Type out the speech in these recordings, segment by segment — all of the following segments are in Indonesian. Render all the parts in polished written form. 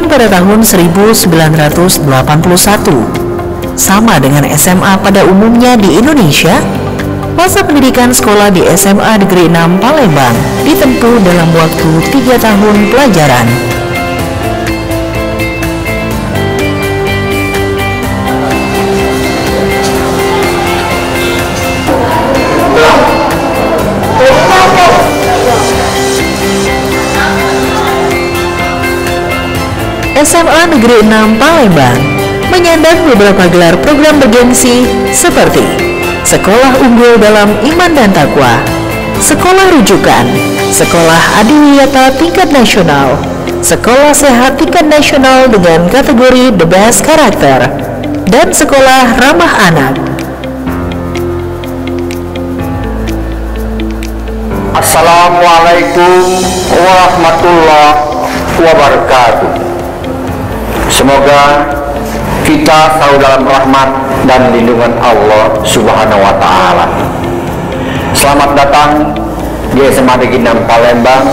Didirikan pada tahun 1981, sama dengan SMA pada umumnya di Indonesia. Masa pendidikan sekolah di SMA Negeri 6 Palembang ditempuh dalam waktu 3 tahun pelajaran. SMA Negeri 6 Palembang menyandang beberapa gelar program bergengsi seperti Sekolah Unggul dalam Iman dan Takwa, Sekolah Rujukan, Sekolah Adiwiyata tingkat nasional, Sekolah Sehat tingkat nasional dengan kategori The Best Karakter, dan Sekolah Ramah Anak. Assalamualaikum warahmatullahi wabarakatuh. Semoga kita selalu dalam rahmat dan lindungan Allah Subhanahu wa Ta'ala. Selamat datang di SMA Negeri 6 Palembang,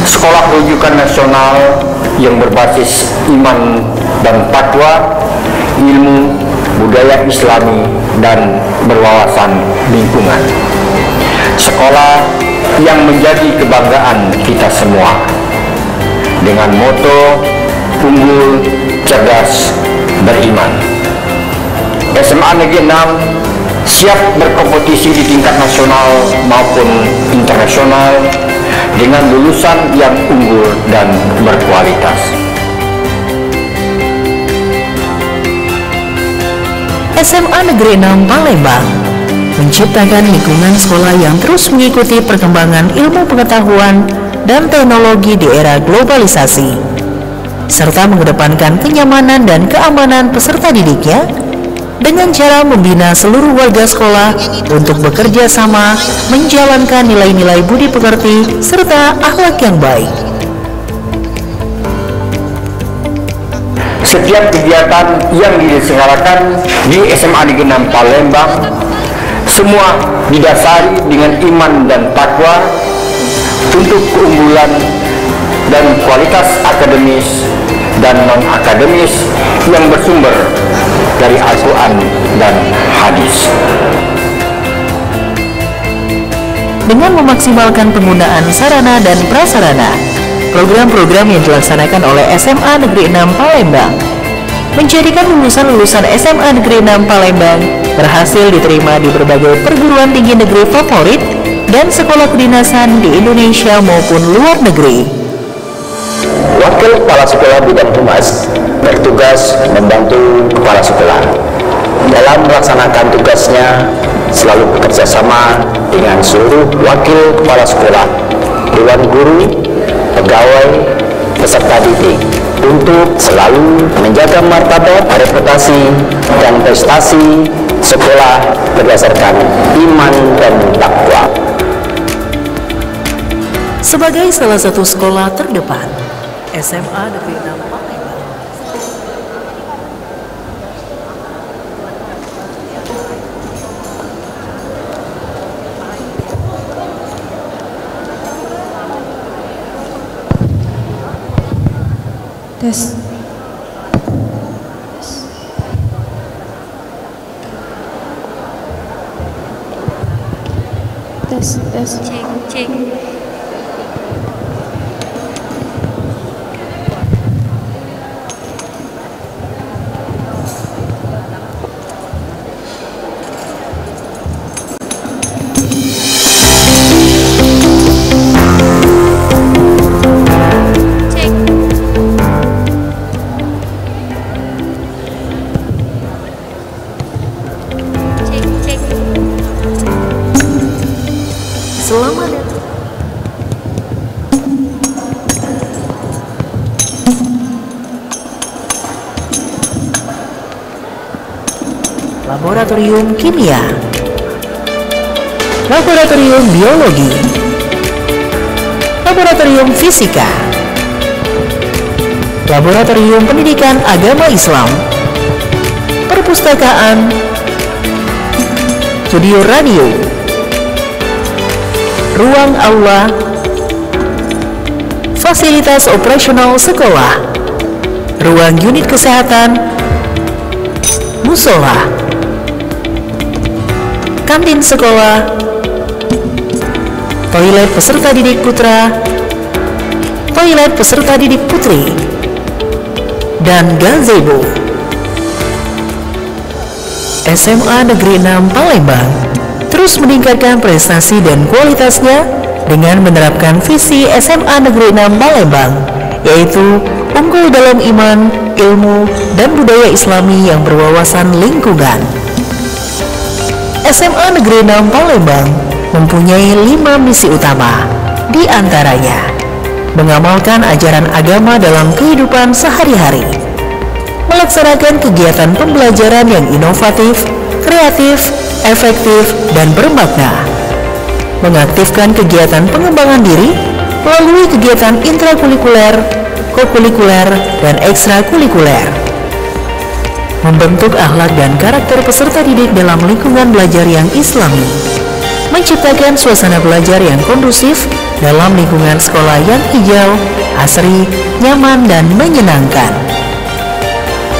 sekolah rujukan nasional yang berbasis iman dan takwa, ilmu, budaya Islami, dan berwawasan lingkungan. Sekolah yang menjadi kebanggaan kita semua dengan moto unggul, cerdas, beriman. SMA Negeri 6 siap berkompetisi di tingkat nasional maupun internasional dengan lulusan yang unggul dan berkualitas. SMA Negeri 6 Palembang menciptakan lingkungan sekolah yang terus mengikuti perkembangan ilmu pengetahuan dan teknologi di era globalisasi, serta mengedepankan kenyamanan dan keamanan peserta didiknya dengan cara membina seluruh warga sekolah untuk bekerja sama menjalankan nilai-nilai budi pekerti serta akhlak yang baik. Setiap kegiatan yang diselenggarakan di SMA Negeri 6 Palembang semua didasari dengan iman dan takwa untuk keunggulan dan kualitas akademis dan non-akademis yang bersumber dari Al-Quran dan hadis. Dengan memaksimalkan penggunaan sarana dan prasarana, program-program yang dilaksanakan oleh SMA Negeri 6 Palembang menjadikan lulusan-lulusan SMA Negeri 6 Palembang berhasil diterima di berbagai perguruan tinggi negeri favorit dan sekolah kedinasan di Indonesia maupun luar negeri. Wakil Kepala Sekolah Bidang Humas bertugas membantu Kepala Sekolah dalam melaksanakan tugasnya, selalu bekerja sama dengan seluruh Wakil Kepala Sekolah, Dewan Guru, pegawai, peserta didik untuk selalu menjaga martabat, reputasi, dan prestasi sekolah berdasarkan iman dan takwa. Sebagai salah satu sekolah terdepan, SMA Negeri 6 Palembang tes cek Selamat datang. Laboratorium Kimia, Laboratorium Biologi, Laboratorium Fisika, Laboratorium Pendidikan Agama Islam, Perpustakaan, Studio Radio, Ruang Aula, Fasilitas Operasional Sekolah, ruang unit kesehatan, musola, kantin sekolah, toilet peserta didik putra, toilet peserta didik putri, dan gazebo. SMA Negeri 6 Palembang terus meningkatkan prestasi dan kualitasnya dengan menerapkan visi SMA Negeri 6 Palembang, yaitu unggul dalam iman, ilmu, dan budaya Islami yang berwawasan lingkungan. SMA Negeri 6 Palembang mempunyai 5 misi utama, di antaranya mengamalkan ajaran agama dalam kehidupan sehari-hari, melaksanakan kegiatan pembelajaran yang inovatif, kreatif, efektif, dan bermakna, mengaktifkan kegiatan pengembangan diri melalui kegiatan intrakurikuler, kokurikuler, dan ekstrakurikuler, membentuk akhlak dan karakter peserta didik dalam lingkungan belajar yang islami, menciptakan suasana belajar yang kondusif dalam lingkungan sekolah yang hijau, asri, nyaman, dan menyenangkan.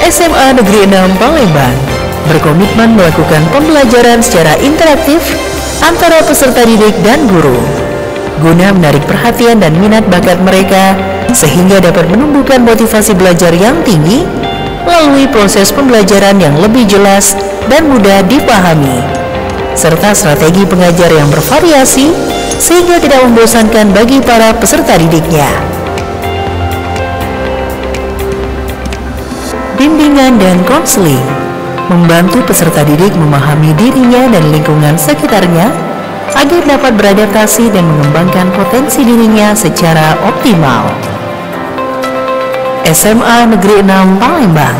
SMA Negeri 6 Palembang berkomitmen melakukan pembelajaran secara interaktif antara peserta didik dan guru, guna menarik perhatian dan minat bakat mereka sehingga dapat menumbuhkan motivasi belajar yang tinggi melalui proses pembelajaran yang lebih jelas dan mudah dipahami, serta strategi pengajar yang bervariasi sehingga tidak membosankan bagi para peserta didiknya. Bimbingan dan konseling membantu peserta didik memahami dirinya dan lingkungan sekitarnya agar dapat beradaptasi dan mengembangkan potensi dirinya secara optimal. SMA Negeri 6 Palembang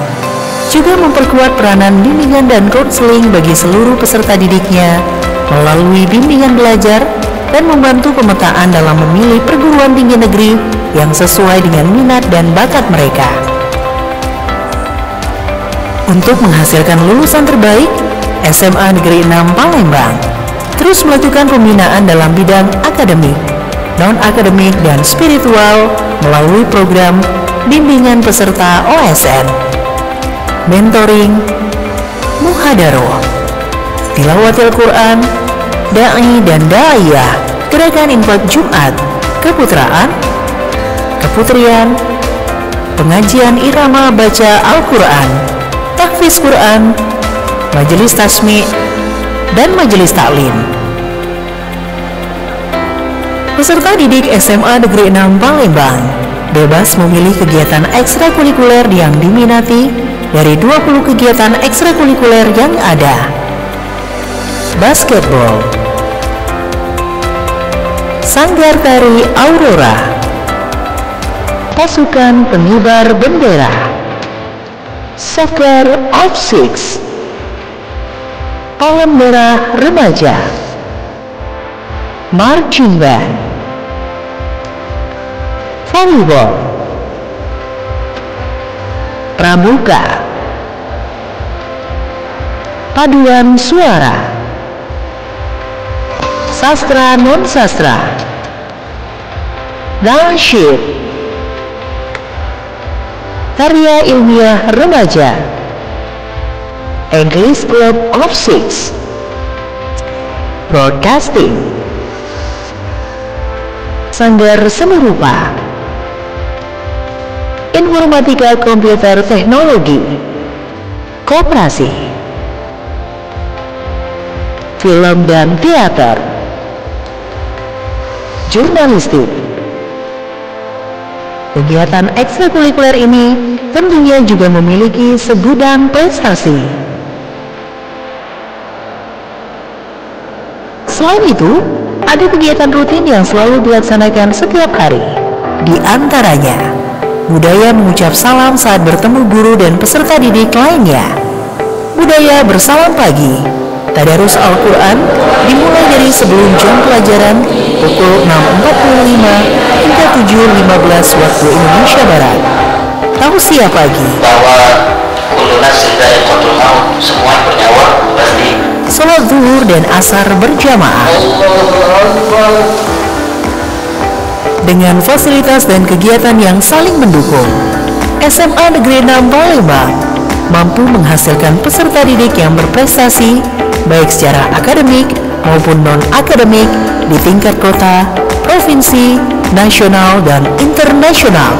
juga memperkuat peranan bimbingan dan konseling bagi seluruh peserta didiknya melalui bimbingan belajar dan membantu pemetaan dalam memilih perguruan tinggi negeri yang sesuai dengan minat dan bakat mereka. Untuk menghasilkan lulusan terbaik, SMA Negeri 6 Palembang terus melakukan pembinaan dalam bidang akademik, non-akademik, dan spiritual melalui program bimbingan peserta OSN, mentoring, muhadaroh, tilawatil Quran, da'i dan da'iyah, gerakan infak Jumat, keputraan, keputrian, pengajian irama baca Al-Quran, tahfiz Quran, majelis tasmi', dan majelis taklim. Peserta didik SMA Negeri 6 Palembang bebas memilih kegiatan ekstrakurikuler yang diminati dari 20 kegiatan ekstrakurikuler yang ada. Basketball, Sanggar Tari Aurora, Pasukan Pengibar Bendera, Soccer of Six, Palang Merah Remaja, Marching Band, Volleyball, Pramuka, Paduan Suara, Sastra Non-Sastra, Nasyid, Karya Ilmiah Remaja, English Club of Six, Broadcasting, Sanggar Seni Rupa, Informatika Komputer Teknologi, Koperasi, Film dan Teater, Jurnalistik. Kegiatan ekstrakurikuler ini tentunya juga memiliki segudang prestasi. Selain itu, ada kegiatan rutin yang selalu dilaksanakan setiap hari. Di antaranya, budaya mengucap salam saat bertemu guru dan peserta didik lainnya, budaya bersalam pagi, tadarus Al-Quran dimulai dari sebelum jam pelajaran pukul 6.45 hingga 7.15 waktu Indonesia Barat. Tausiah pagi, bahwa kullu nafsin dha'iqatul maut, semua bernyawa pasti. salat zuhur dan asar berjamaah. Dengan fasilitas dan kegiatan yang saling mendukung, SMA Negeri 6 Palembang mampu menghasilkan peserta didik yang berprestasi baik secara akademik maupun non-akademik di tingkat kota, provinsi, nasional, dan internasional.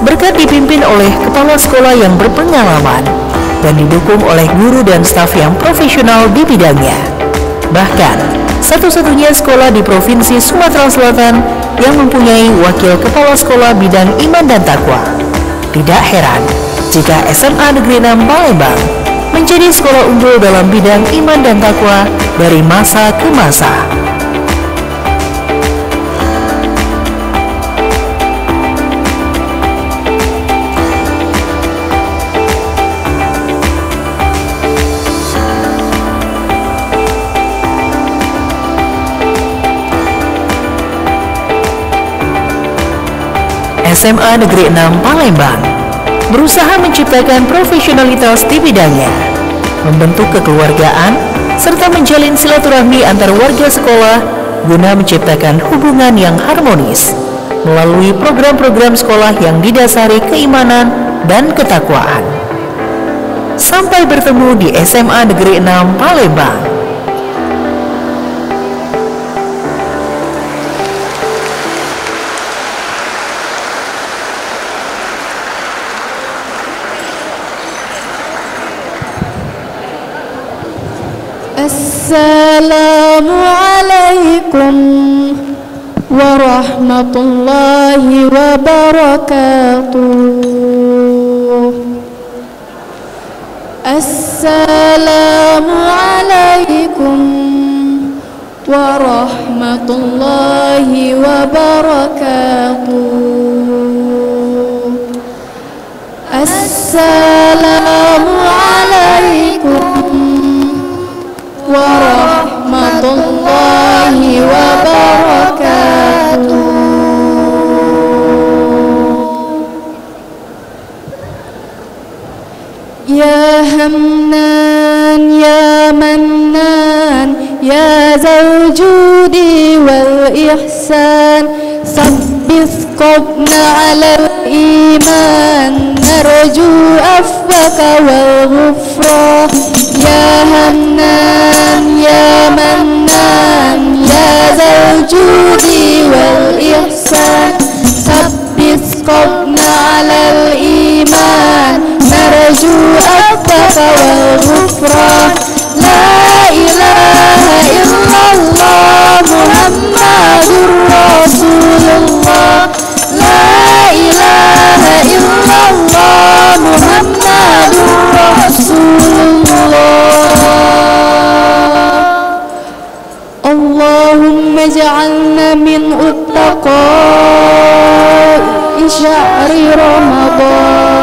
Berkat dipimpin oleh kepala sekolah yang berpengalaman dan didukung oleh guru dan staf yang profesional di bidangnya. Bahkan, satu-satunya sekolah di Provinsi Sumatera Selatan yang mempunyai wakil kepala sekolah bidang iman dan takwa. Tidak heran jika SMA Negeri 6 Palembang menjadi sekolah unggul dalam bidang iman dan takwa dari masa ke masa. SMA Negeri 6 Palembang berusaha menciptakan profesionalitas di bidangnya, membentuk kekeluargaan, serta menjalin silaturahmi antar warga sekolah guna menciptakan hubungan yang harmonis melalui program-program sekolah yang didasari keimanan dan ketakwaan. Sampai bertemu di SMA Negeri 6 Palembang. Assalamualaikum warahmatullahi wabarakatuh. Assalamualaikum warahmatullahi wabarakatuh. Assalamualaikum warahmatullahi wabarakatuh. Ya Hamnan ya Mannan ya Zal Judi wal Ihsan sabbis qobna alal iman narju afwaka wal ghufran. Ya Hamnan ya Mannan ya Zal Judi wal Ihsan sabbis qobna alal iman narju afwaka wal ghufran. La ilaha illallah Muhammadur Rasulullah. La ilaha illallah Muhammadur Rasulullah. Allahumma ja'alna min uttaqai syahri Ramadan.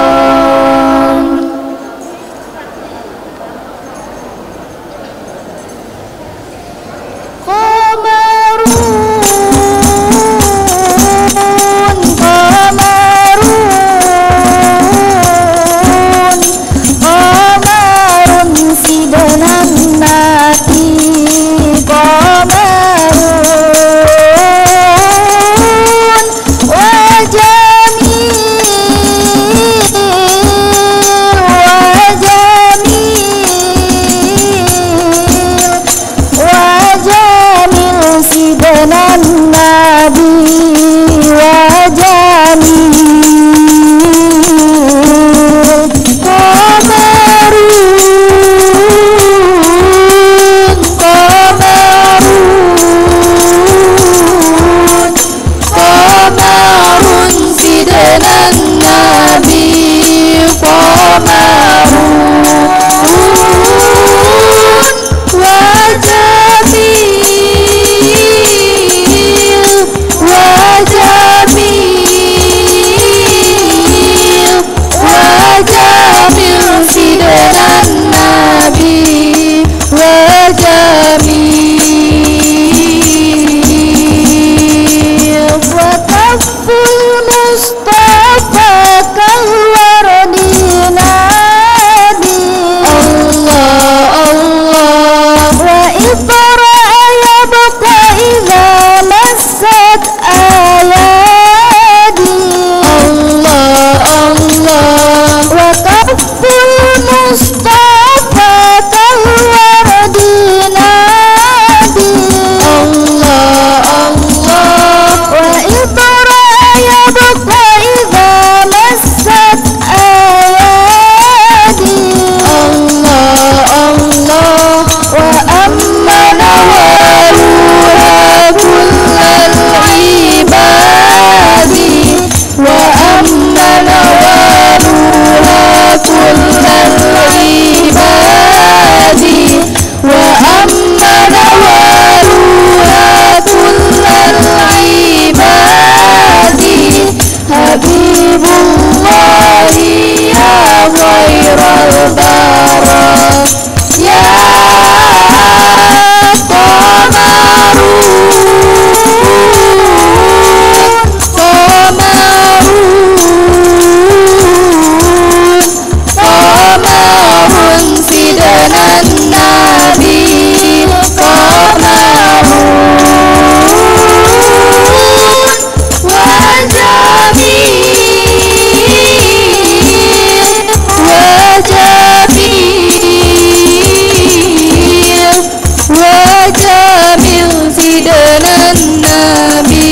سيدنا النبي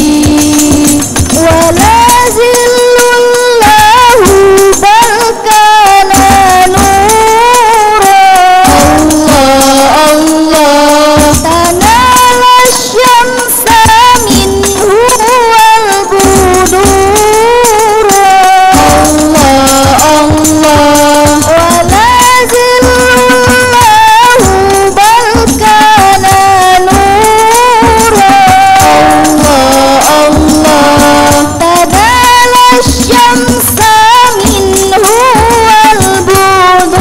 وجميل ولا زل الله بل كان نورا الله الله تنال الشمس منه والبدور الله الله ولا زل الله بل كان نورا الله الله تنال الشمس منه والبدور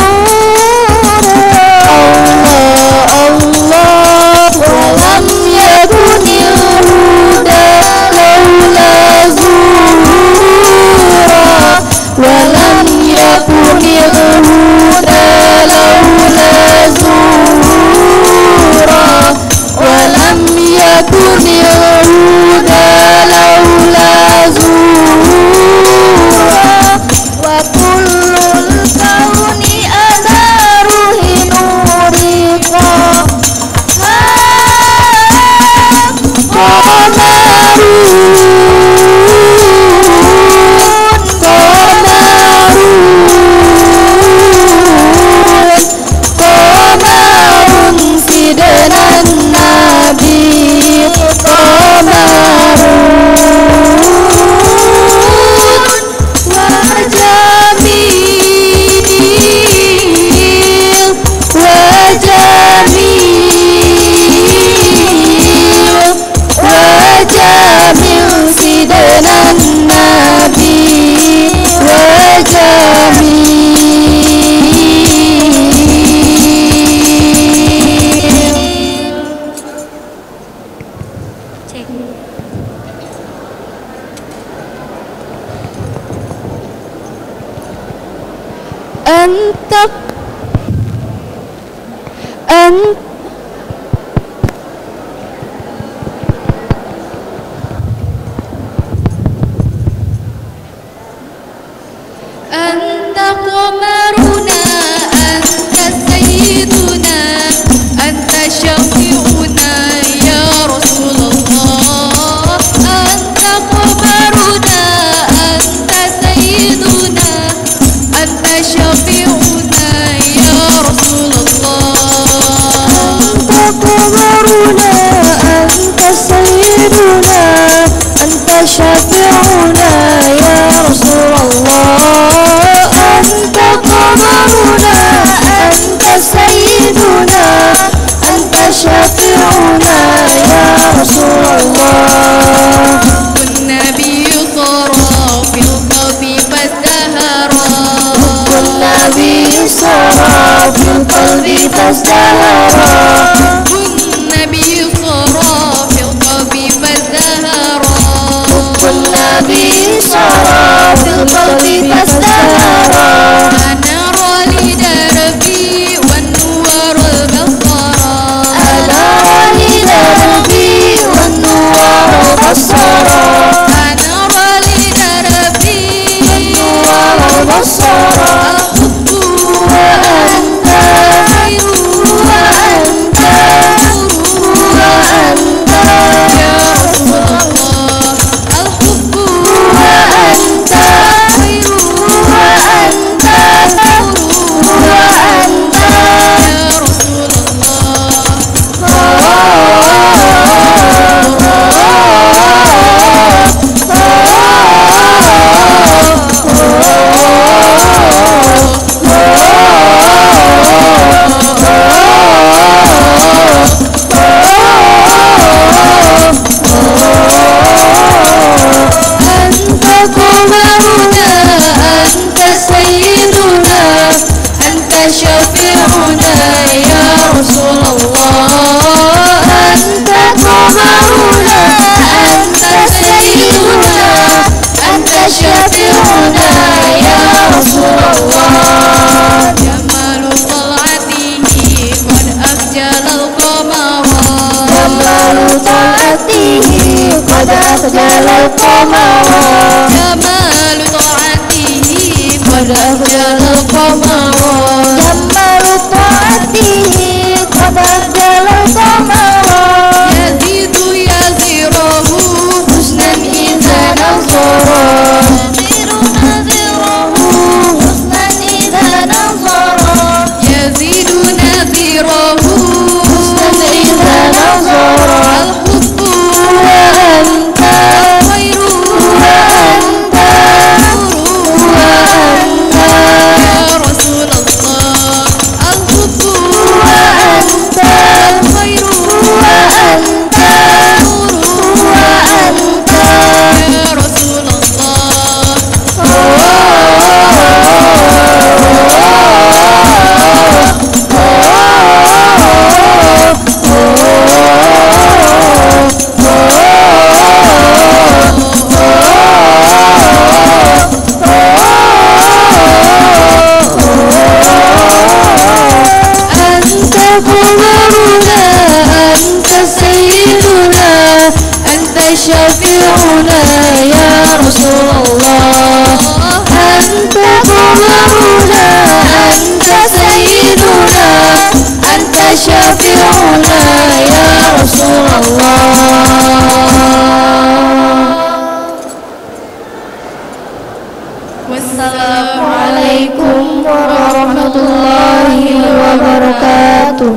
الله الله ولم يكن الهدى لولا زورا ولم يكن الهدى لولا زورا ولم يكن الهدى لولا زورا وكل الكون أناره نورقا قمر سيدنا النبي قمر وجميل وجميل وجميل سيدنا النبي أنت قمرنا أنت سيدنا أنت شفيعنا يا رسول الله أنت قمرنا أنت سيدنا أنت شفيعنا يا رسول الله أنت قمرنا أنت سيدنا أنت شفيعنا يا رسول الله أنت قمرنا أنت سيدنا أنت شفيعنا يا رسول الله والنبي صرى في القلب فازدهرا والنبي صرى في القلب فازدهرا والنبي صرى في القلب فازدهرا والنبي صرى في القلب فازدهرا أنار لدربي والنور البصرا أنار لدربي والنور البصرا أنار لدربي والنور البصرا الحب وأنت خير وأنت نور وأنت يا رسول الله الحب وأنت خير وأنت نور وأنت يا رسول أنت قمرنا أنت سيدنا أنت شفيعنا يا رسول الله أنت قمرنا أنت سيدنا أنت شفيعنا يا رسول الله جمال طلعته قد أخجل القمر جمال طلعته قد أخجل القمر جمال طاعته قد أخجل القمر جمال شفيعنا يا رسول الله. والسلام عليكم ورحمة الله وبركاته.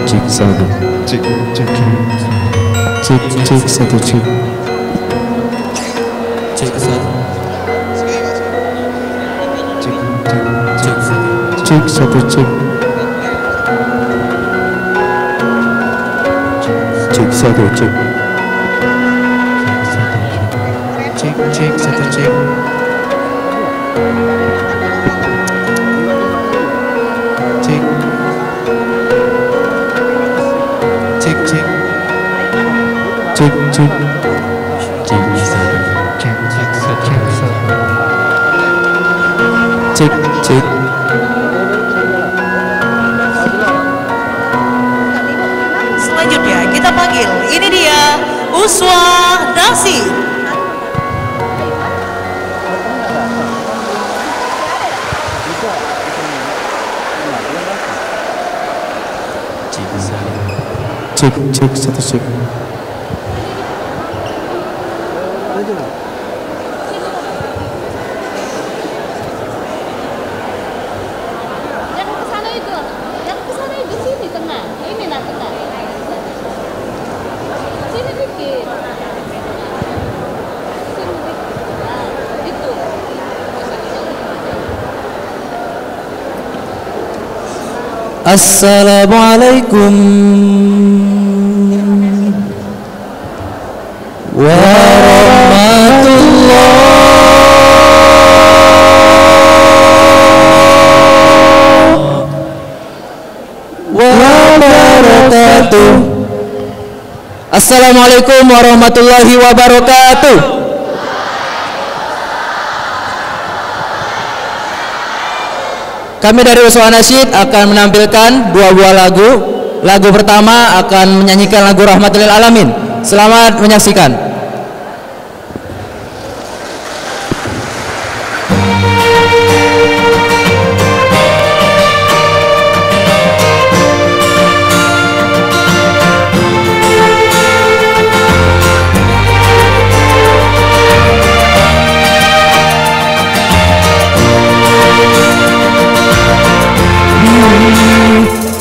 Cek satu cek. Cek satu. Cek satu cek. Cek satu cek. Cek satu cek. Cek. Cek cek. Cek cek. Cek satu. Cek cek. Selanjutnya kita panggil, ini dia Uswah Nasir. Cek satu cek. Yang kesana itu sini tengah, ini nah tengah. Sini dikit. Nah, itu. Assalamualaikum wabarakatuh. Assalamualaikum warahmatullahi wabarakatuh. Kami dari Uswah Nasyid akan menampilkan dua buah lagu. Lagu pertama akan menyanyikan lagu Rahmatul lil Alamin. Selamat menyaksikan.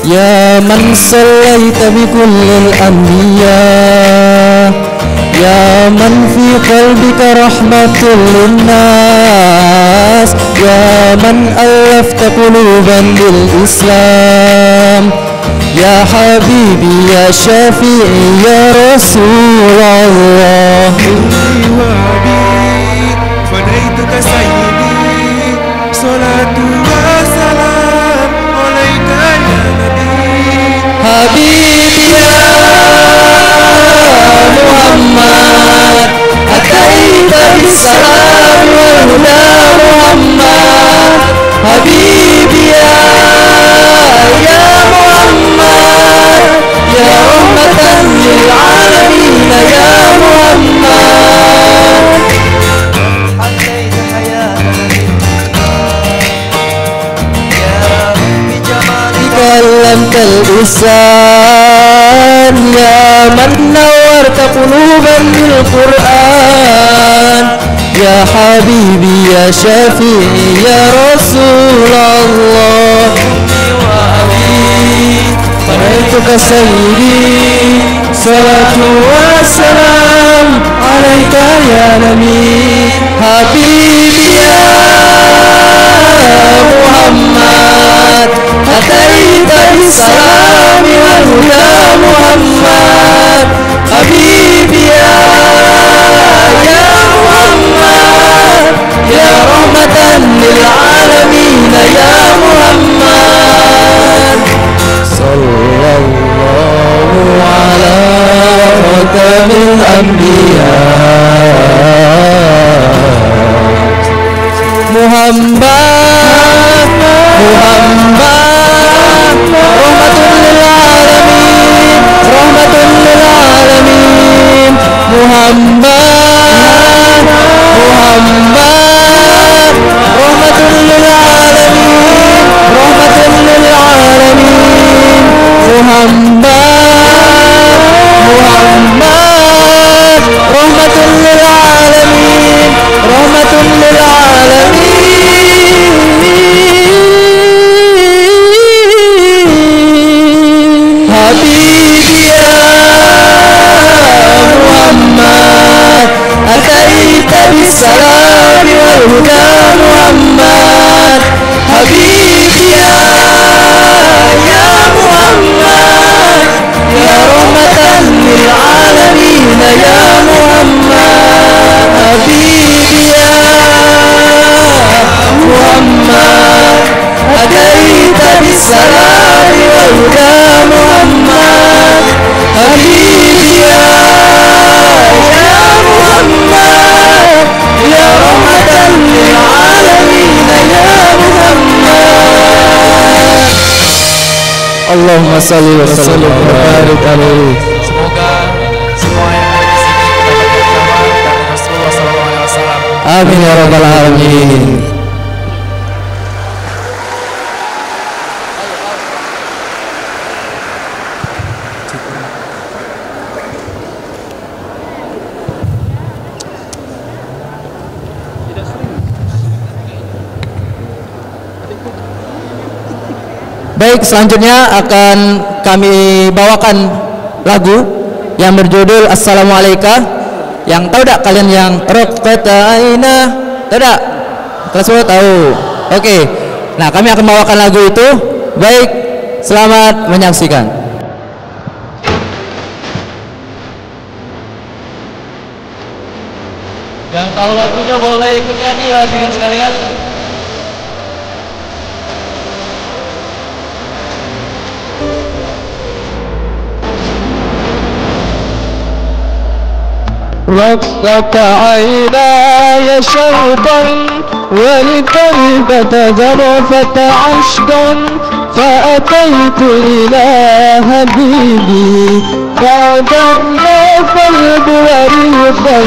Ya man sallaita bi kullil anbiya, ya man fi qalbika rahmatul linnas, ya man allafta quluban bil Islam, ya habibi ya syafi'i ya Rasulullah. Inni wa abi fanaituka sayyidi, salatu wa salam alaika ya Habibi ya Muhammad, ataita bisalam wal huda Muhammad. Habibi ya Muhammad, ya rahmatan lil alamin ya Muhammad. ataita hayatan ya rabbi jamali Kalam kal ihsan Quran. Ya Habibi ya Syafi'i ya Rasulullah. Fanaituka sayyidi, salatu wassalam alaika ya Nabi. Habibi ya Muhammad, ataita bisalami wal huda Muhammad. Habibi ya Muhammad, ya rahmatan lil alamin ya Muhammad. Sallallahu ala khatamil anbiya Muhammad, rahmatun lil alamin, rahmatun lil alamin. Muhammad, rahmatun lil alamin, rahmatun lil alamin. Muhammad, rahmatun lil alamin, rahmatun lil alamin. Habibi ya Muhammad, ataita bisalami wal huda Muhammad. Habibi ya Muhammad, ya rahmatan lil alamin ya Muhammad. Habibi ya Muhammad, ataita bisalami wal huda Muhammad. Habibi ya Muhammad, ya rahmatan lil alamin ya Muhammad. Allahumma salli wa sallim wa barik alaihi. Semoga semua yang ada di sini mendapat keutamaan dari Rasulullah SAW. Amin ya rabbal alamin. Baik, selanjutnya akan kami bawakan lagu yang berjudul Assalamualaikum. Yang tahu tak kalian yang Raqata Aina? Tahu tak? Kelas 10 tahu. Oke. Nah, kami akan bawakan lagu itu. Baik, selamat menyaksikan. Yang tahu lagunya boleh ikut nyanyi ya dengan sekalian. رقت عيناي شوقا ولقلب تذرفت عشقا فأتيت إلى حبيبي بعد القلب وريقا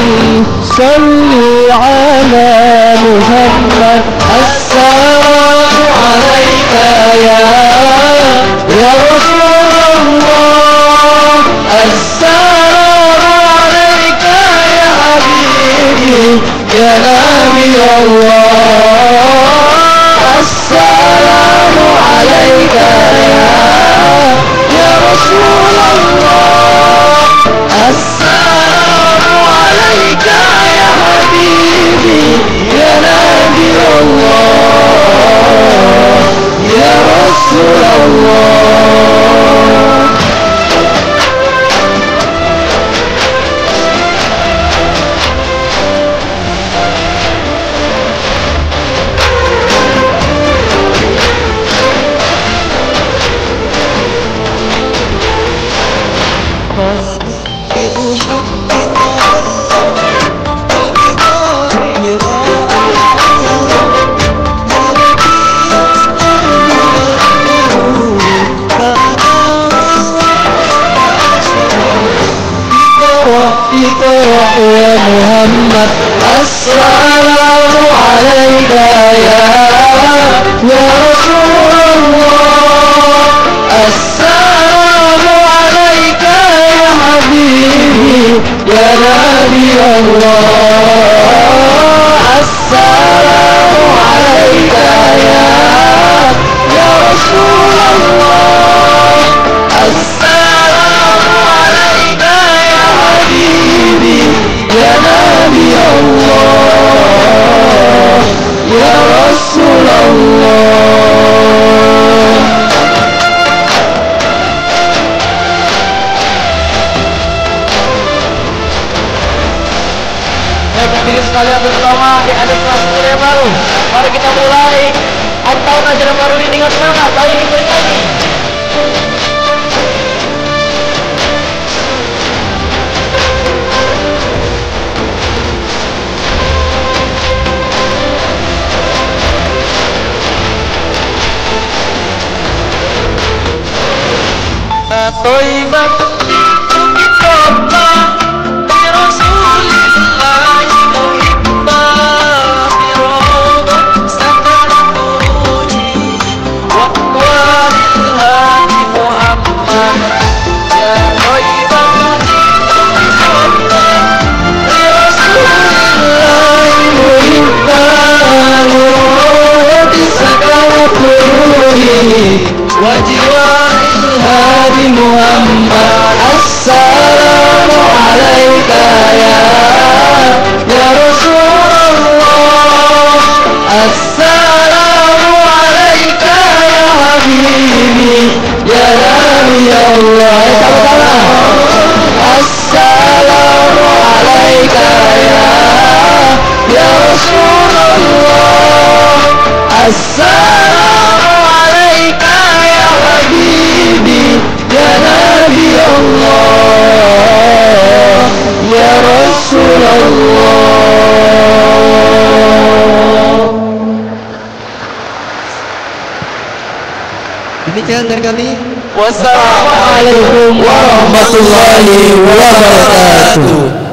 صلي على محمد. السلام عليك يا رسول الله. السلام عليك يا حبيبي يا نبي الله. السلام عليك يا رسول الله. السلام عليك يا حبيبي يا نبي الله يا رسول الله. semangat, ayo kita nyanyi. Toibah Muhammad, assalamu alaika ya Rasulullah, assalamu alaika ya habibi ya Nabi Allah. Assalamu alaika ya Rasulullah, assalamu alaika ya habibi ya Nabi Allah, ya Rasulullah. Demikian dari kami. Wassalamualaikum warahmatullahi wabarakatuh.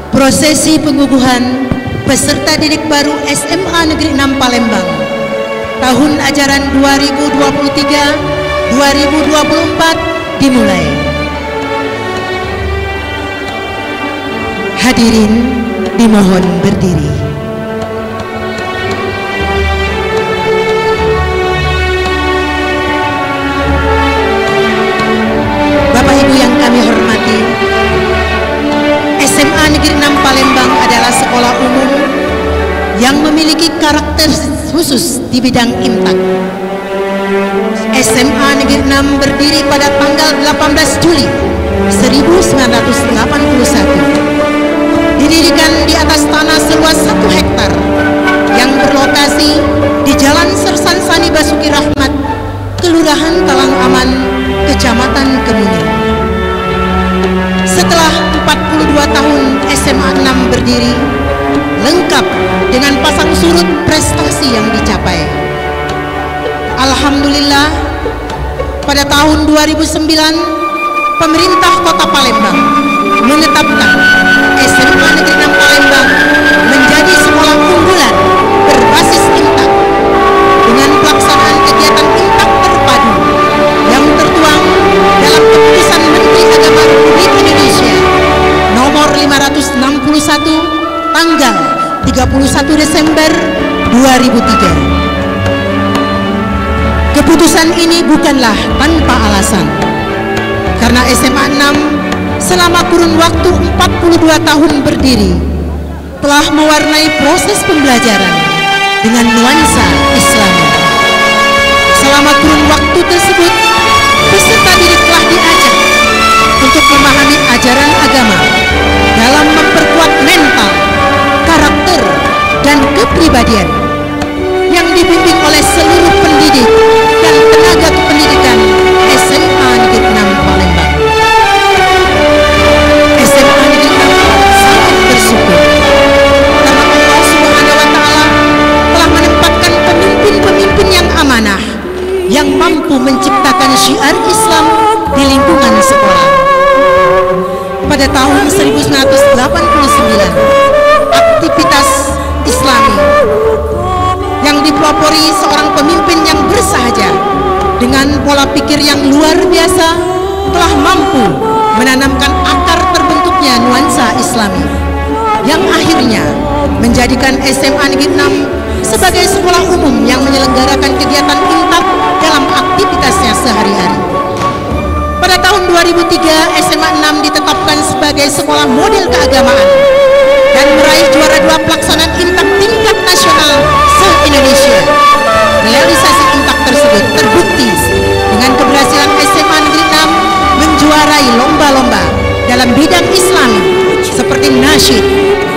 Prosesi pengukuhan peserta didik baru SMA Negeri 6 Palembang tahun ajaran 2023-2024 dimulai. Hadirin dimohon berdiri. Bapak Ibu yang kami hormati, SMA Negeri 6 Palembang adalah sekolah umum yang memiliki karakter khusus di bidang imtak. SMA Negeri 6 berdiri pada tanggal 18 Juli 1981. Didirikan di atas tanah seluas 1 hektar yang berlokasi di Jalan Sersan Sani Basuki Rahmat, Kelurahan Talang Aman, Kecamatan Kemuning. Setelah 42 tahun SMA 6 berdiri, lengkap dengan pasang surut prestasi yang dicapai. Alhamdulillah, pada tahun 2009, pemerintah Kota Palembang menetapkan SMA Negeri 6 Palembang menjadi sekolah unggulan berbasis imtak dengan pelaksanaan kegiatan imtak terpadu yang tertuang dalam keputusan Menteri Agama Republik Indonesia nomor 561 tanggal 31 Desember 2003. Keputusan ini bukanlah tanpa alasan, karena SMA 6 selama kurun waktu 42 tahun berdiri telah mewarnai proses pembelajaran dengan nuansa Islami. Selama kurun waktu tersebut, peserta didik telah diajak untuk memahami ajaran agama dalam memperkuat mental, karakter, dan kepribadian yang dibimbing oleh seluruh pendidik dan tenaga kependidikan SMA Negeri 6 Palembang. SMA Negeri 6 sangat bersyukur karena Allah Subhanahu wa Ta'ala telah menempatkan pemimpin-pemimpin yang amanah yang mampu menciptakan syiar Islam di lingkungan sekolah. Pada tahun 1989, aktivitas Islami yang dipelopori seorang pemimpin yang bersahaja dengan pola pikir yang luar biasa telah mampu menanamkan akar terbentuknya Islami, yang akhirnya menjadikan SMA Negeri 6 sebagai sekolah umum yang menyelenggarakan kegiatan intak dalam aktivitasnya sehari-hari. Pada tahun 2003, SMA 6 ditetapkan sebagai sekolah model keagamaan dan meraih juara 2 pelaksanaan intak tingkat nasional se-Indonesia. Realisasi intak tersebut terbukti dengan keberhasilan SMA Negeri 6 menjuarai lomba-lomba dalam bidang Islami seperti nasyid,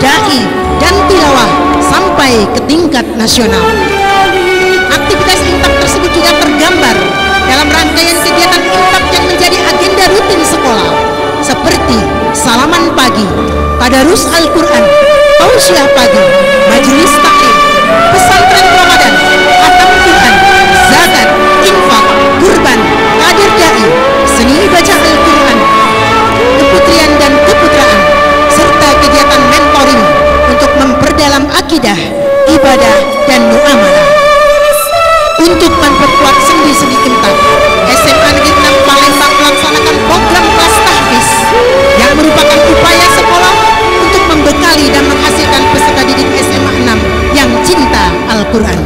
dai, dan tilawah sampai ke tingkat nasional. Aktivitas intak tersebut juga tergambar dalam rangkaian kegiatan intak yang menjadi agenda rutin sekolah seperti salaman pagi, tadarus Al-Quran, tausiah pagi, majelis taklim, pesantren Ramadan, khatam Quran, zakat, infak, kurban, kader dai, seni baca Al-Quran, keputrian dan keputraan, serta kegiatan mentoring untuk memperdalam akidah, ibadah, dan muamalah. Untuk memperkuat sendi-sendi intak, SMA Negeri 6 Palembang melaksanakan program kelas tahfiz yang merupakan upaya sekolah untuk membekali dan menghasilkan peserta didik SMA 6 yang cinta Al-Quran.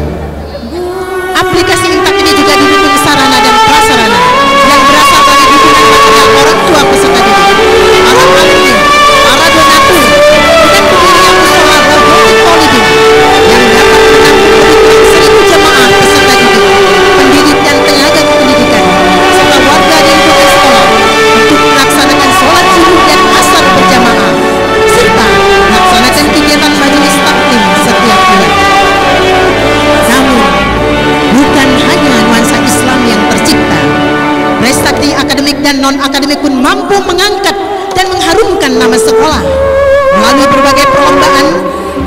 Aplikasi intak ini juga didukung sarana dan prasarana yang berasal dari dukungan material orang tua peserta didik, para alumni, para donatur, dan berdirinya musola robotik Polidin yang dapat menampung lebih kurang 1.000 jemaah peserta didik, pendidik dan tenaga pendidikan, serta warga di lingkungan sekolah untuk melaksanakan sholat subuh dan asar berjamaah, serta melaksanakan kegiatan majelis taklim setiap bulan. Namun, bukan hanya nuansa Islam yang tercipta, prestasi akademik dan non-akademik pun mampu mengangkat dan mengharumkan nama sekolah. Melalui berbagai perlombaan,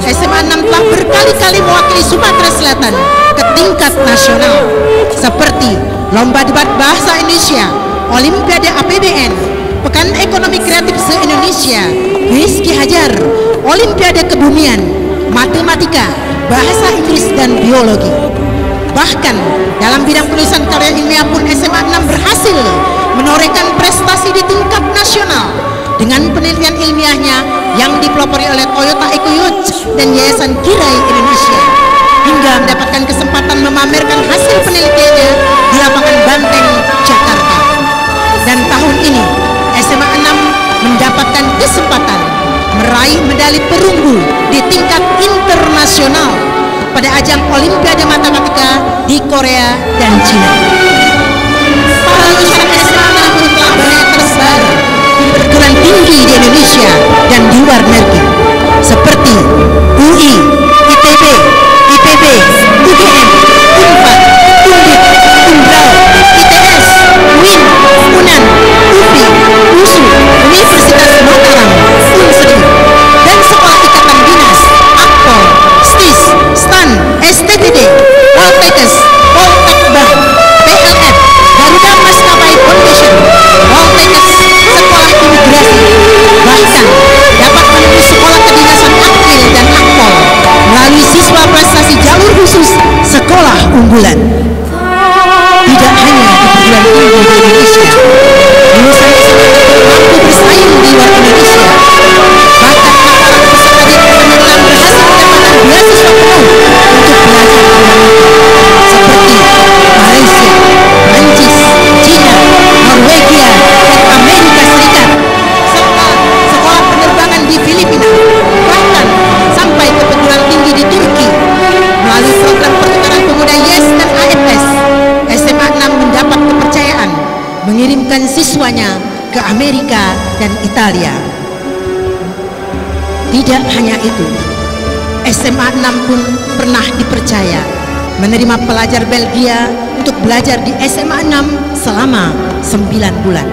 SMA 6 telah berkali-kali mewakili Sumatera Selatan ke tingkat nasional, seperti Lomba Debat Bahasa Indonesia, Olimpiade APBN, Pekan Ekonomi Kreatif se-Indonesia, Kuis Ki Hajar, Olimpiade Kebumian, Matematika, Bahasa Inggris, dan Biologi. Bahkan dalam bidang penulisan karya ilmiah pun SMA 6 berhasil menorehkan prestasi di tingkat nasional dengan penelitian ilmiahnya yang dipelopori oleh Toyota Eco Youth dan Yayasan Kirai Indonesia, hingga mendapatkan kesempatan memamerkan hasil penelitiannya di lapangan Banteng, Jakarta. Dan tahun ini SMA 6 mendapatkan kesempatan meraih medali perunggu di tingkat internasional pada ajang Olimpiade Matematika di Korea dan Cina. Para lulusan SMA 6 telah banyak tersebar di perguruan tinggi di Indonesia dan di luar negeri seperti UI, ITB, IPB, UGM, Unpad, Undip, Unbrau, ITS, UIN, UNAN, UPI, USU, Universitas Mataram, Unsri, dan Sekolah Ikatan Dinas, Akpol, STIS, STAN, STTD, Poltekkes, Poltekbang, PLN, Garuda Maskapai Foundation, Poltekkes, Sekolah Imigrasi, bahkan dapat menempuh sekolah kedinasan Akmil dan Akpol melalui siswa prestasi jalur khusus sekolah unggulan. Tidak hanya di perguruan tinggi di Indonesia, lulusan SMA mampu bersaing di luar Indonesia. Bahkan para peserta didik telah berhasil mendapatkan beasiswa penuh untuk belajar di luar negeri seperti Malaysia, Prancis, China, Norwegia, dan Amerika Serikat, serta sekolah penerbangan di Filipina, bahkan sampai ke perguruan tinggi di Turki. Melalui program pertukaran pemuda YES dan AFS, SMA 6 mendapat kepercayaan mengirimkan siswanya ke Amerika dan Italia. Tidak hanya itu, SMA 6 pun pernah dipercaya menerima pelajar Belgia untuk belajar di SMA 6 selama 9 bulan.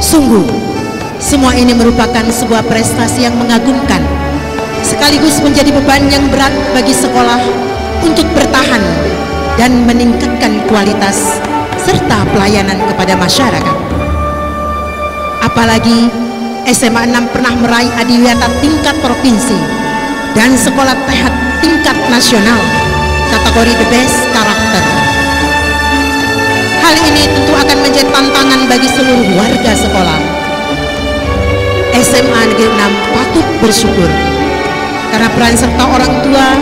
Sungguh, semua ini merupakan sebuah prestasi yang mengagumkan, sekaligus menjadi beban yang berat bagi sekolah untuk bertahan dan meningkatkan kualitas serta pelayanan kepada masyarakat. Apalagi SMA 6 pernah meraih adiwiyata tingkat provinsi dan sekolah TH tingkat nasional kategori The Best Karakter. Hal ini tentu akan menjadi tantangan bagi seluruh warga sekolah. SMA Negeri 6 patut bersyukur karena peran serta orang tua,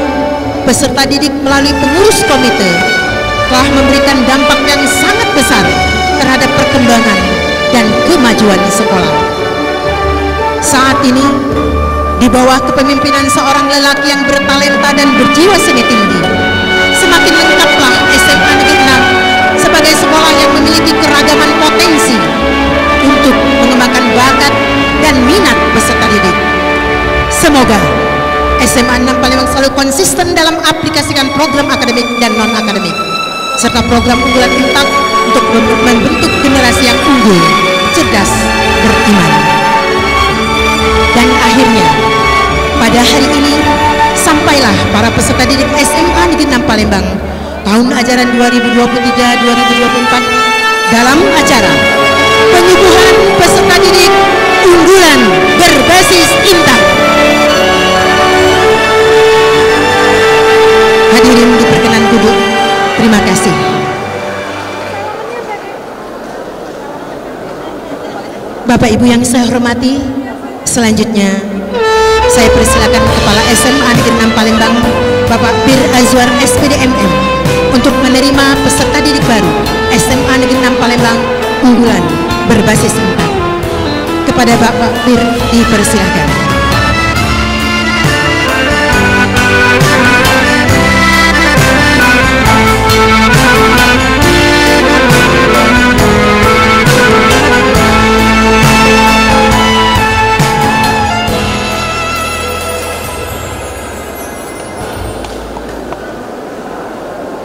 peserta didik melalui pengurus komite telah memberikan dampak yang sangat besar terhadap perkembangan dan kemajuan di sekolah. Saat ini, di bawah kepemimpinan seorang lelaki yang bertalenta dan berjiwa seni tinggi, semakin lengkaplah SMA Negeri 6 sebagai sekolah yang memiliki keragaman potensi untuk mengembangkan bakat dan minat peserta didik. Semoga SMA 6 Palembang selalu konsisten dalam aplikasikan program akademik dan non-akademik serta program unggulan INTAK untuk membentuk generasi yang unggul, cerdas, beriman. Dan akhirnya, pada hari ini sampailah para peserta didik SMA Negeri 6 Palembang tahun ajaran 2023-2024 dalam acara penyuguhan peserta didik unggulan berbasis INTAK. Hadirin diperkenan duduk. Terima kasih. Bapak Ibu yang saya hormati, selanjutnya saya persilakan Kepala SMA Negeri 6 Palembang, Bapak Bir Azwar SPD MM, untuk menerima peserta didik baru SMA Negeri 6 Palembang unggulan berbasis INTAK. Kepada Bapak Bir dipersilakan.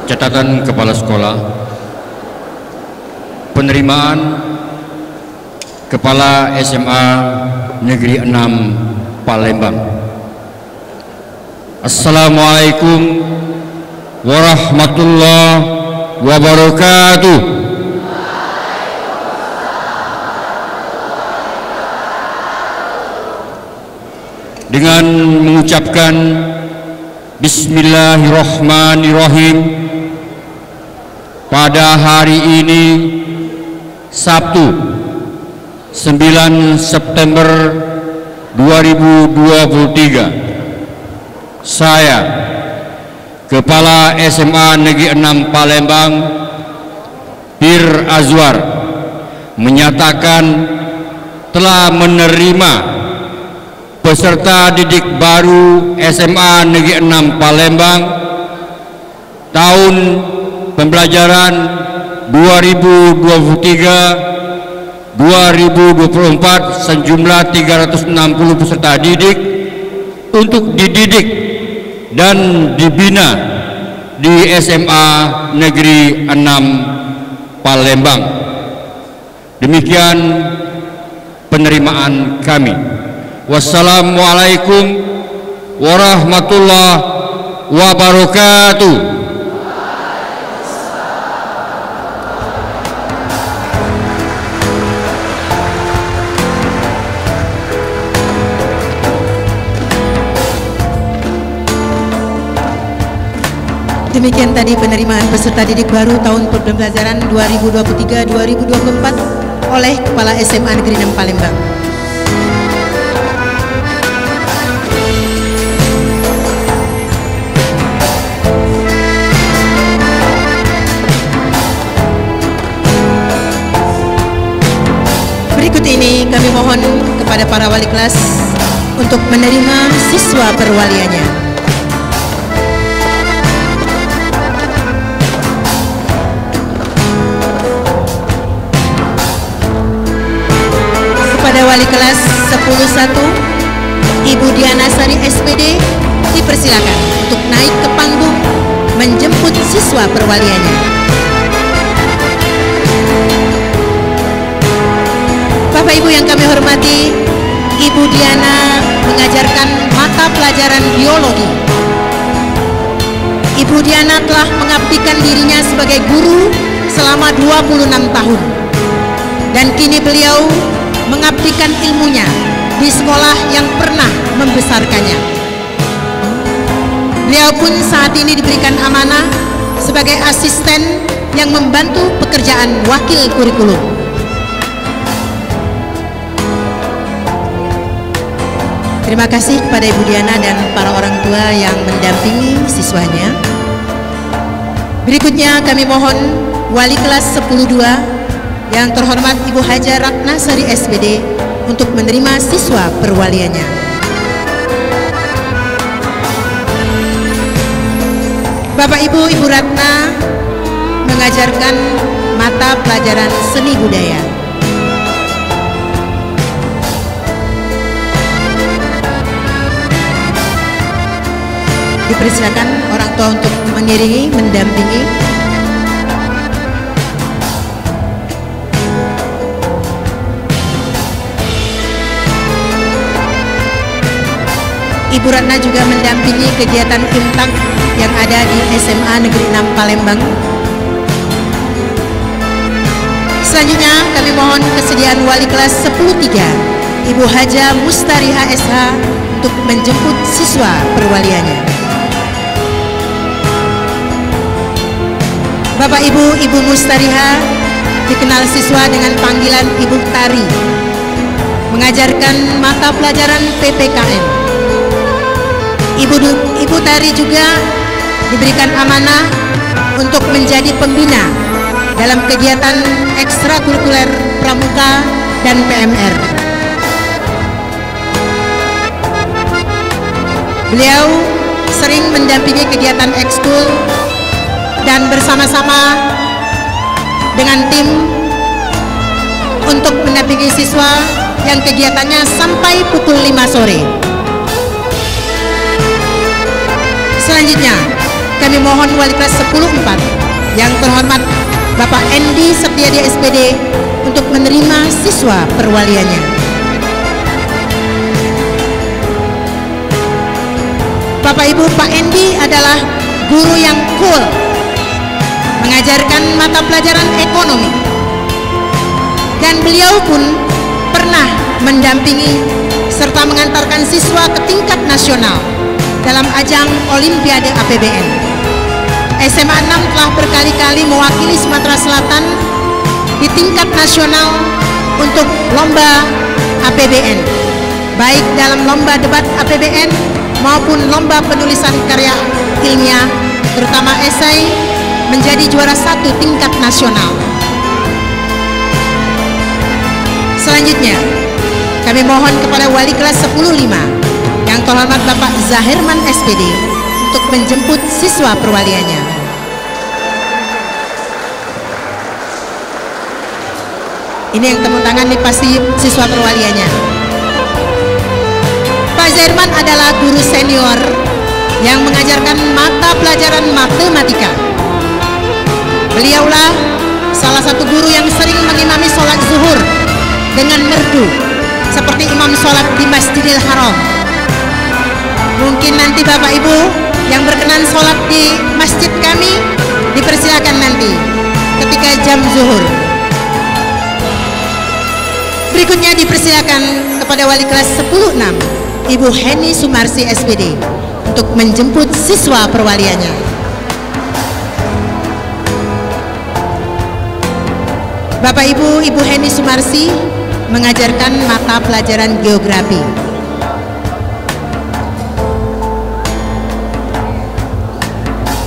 Catatan Kepala Sekolah, penerimaan Kepala SMA Negeri 6 Palembang. Assalamualaikum warahmatullahi wabarakatuh. Dengan mengucapkan Bismillahirrahmanirrahim, pada hari ini Sabtu 9 September 2023, saya Kepala SMA Negeri 6 Palembang Bir Azwar menyatakan telah menerima peserta didik baru SMA Negeri 6 Palembang tahun pembelajaran 2023-2024 sejumlah 360 peserta didik untuk dididik dan dibina di SMA Negeri 6 Palembang. Demikian penerimaan kami. Wassalamualaikum warahmatullahi wabarakatuh. Demikian tadi penerimaan peserta didik baru tahun pembelajaran 2023-2024 oleh Kepala SMA Negeri 6 Palembang. Berikut ini kami mohon kepada para wali kelas untuk menerima siswa perwaliannya. Wali kelas 101 Ibu Diana Sari SPD dipersilakan untuk naik ke panggung menjemput siswa perwaliannya. Bapak Ibu yang kami hormati, Ibu Diana mengajarkan mata pelajaran biologi. Ibu Diana telah mengabdikan dirinya sebagai guru selama 26 tahun dan kini beliau mengabdikan ilmunya di sekolah yang pernah membesarkannya. Beliau pun saat ini diberikan amanah sebagai asisten yang membantu pekerjaan wakil kurikulum. Terima kasih kepada Ibu Diana dan para orang tua yang mendampingi siswanya. Berikutnya kami mohon wali kelas 10-2 yang terhormat Ibu Haja Ratnasari SPD untuk menerima siswa perwaliannya. Bapak Ibu, Ibu Ratna mengajarkan mata pelajaran seni budaya. Dipersilakan orang tua untuk mengiringi, mendampingi. Ibu Ratna juga mendampingi kegiatan imtak yang ada di SMA Negeri 6 Palembang. Selanjutnya kami mohon kesediaan wali kelas 10-3 Ibu Haja Mustariha SH untuk menjemput siswa perwaliannya. Bapak Ibu, Ibu Mustariha dikenal siswa dengan panggilan Ibu Tari, mengajarkan mata pelajaran PPKN. Ibu Tari juga diberikan amanah untuk menjadi pembina dalam kegiatan ekstrakurikuler pramuka dan PMR. Beliau sering mendampingi kegiatan ekskul dan bersama-sama dengan tim untuk mendampingi siswa yang kegiatannya sampai pukul 5 sore. Selanjutnya kami mohon wali kelas 10-4 yang terhormat Bapak Endi Setiadi SPD untuk menerima siswa perwaliannya. Bapak Ibu, Pak Endi adalah guru yang cool, mengajarkan mata pelajaran ekonomi, dan beliau pun pernah mendampingi serta mengantarkan siswa ke tingkat nasional dalam ajang Olimpiade APBN. SMA 6 telah berkali-kali mewakili Sumatera Selatan di tingkat nasional untuk lomba APBN, baik dalam lomba debat APBN maupun lomba penulisan karya ilmiah, terutama esai, menjadi juara 1 tingkat nasional. Selanjutnya kami mohon kepada wali kelas 10-5 yang terhormat Bapak Zahirman SPD untuk menjemput siswa perwaliannya. Ini yang tepuk tangan nih pasti siswa perwaliannya. Pak Zahirman adalah guru senior yang mengajarkan mata pelajaran matematika. Beliaulah salah satu guru yang sering mengimami sholat zuhur dengan merdu seperti imam sholat di Masjidil Haram. Mungkin nanti Bapak Ibu yang berkenan sholat di masjid kami dipersilakan nanti ketika jam zuhur. Berikutnya dipersilakan kepada wali kelas 10-6 Ibu Heni Sumarsi SPD untuk menjemput siswa perwaliannya. Bapak Ibu, Ibu Heni Sumarsi mengajarkan mata pelajaran geografi.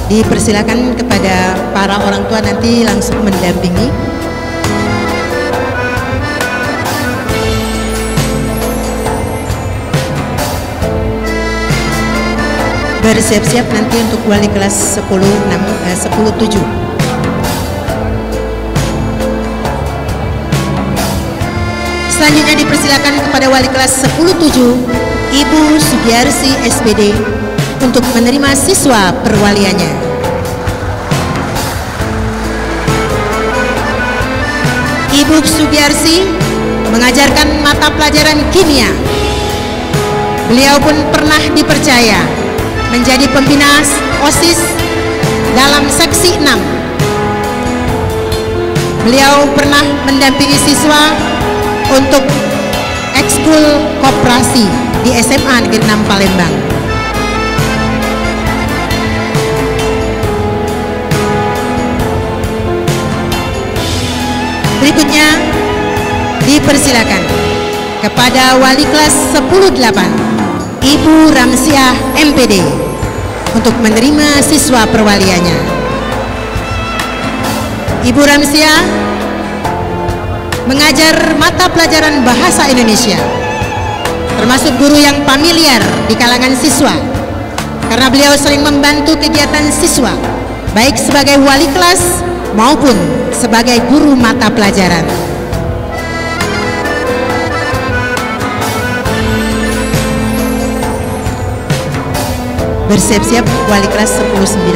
Dipersilakan kepada para orang tua nanti langsung mendampingi. Bersiap-siap nanti untuk wali kelas 10-7. Selanjutnya dipersilakan kepada wali kelas 10-7 Ibu Sugiarsi SPD untuk menerima siswa perwaliannya. Ibu Sugiarsi mengajarkan mata pelajaran kimia. Beliau pun pernah dipercaya menjadi pembina OSIS dalam seksi 6. Beliau pernah mendampingi siswa untuk ekskul koperasi di SMA Negeri 6 Palembang. Berikutnya dipersilakan kepada wali kelas 10-8 Ibu Ramsiah MPD untuk menerima siswa perwaliannya. Ibu Ramsiah mengajar mata pelajaran bahasa Indonesia, termasuk guru yang familiar di kalangan siswa karena beliau sering membantu kegiatan siswa baik sebagai wali kelas maupun sebagai guru mata pelajaran. Bersiap-siap wali kelas 10-9.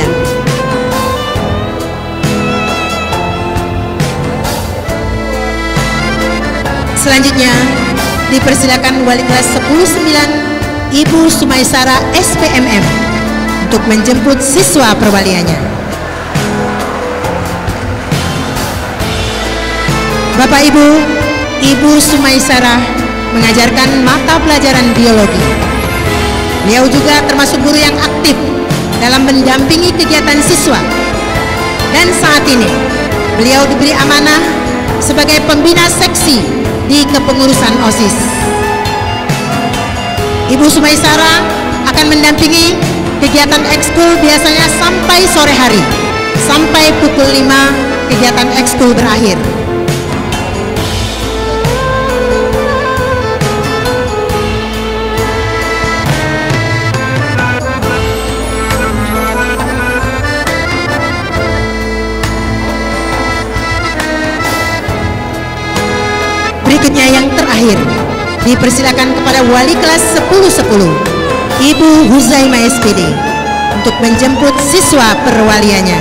Selanjutnya dipersilakan wali kelas 10-9 Ibu Sumaisara SPMM untuk menjemput siswa perwaliannya. Bapak Ibu, Ibu Sumaisara mengajarkan mata pelajaran biologi. Beliau juga termasuk guru yang aktif dalam mendampingi kegiatan siswa. Dan saat ini beliau diberi amanah sebagai pembina seksi di kepengurusan OSIS. Ibu Sumaisara akan mendampingi kegiatan ekskul biasanya sampai sore hari, sampai pukul 5 kegiatan ekskul berakhir. Berikutnya yang terakhir, dipersilakan kepada wali kelas 10-10 Ibu Huzaimah SPD untuk menjemput siswa perwaliannya.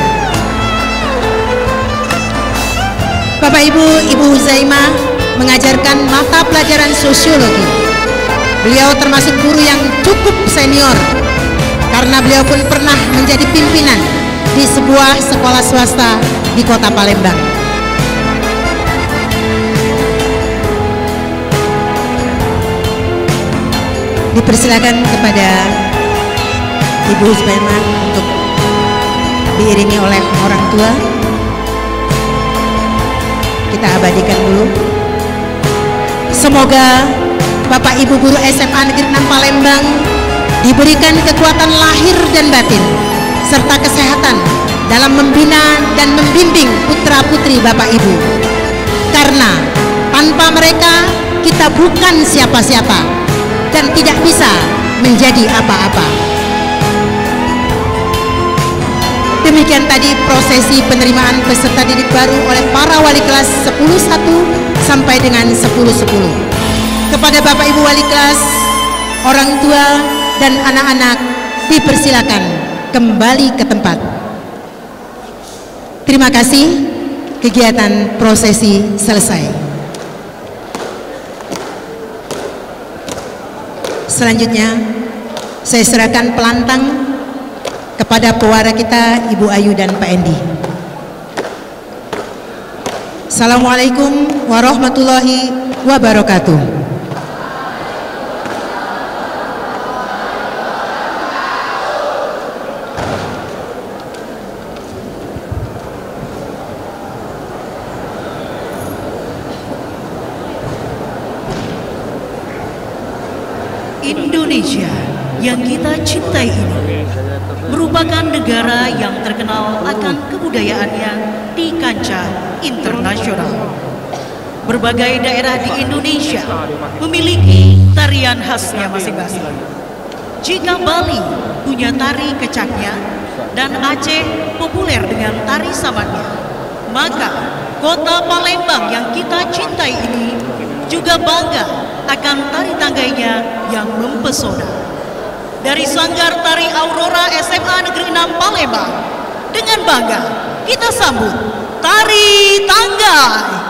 Bapak Ibu, Ibu Huzaimah mengajarkan mata pelajaran sosiologi. Beliau termasuk guru yang cukup senior karena beliau pun pernah menjadi pimpinan di sebuah sekolah swasta di Kota Palembang. Dipersilakan kepada Ibu Huzaimah untuk diiringi oleh orang tua. Kita abadikan dulu. Semoga Bapak Ibu guru SMA Negeri 6 Palembang diberikan kekuatan lahir dan batin serta kesehatan dalam membina dan membimbing putra-putri Bapak Ibu. Karena tanpa mereka kita bukan siapa-siapa dan tidak bisa menjadi apa-apa. Demikian tadi prosesi penerimaan peserta didik baru oleh para wali kelas 10-1 sampai dengan 10-10. Kepada Bapak Ibu wali kelas, orang tua dan anak-anak dipersilakan kembali ke tempat. Terima kasih, kegiatan prosesi selesai. Selanjutnya saya serahkan pelantang kepada pewara kita Ibu Ayu dan Pak Endi. Assalamualaikum warahmatullahi wabarakatuh. Indonesia yang kita cintai ini merupakan negara yang terkenal akan kebudayaannya di kancah internasional. Berbagai daerah di Indonesia memiliki tarian khasnya masing-masing. Jika Bali punya tari kecaknya dan Aceh populer dengan tari samannya, maka kota Palembang yang kita cintai ini juga bangga akan tari tanggainya yang mempesona. Dari Sanggar Tari Aurora SMA Negeri 6 Palembang, dengan bangga kita sambut Tari Tanggai.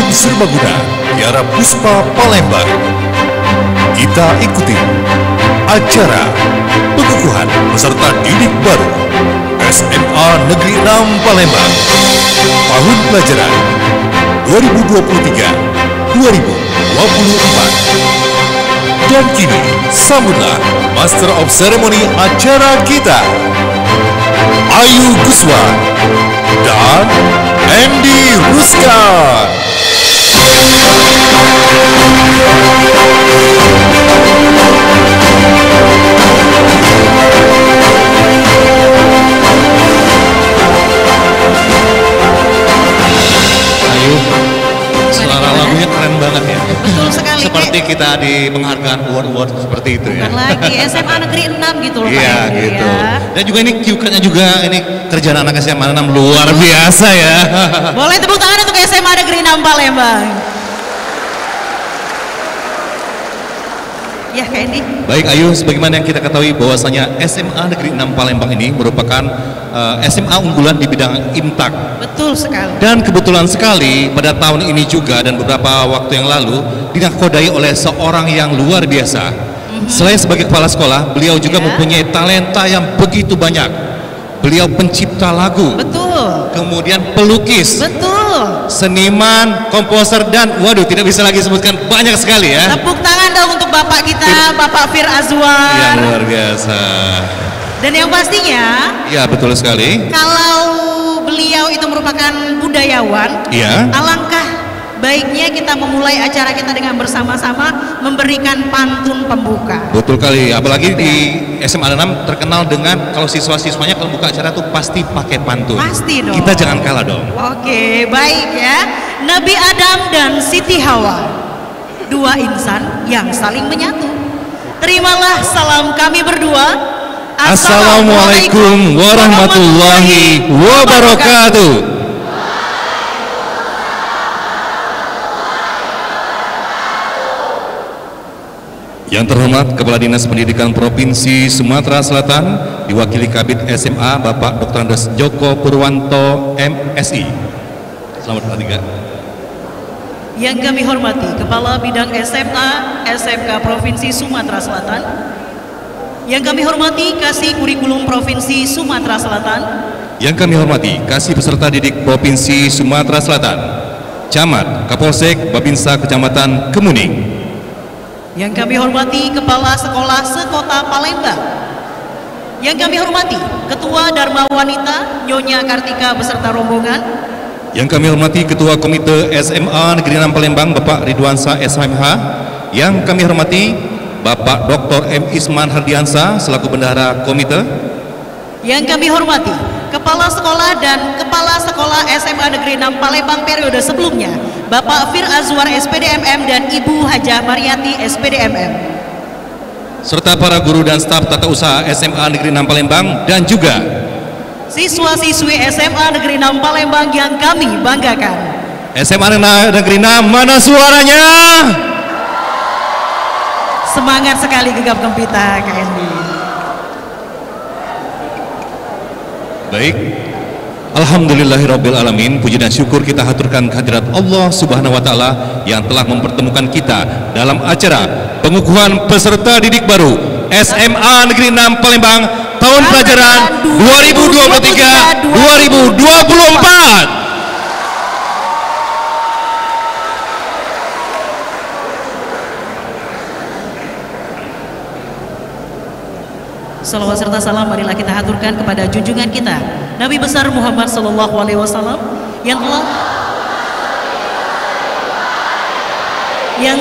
Uniform Serbaguna Tiara Puspa Palembang. Kita ikuti acara pengukuhan peserta didik baru SMA Negeri 6 Palembang tahun pelajaran 2023-2024. Dan kini sambutlah Master of Ceremony acara kita, Ayu Guswan dan Andy Ruskan. Ayu, selera lagunya keren banget ya. Betul sekali. Seperti kita di penghargaan award-award seperti itu ya. Bukan lagi SMA Negeri 6 gitu loh Pak Iya Hendy gitu. ya. Dan juga ini cue-nya juga ini kerjaan anak SMA 6 luar biasa ya. Boleh tepuk tangan untuk SMA Negeri 6 Palembang. Ya Kak Hendy. Baik Ayu, sebagaimana yang kita ketahui bahwasanya SMA Negeri 6 Palembang ini merupakan SMA unggulan di bidang IMTAK. Betul sekali. Dan kebetulan sekali pada tahun ini juga dan beberapa waktu yang lalu dinakodai oleh seorang yang luar biasa. Selain sebagai kepala sekolah, beliau juga mempunyai talenta yang begitu banyak. Beliau pencipta lagu. Betul. Kemudian pelukis. Betul. Seniman, komposer dan waduh tidak bisa lagi sebutkan banyak sekali ya. Tepuk tangan dong untuk Bapak kita, Bapak Fir Azwan. Yang luar biasa. Dan yang pastinya, Ya betul sekali. kalau beliau itu merupakan budayawan, Iya. alangkah baiknya kita memulai acara kita dengan bersama-sama memberikan pantun pembuka. Betul kali, apalagi di SMA 6 terkenal dengan kalau siswa-siswanya kalau buka acara tuh pasti pakai pantun. Pasti dong. Kita jangan kalah dong. Oke, baik ya. Nabi Adam dan Siti Hawa, dua insan yang saling menyatu. Terimalah salam kami berdua. Assalamualaikum warahmatullahi wabarakatuh. Yang terhormat Kepala Dinas Pendidikan Provinsi Sumatera Selatan, diwakili Kabid SMA Bapak Dr. Andes Joko Purwanto MSI. Selamat bertiga. Yang kami hormati Kepala Bidang SMA SMK Provinsi Sumatera Selatan. Yang kami hormati Kasih Kurikulum Provinsi Sumatera Selatan. Yang kami hormati Kasih Peserta Didik Provinsi Sumatera Selatan, Camat, Kapolsek, Babinsa Kecamatan Kemuning. Yang kami hormati Kepala Sekolah Sekota Palembang. Yang kami hormati Ketua Dharma Wanita Nyonya Kartika beserta rombongan. Yang kami hormati Ketua Komite SMA Negeri 6 Palembang Bapak Ridwansa SMH. Yang kami hormati Bapak Dr. M. Isman Hardiansa selaku Bendahara Komite. Yang kami hormati Kepala Sekolah dan Kepala Sekolah SMA Negeri 6 Palembang periode sebelumnya, Bapak Fir Azwar SPDMM dan Ibu Hajah Mariati SPDMM. Serta para guru dan staf tata usaha SMA Negeri 6 Palembang dan juga siswa-siswi SMA Negeri 6 Palembang yang kami banggakan. SMA Negeri 6, mana suaranya? Semangat sekali gegap gempita KNB. Baik, Alhamdulillahirabbil alamin, puji dan syukur kita haturkan kehadirat Allah Subhanahu wa taala yang telah mempertemukan kita dalam acara pengukuhan peserta didik baru SMA Negeri 6 Palembang tahun pelajaran 2023-2024. Salawat serta salam marilah kita haturkan kepada junjungan kita Nabi besar Muhammad sallallahu alaihi wasallam yang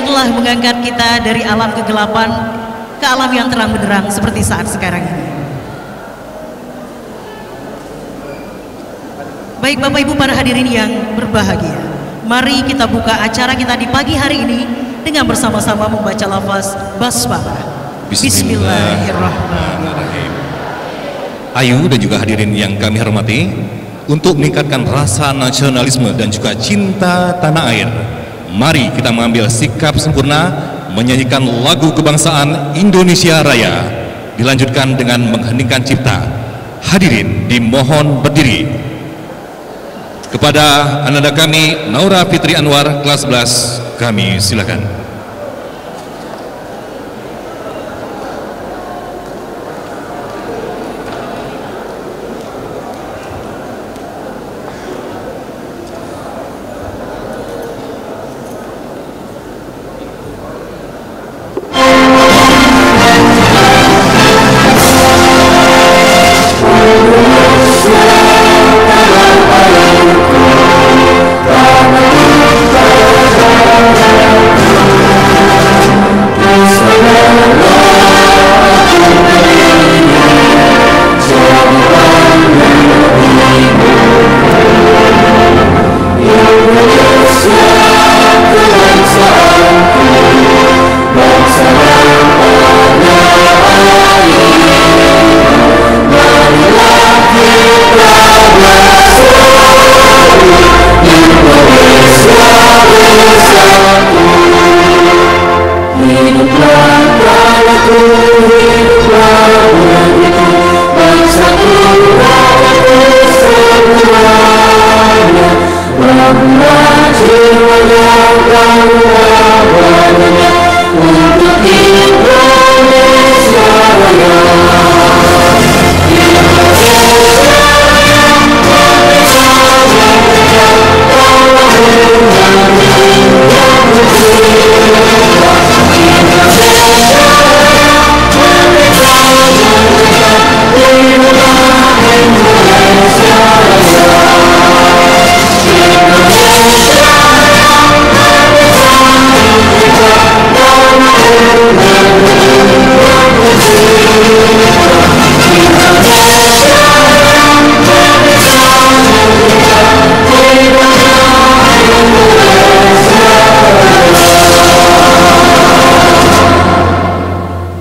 telah mengangkat kita dari alam kegelapan ke alam yang terang benderang seperti saat sekarang ini. Baik Bapak Ibu para hadirin yang berbahagia, mari kita buka acara kita di pagi hari ini dengan bersama-sama membaca lafaz basmalah. Bismillahirrahmanirrahim. Ayu dan juga hadirin yang kami hormati, untuk meningkatkan rasa nasionalisme dan juga cinta tanah air, mari kita mengambil sikap sempurna menyanyikan lagu kebangsaan Indonesia Raya, dilanjutkan dengan mengheningkan cipta. Hadirin dimohon berdiri. Kepada ananda kami Naura Fitri Anwar kelas 11, kami silakan.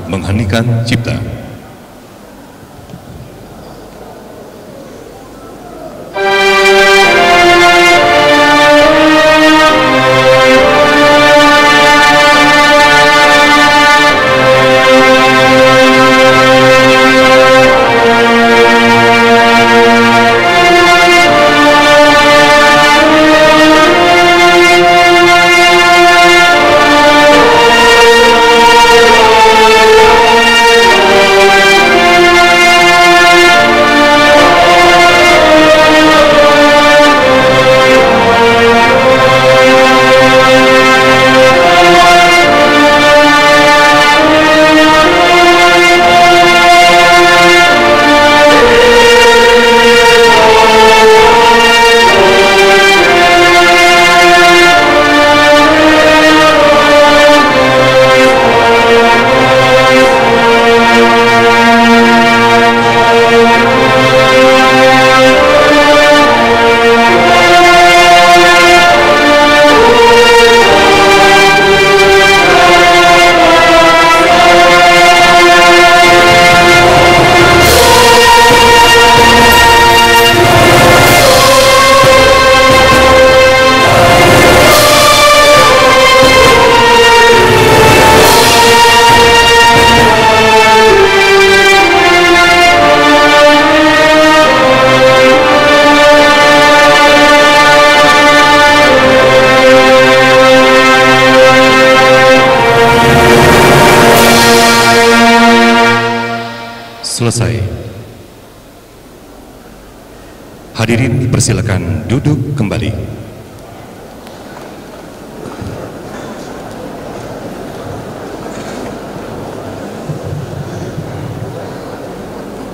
Mengheningkan cipta. Selesai. Hadirin dipersilakan duduk kembali.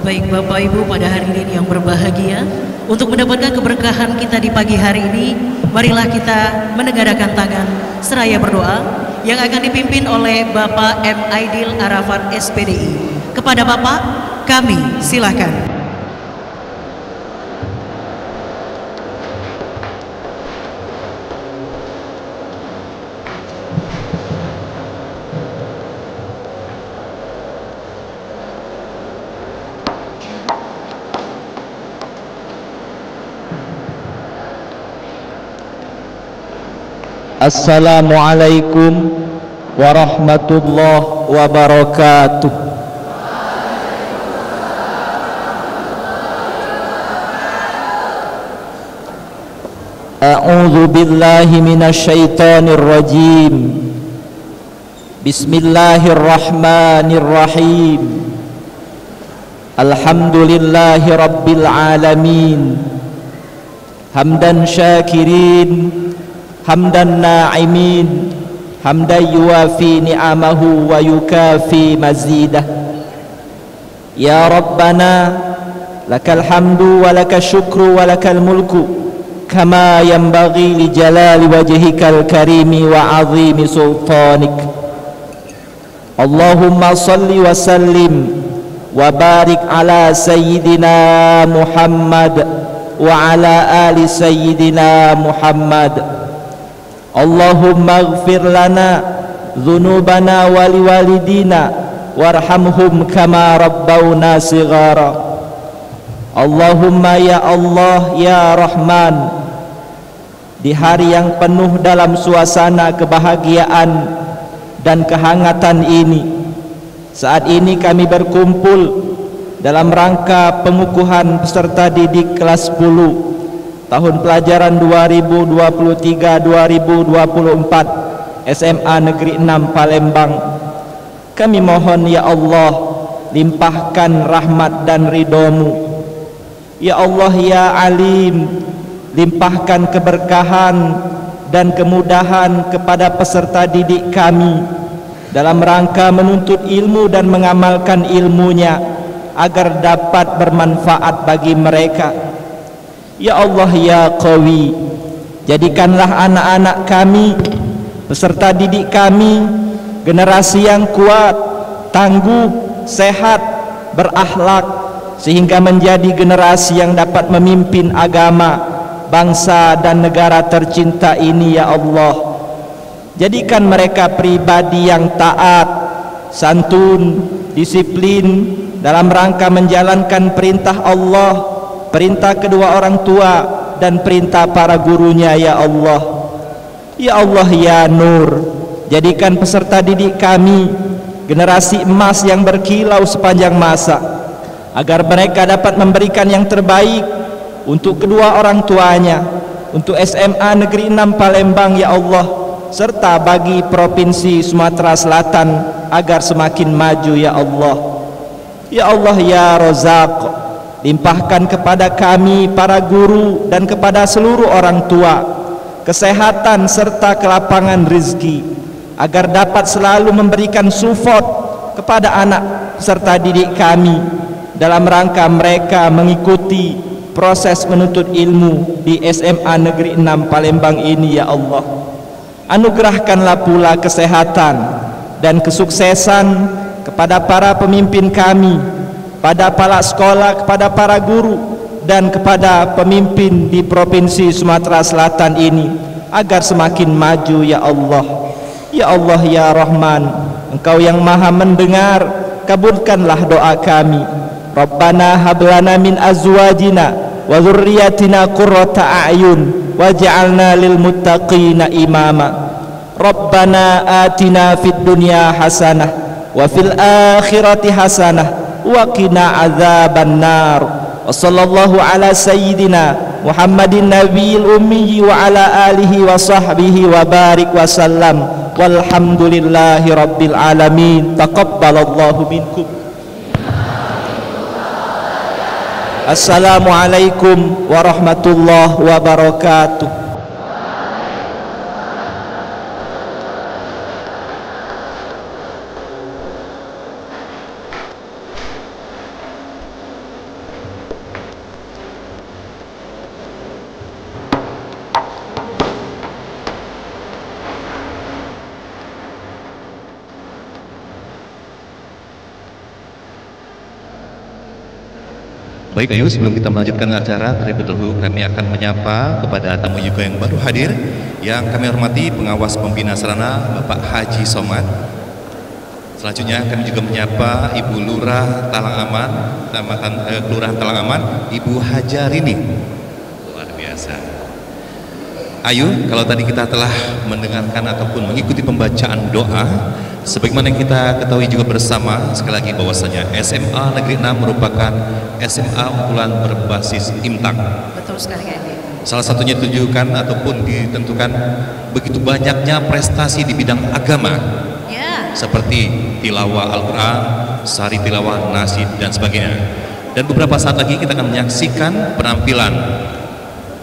Baik Bapak Ibu, pada hari ini yang berbahagia, untuk mendapatkan keberkahan kita di pagi hari ini, marilah kita menegadakan tangan seraya berdoa yang akan dipimpin oleh Bapak M. Aidil Arafat SPDI. Kepada Bapak, kami silakan. Assalamualaikum warahmatullahi wabarakatuh. A'udzu billahi minasyaitonir rajim. Bismillahirrahmanirrahim. Alhamdulillahi rabbil alamin. Hamdan syakirin, hamdan na'imin, hamdan yuwafi ni'amahu wa yukafi mazidah. Ya Rabbana lakal hamdu wa lakal syukru wa lakal mulku kama yanbaghi li jalali wajhikal karimi wa azimi sultanik. Allahumma salli wa sallim wa barik ala sayyidina Muhammad wa ala ali sayyidina Muhammad. Allahumma ighfir lana dhunubana wa liwalidina warhamhum kama rabbawna sighara. Allahumma ya Allah ya Rahman, di hari yang penuh dalam suasana kebahagiaan dan kehangatan ini, saat ini kami berkumpul dalam rangka pengukuhan peserta didik kelas 10 tahun pelajaran 2023-2024 SMA Negeri 6 Palembang. Kami mohon ya Allah, limpahkan rahmat dan ridho-Mu. Ya Allah ya Alim, limpahkan keberkahan dan kemudahan kepada peserta didik kami dalam rangka menuntut ilmu dan mengamalkan ilmunya agar dapat bermanfaat bagi mereka. Ya Allah ya Qawi, jadikanlah anak-anak kami, peserta didik kami, generasi yang kuat, tangguh, sehat, berakhlak, sehingga menjadi generasi yang dapat memimpin agama, bangsa dan negara tercinta ini ya Allah. Jadikan mereka pribadi yang taat, santun, disiplin dalam rangka menjalankan perintah Allah, perintah kedua orang tua dan perintah para gurunya ya Allah. Ya Allah ya Nur, jadikan peserta didik kami generasi emas yang berkilau sepanjang masa, agar mereka dapat memberikan yang terbaik untuk kedua orang tuanya, untuk SMA Negeri 6 Palembang ya Allah, serta bagi Provinsi Sumatera Selatan agar semakin maju ya Allah. Ya Allah ya Razak, limpahkan kepada kami para guru dan kepada seluruh orang tua kesehatan serta kelapangan rezeki, agar dapat selalu memberikan support kepada anak peserta didik kami dalam rangka mereka mengikuti proses menuntut ilmu di SMA Negeri 6 Palembang ini ya Allah. Anugerahkanlah pula kesehatan dan kesuksesan kepada para pemimpin kami, pada kepala sekolah, kepada para guru dan kepada pemimpin di Provinsi Sumatera Selatan ini agar semakin maju ya Allah. Ya Allah ya Rahman, Engkau yang maha mendengar, kabulkanlah doa kami. Rabbana hablana min azwajina wa dzurriyyatina qurrata a'yun waj'alna lil muttaqina imama. Rabbana atina fid dunya hasanah wa fil akhirati hasanah wa qina adzabannar. Wa sallallahu ala sayyidina Muhammadin nabiyil ummi wa ala alihi wa sahbihi wa barik wa sallam. Walhamdulillahi rabbil alamin. Taqabbalallahu minkum. Assalamualaikum warahmatullahi wabarakatuh. Baik ayo, sebelum kita melanjutkan acara, terlebih dahulu kami akan menyapa kepada tamu juga yang baru hadir, yang kami hormati Pengawas Pembina Sarana Bapak Haji Somad. Selanjutnya kami juga menyapa Ibu Lurah Talang Aman, Kelurahan Talang Aman, Ibu Hajarini. Luar biasa. Ayo, kalau tadi kita telah mendengarkan ataupun mengikuti pembacaan doa, sebagaimana yang kita ketahui juga bersama sekali lagi bahwasanya SMA Negeri 6 merupakan SMA unggulan berbasis IMTAK. Betul sekali Kak Edi. Salah satunya ditujukan ataupun ditentukan begitu banyaknya prestasi di bidang agama, seperti tilawah Al-Quran, sari tilawah, nasid, dan sebagainya. Dan beberapa saat lagi kita akan menyaksikan penampilan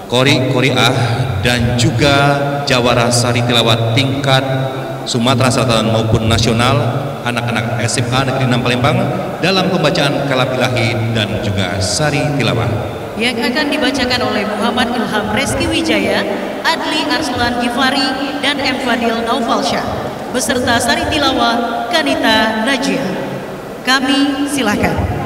qori-qoriah dan juga jawara sari tilawah tingkat Sumatera Selatan maupun nasional anak-anak SMA Negeri 6 Palembang dalam pembacaan kalam ilahi dan juga sari tilawah yang akan dibacakan oleh Muhammad Ilham Reski Wijaya, Adli Arslan Gifari, dan M. Fadil Naufalsyah beserta sari tilawah Kanita Najia. Kami silakan.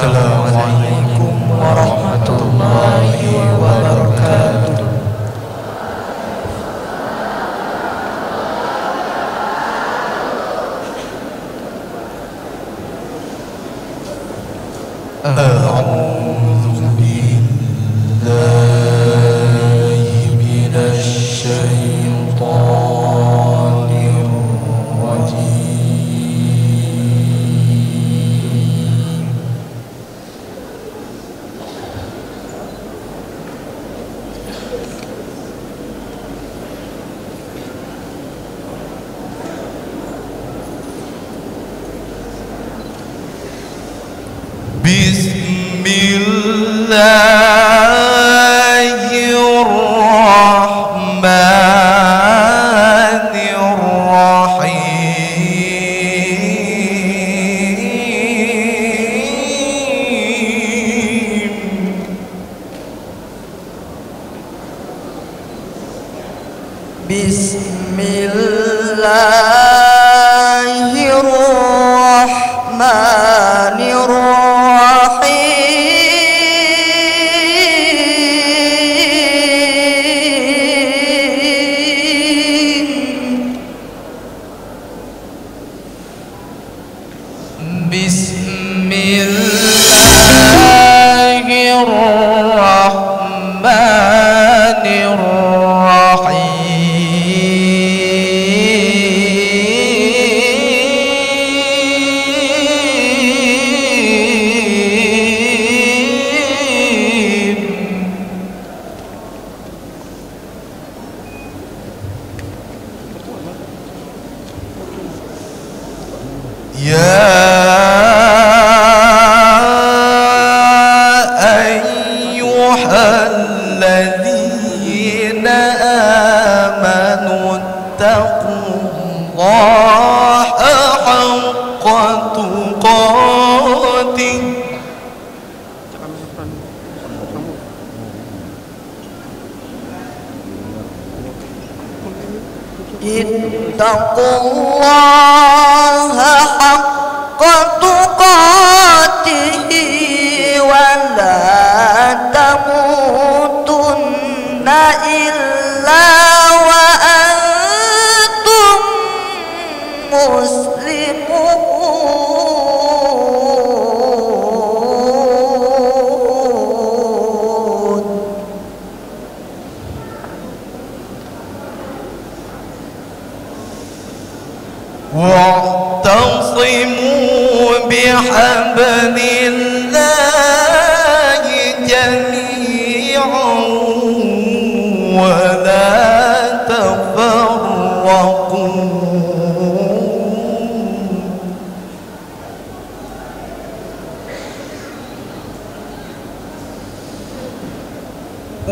Assalamualaikum warahmatullahi wabarakatuh. A'udzu billahi minasy syaithanir rajim. ittaqullaha haqqa tuqatihi wa la tamutunna illa wa antum muslimun. واعتصموا بحبل الله جميعا ولا تفرقوا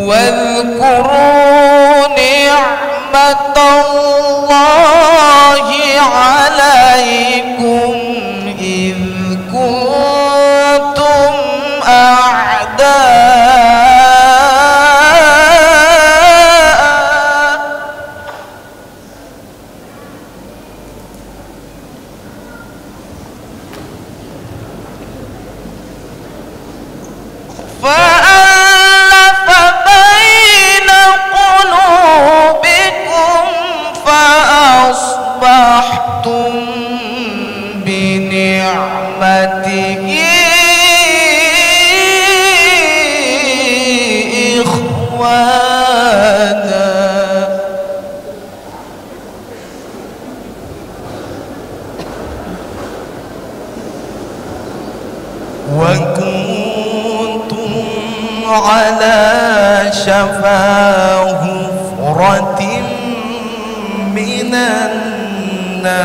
واذكروا نعمة الله عليكم إذ كنتم أعداء فألف بين قلوبكم فأصبحتم بنعمته إخوانا وكنتم على شفا حفرة من النار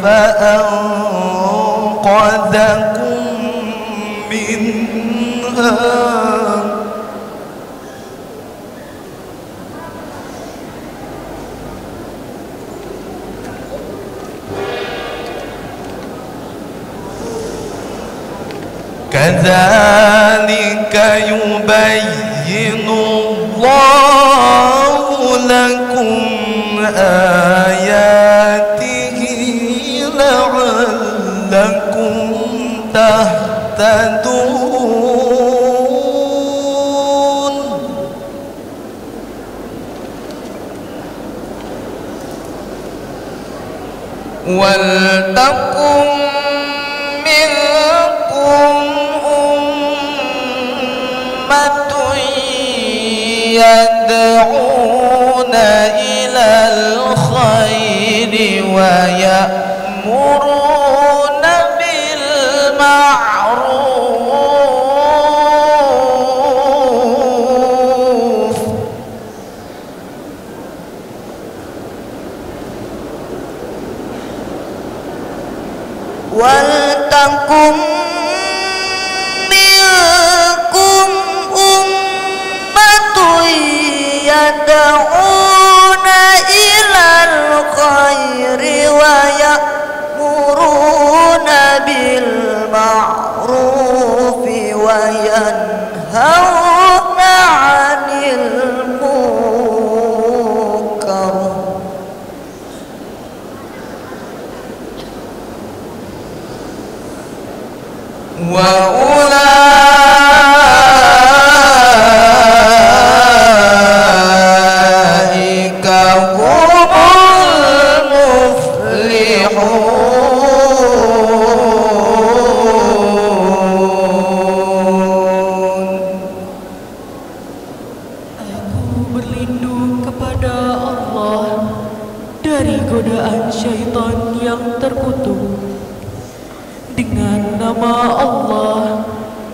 فأنقذكم منها كذلك يبين الله لكم آياته لعلكم تهتدون ولتكن منكم أمة يدعون إلى الخير ويأمرون بالمعروف ولتكن منكم أمة يدعون إلى الخير ويأمرون بالمعروف وينهون عن المنكر وأولئك هم المفلحون. Aku berlindung kepada Allah dari godaan syaitan yang terkutuk. Dengan nama Allah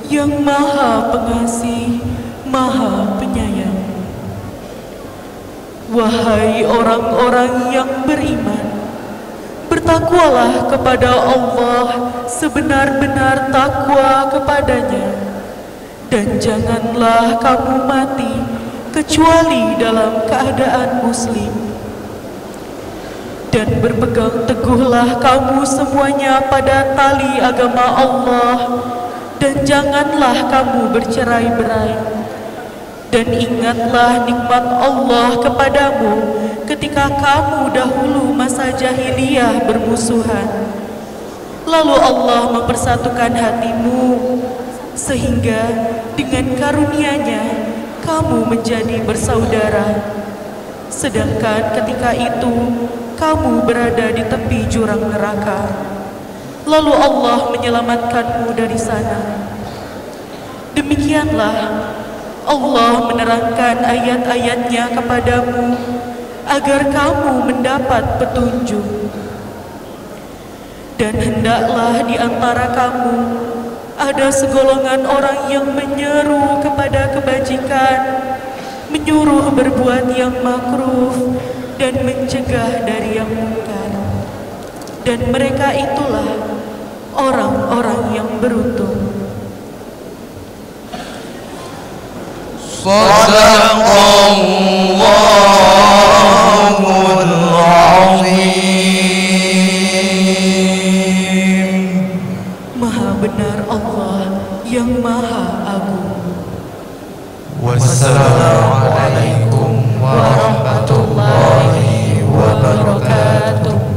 yang Maha Pengasih, Maha Penyayang. Wahai orang-orang yang beriman, bertakwalah kepada Allah sebenar-benar takwa kepadanya, dan janganlah kamu mati kecuali dalam keadaan muslim. Dan berpegang teguhlah kamu semuanya pada tali agama Allah, dan janganlah kamu bercerai-berai. Dan ingatlah nikmat Allah kepadamu ketika kamu dahulu masa jahiliyah bermusuhan. Lalu Allah mempersatukan hatimu sehingga dengan karunia-Nya kamu menjadi bersaudara. Sedangkan ketika itu kamu berada di tepi jurang neraka. Lalu Allah menyelamatkanmu dari sana. Demikianlah Allah menerangkan ayat-ayat-Nya kepadamu agar kamu mendapat petunjuk. Dan hendaklah di antara kamu ada segolongan orang yang menyeru kepada kebajikan, menyuruh berbuat yang makruh, dan mencegah dari yang mungkar. Dan mereka itulah orang-orang yang beruntung. Sadaqallahul Azim. Maha benar Allah yang Maha Agung. Wassalamualaikum warahmatullahi wabarakatuh.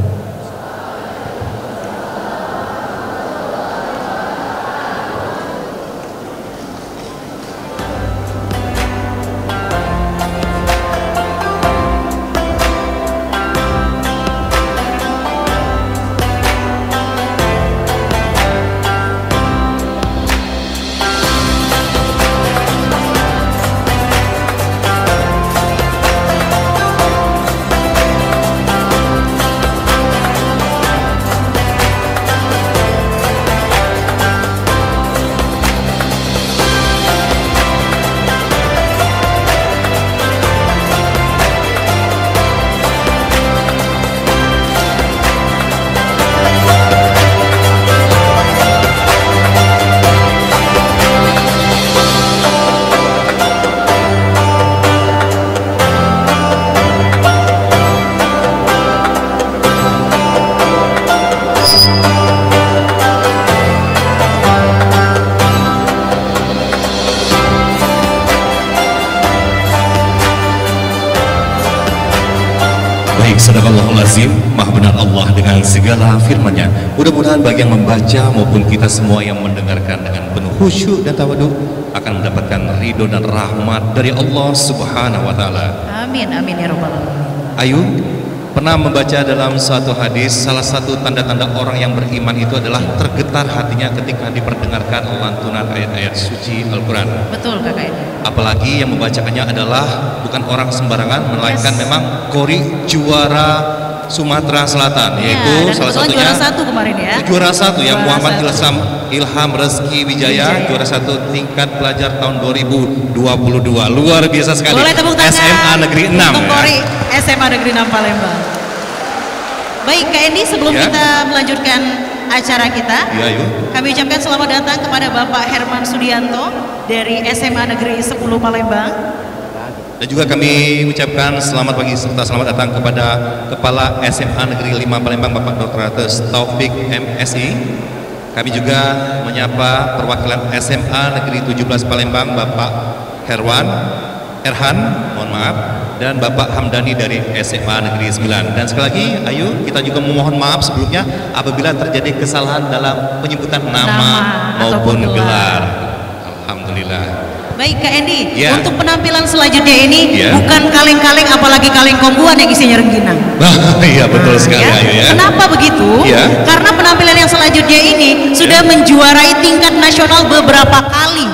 Sadaqallahul Azim, maha benar Allah dengan segala firman-Nya. Mudah-mudahan bagi yang membaca maupun kita semua yang mendengarkan dengan penuh khusyuk dan tawadhu akan mendapatkan ridho dan rahmat dari Allah Subhanahu wa taala. Amin amin ya rabbal alamin. Ayu pernah membaca dalam suatu hadis, salah satu tanda-tanda orang yang beriman itu adalah tergetar hatinya ketika diperdengarkan lantunan ayat-ayat suci Al-Quran. Betul kakak ini. Apalagi yang membacakannya adalah bukan orang sembarangan, melainkan memang kori juara Sumatera Selatan, yaitu salah satunya juara satu kemarin ya. Juara satu yang Muhammad Ilham Rezeki Wijaya, juara satu tingkat pelajar tahun 2022. Luar biasa sekali. Boleh tepuk tangan SMA Negeri 6 untuk ya. Kori SMA Negeri 6 Palembang. Baik Kak Endi, sebelum kita melanjutkan acara kita, kami ucapkan selamat datang kepada Bapak Herman Sudianto dari SMA Negeri 10 Palembang. Dan juga kami ucapkan selamat pagi serta selamat datang kepada Kepala SMA Negeri 5 Palembang Bapak Dr. Taufik MSI. Kami juga menyapa perwakilan SMA Negeri 17 Palembang Bapak Erhan, mohon maaf, dan Bapak Hamdani dari SMA Negeri 9. Dan sekali lagi, Ayu, kita juga memohon maaf sebelumnya apabila terjadi kesalahan dalam penyebutan nama maupun gelar. Alhamdulillah. Baik Kak Endi, untuk penampilan selanjutnya ini bukan kaleng-kaleng, apalagi kaleng kombuan yang isinya rengginang. Iya betul sekali Ayu ya. Kenapa begitu? Karena penampilan yang selanjutnya ini sudah menjuarai tingkat nasional beberapa kali.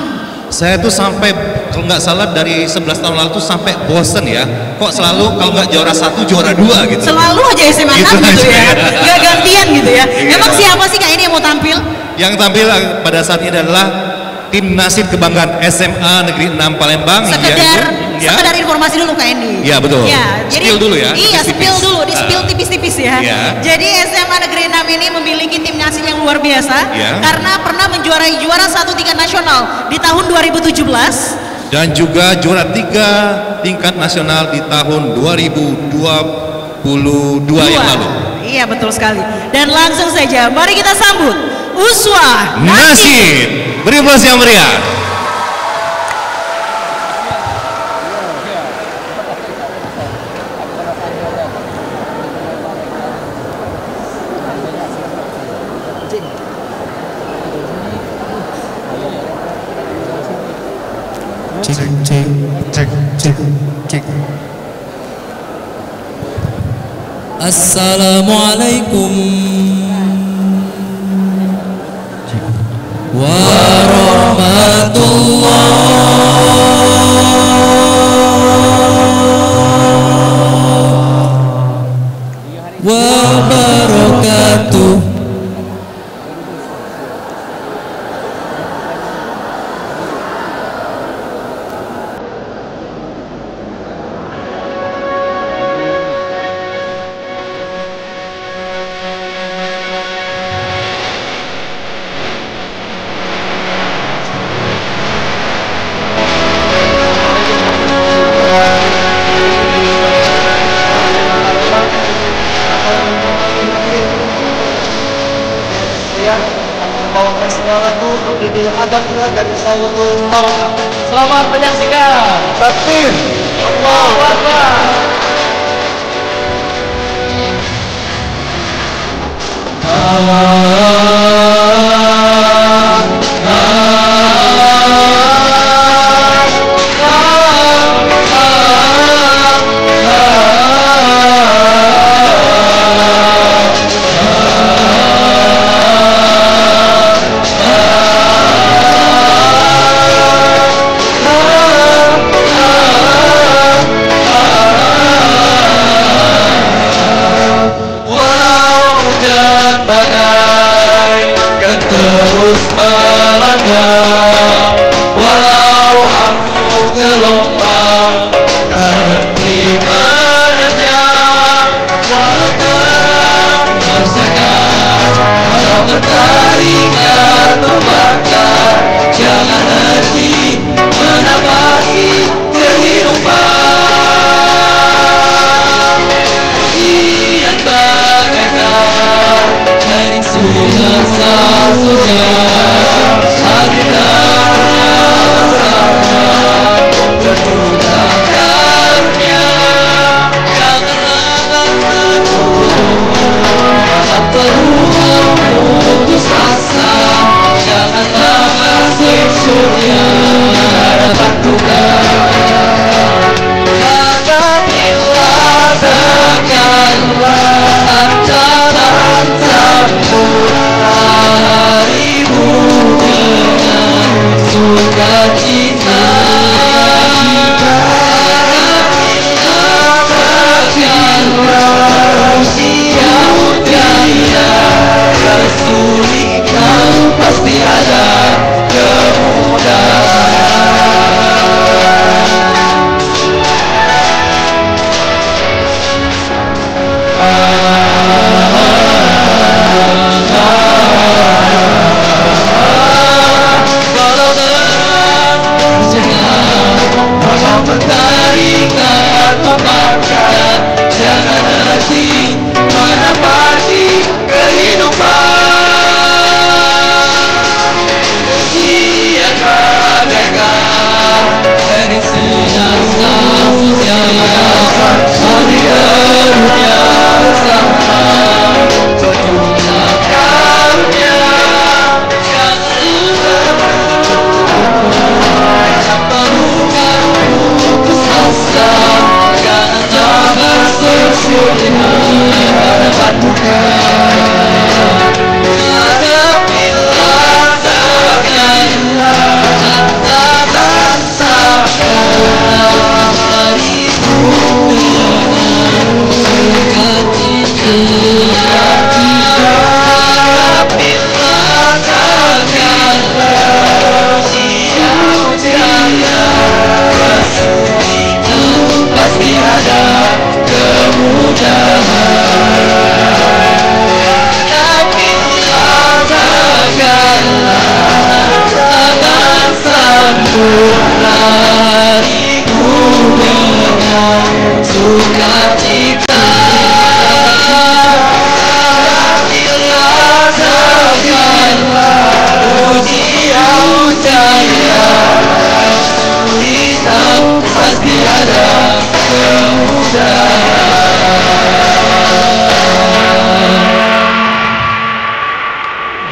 Saya tuh sampai kalau nggak salah dari 11 tahun lalu tuh sampai bosen ya. Kok selalu kalau nggak juara 1 juara 2 gitu. Selalu aja SMA 6 gitu ya. Nggak gantian gitu ya. Emang siapa sih Kak ini yang mau tampil? Yang tampil pada saat ini adalah tim nasib kebanggaan SMA Negeri 6 Palembang. Sekedar informasi dulu Kak Endi. Iya betul. Ya, jadi, spill dulu ya. Iya, spill dulu, di spill tipis-tipis ya. Jadi SMA Negeri 6 ini memiliki tim nasib yang luar biasa karena pernah menjuarai juara 1 tingkat nasional di tahun 2017 dan juga juara 3 tingkat nasional di tahun 2022 yang lalu. Iya betul sekali. Dan langsung saja mari kita sambut Uswah Nasib. Beri aplaus yang meriah. Cek. Assalamualaikum warahmatullahi wabarakatuh. Selamat menyaksikan. Takbir. Allahu Akbar. Pasti ada kemudahan.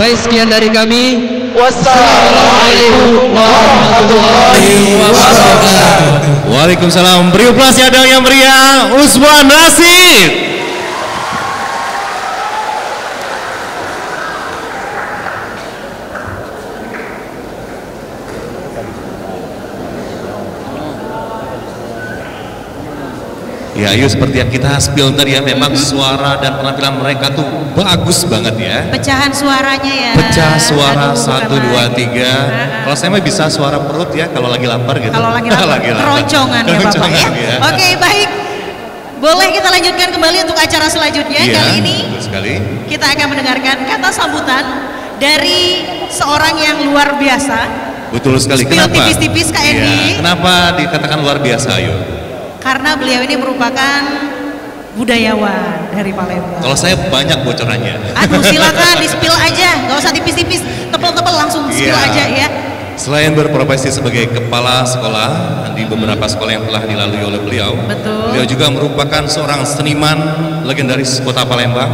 Baik, sekian dari kami. Wassalamualaikum warahmatullahi wabarakatuh. Waalaikumsalam. Beri uplas yang yang meriah Usman Rasid. Ya, Ayu, seperti yang kita spill tadi ya, memang suara dan penampilan mereka tuh bagus banget ya. Pecahan suaranya ya. Pecah suara 1, 2, 3. Kalau saya mah bisa suara perut ya kalau lagi lapar gitu. Kalau lagi lapar, keroncongan ya Bapak ya. Ya. Oke, baik. Boleh kita lanjutkan kembali untuk acara selanjutnya. Iya, kali ini betul sekali. kita akan mendengarkan kata sambutan dari seorang yang luar biasa. Betul sekali. Spill Kenapa? tipis-tipis Kak Endi. Ya, kenapa dikatakan luar biasa, Ayu? Karena beliau ini merupakan budayawan dari Palembang. Kalau saya banyak bocorannya. Aduh, silakan di-spill aja, nggak usah tipis-tipis, tepel-tepel langsung spill Iya. aja ya. Selain berprofesi sebagai kepala sekolah di beberapa sekolah yang telah dilalui oleh beliau, beliau juga merupakan seorang seniman legendaris Kota Palembang.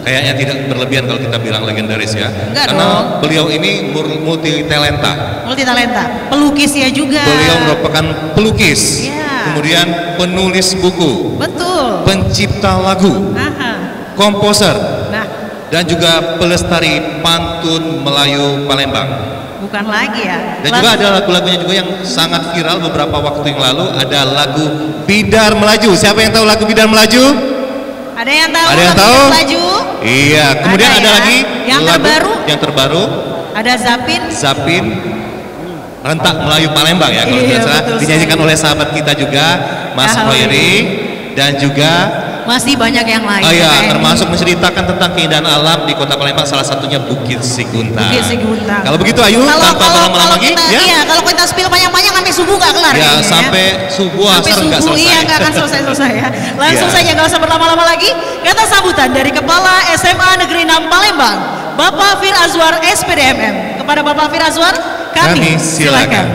Kayaknya tidak berlebihan kalau kita bilang legendaris ya. Enggak karena dong. beliau ini multi talenta. Multi talenta, pelukis ya juga. Beliau merupakan pelukis, Iya. kemudian penulis buku, Betul. pencipta lagu, Aha. komposer, Nah, dan juga pelestari pantun Melayu Palembang. bukan lagi ya. Dan juga ada lagu-lagunya juga yang sangat viral beberapa waktu yang lalu. Ada lagu Bidar Melaju. Siapa yang tahu lagu Bidar Melaju? Ada yang tahu? Ada yang lagu tahu? Bidar Melaju? Iya. Kemudian ada ya. lagi Yang lagu terbaru? yang terbaru Ada Zapin. Zapin Rentak Melayu Palembang ya, kalau Iya, tidak salah, betul dinyanyikan oleh sahabat kita juga Mas Ya, Hoiri, dan juga Masih banyak yang lain. oh ya, Kak Endi. termasuk menceritakan tentang keindahan alam di Kota Palembang, salah satunya Bukit Sigunta. Bukit Sigunta. Kalau begitu Ayu, tanpa berlama-lama lagi kita, ya. Iya, kalau kita spill panjang-panjang sampai subuh nggak kelar. Ya, kayaknya, sampai subuh sampai asar nggak subuh, selesai. iya nggak akan selesai ya. Langsung Iya. saja, nggak usah berlama-lama lagi. Kata sambutan dari Kepala SMA Negeri 6 Palembang, Bapak Fir Azwar SPDMM. Kepada Bapak Fir Azwar, kami silakan.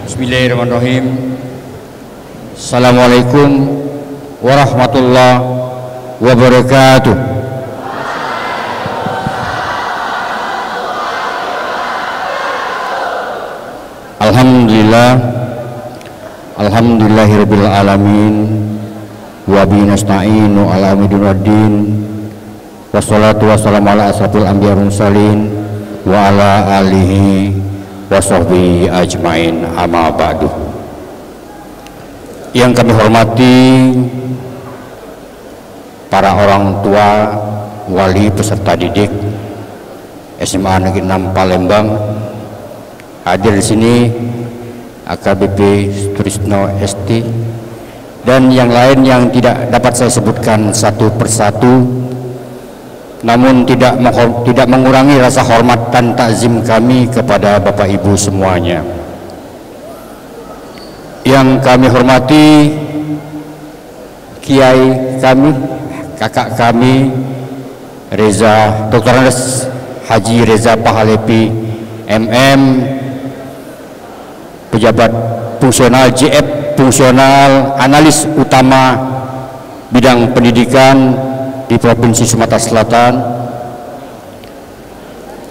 Bismillahirrahmanirrahim. Assalamualaikum warahmatullahi wabarakatuh. Alhamdulillah, alhamdulillahirabbil alamin, wa bihi nasta'inu ala umuri waddin, wassalatu wassalamu ala asrofil anbiya'i wal mursalin wa ala alihi wa sahbihi ajmain, amma ba'du. Yang kami hormati para orang tua, wali peserta didik SMA Negeri 6 Palembang, hadir di sini AKBP Trisno ST, dan yang lain yang tidak dapat saya sebutkan satu persatu, namun tidak mengurangi rasa hormat dan takzim kami kepada Bapak Ibu semuanya. Yang kami hormati kiai kami, kakak kami Reza, Dr. Andes Haji Reza Pahalepi MM, pejabat fungsional JF, fungsional analis utama bidang pendidikan di Provinsi Sumatera Selatan.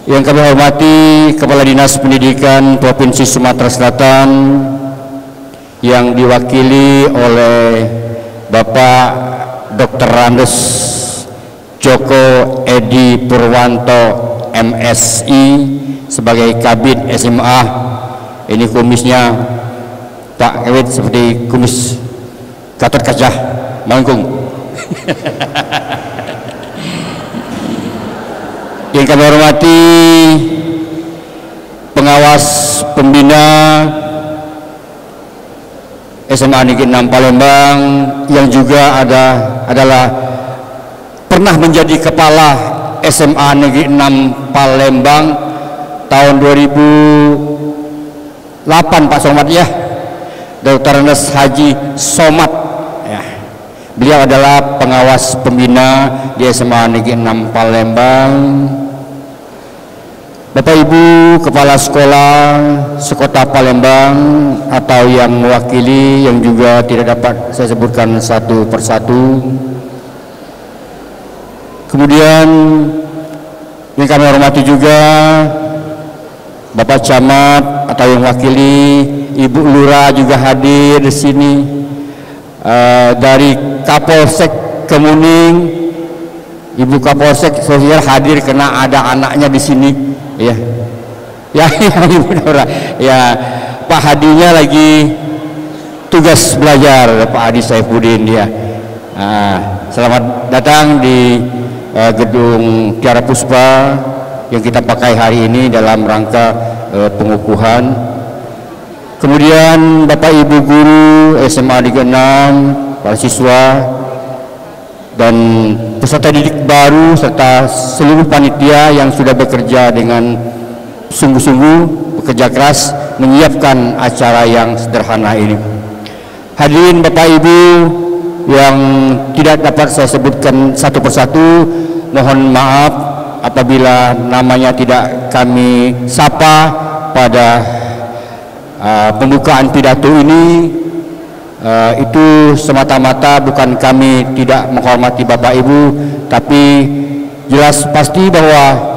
Yang kami hormati Kepala Dinas Pendidikan Provinsi Sumatera Selatan yang diwakili oleh Bapak Dr. Andes Joko Edi Purwanto MSI sebagai Kabid SMA. Ini kumisnya tak kewit seperti kumis Gatot Kaca Melengkung. Yang kami hormati pengawas pembina SMA Negeri 6 Palembang yang juga adalah pernah menjadi kepala SMA Negeri 6 Palembang tahun 2008 Pak Somad ya, Dr. Andes Haji Somad. Ya. Beliau adalah pengawas pembina di SMA Negeri 6 Palembang. Bapak Ibu Kepala Sekolah Sekota Palembang atau yang mewakili yang juga tidak dapat saya sebutkan satu persatu. Kemudian yang kami hormati juga Bapak Camat atau yang mewakili, Ibu Lurah juga hadir di sini. Dari Kapolsek Kemuning, Ibu Kapolsek saya hadir karena ada anaknya di sini. Ya, ya, Ibu Lurah. Ya, Pak Hadinya lagi tugas belajar, Pak Hadi Saifuddin dia. Selamat datang di gedung Tiara Puspa yang kita pakai hari ini dalam rangka pengukuhan. Kemudian Bapak Ibu guru SMA Negeri 6, para siswa dan peserta didik baru serta seluruh panitia yang sudah bekerja dengan sungguh-sungguh, bekerja keras menyiapkan acara yang sederhana ini. Hadirin Bapak Ibu yang tidak dapat saya sebutkan satu persatu, mohon maaf apabila namanya tidak kami sapa pada pembukaan pidato ini. Itu semata-mata bukan kami tidak menghormati Bapak Ibu, tapi jelas pasti bahwa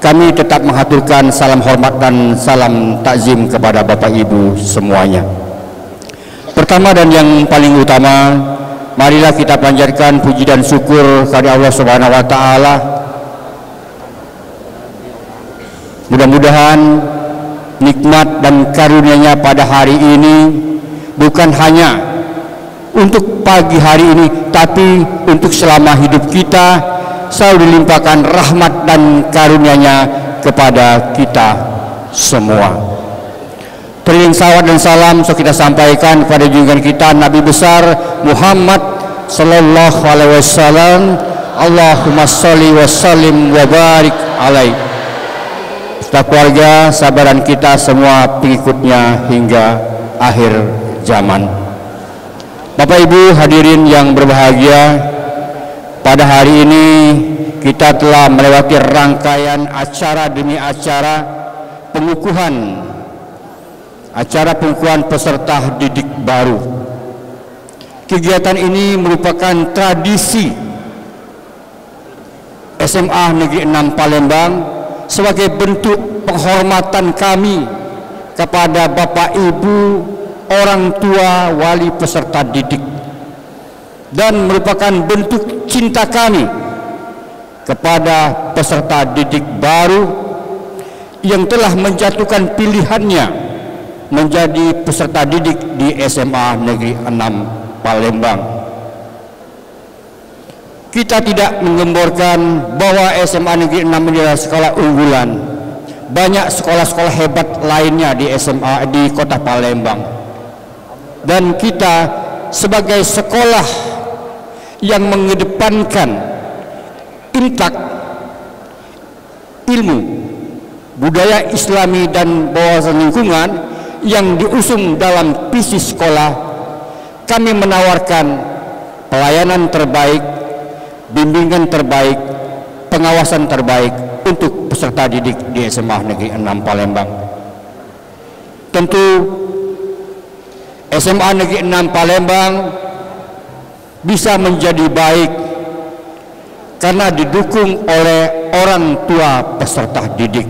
kami tetap mengaturkan salam hormat dan salam takzim kepada Bapak Ibu semuanya. Pertama dan yang paling utama, marilah kita panjatkan puji dan syukur kepada Allah Subhanahu wa taala. Mudah-mudahan nikmat dan karunia-Nya pada hari ini bukan hanya untuk pagi hari ini, tapi untuk selama hidup kita selalu dilimpahkan rahmat dan karunia-Nya kepada kita semua. Teriring salawat dan salam kita sampaikan kepada junjungan kita Nabi besar Muhammad sallallahu alaihi wasallam. Allahumma sholli wa sallim wa barik alaihi. Serta keluarga, sabaran kita semua pengikutnya hingga akhir zaman. Bapak Ibu hadirin yang berbahagia, pada hari ini kita telah melewati rangkaian acara demi acara pengukuhan peserta didik baru. Kegiatan ini merupakan tradisi SMA Negeri 6 Palembang sebagai bentuk penghormatan kami kepada Bapak Ibu, orang tua, wali peserta didik, dan merupakan bentuk cinta kami kepada peserta didik baru yang telah menjatuhkan pilihannya menjadi peserta didik di SMA Negeri 6 Palembang. Kita tidak menggemborkan bahwa SMA Negeri 6 adalah sekolah unggulan. Banyak sekolah-sekolah hebat lainnya di SMA di Kota Palembang. Dan kita sebagai sekolah yang mengedepankan intak ilmu, budaya Islami dan wawasan lingkungan yang diusung dalam visi sekolah, kami menawarkan pelayanan terbaik, bimbingan terbaik, pengawasan terbaik untuk peserta didik di SMA Negeri 6 Palembang. Tentu SMA Negeri 6 Palembang bisa menjadi baik karena didukung oleh orang tua peserta didik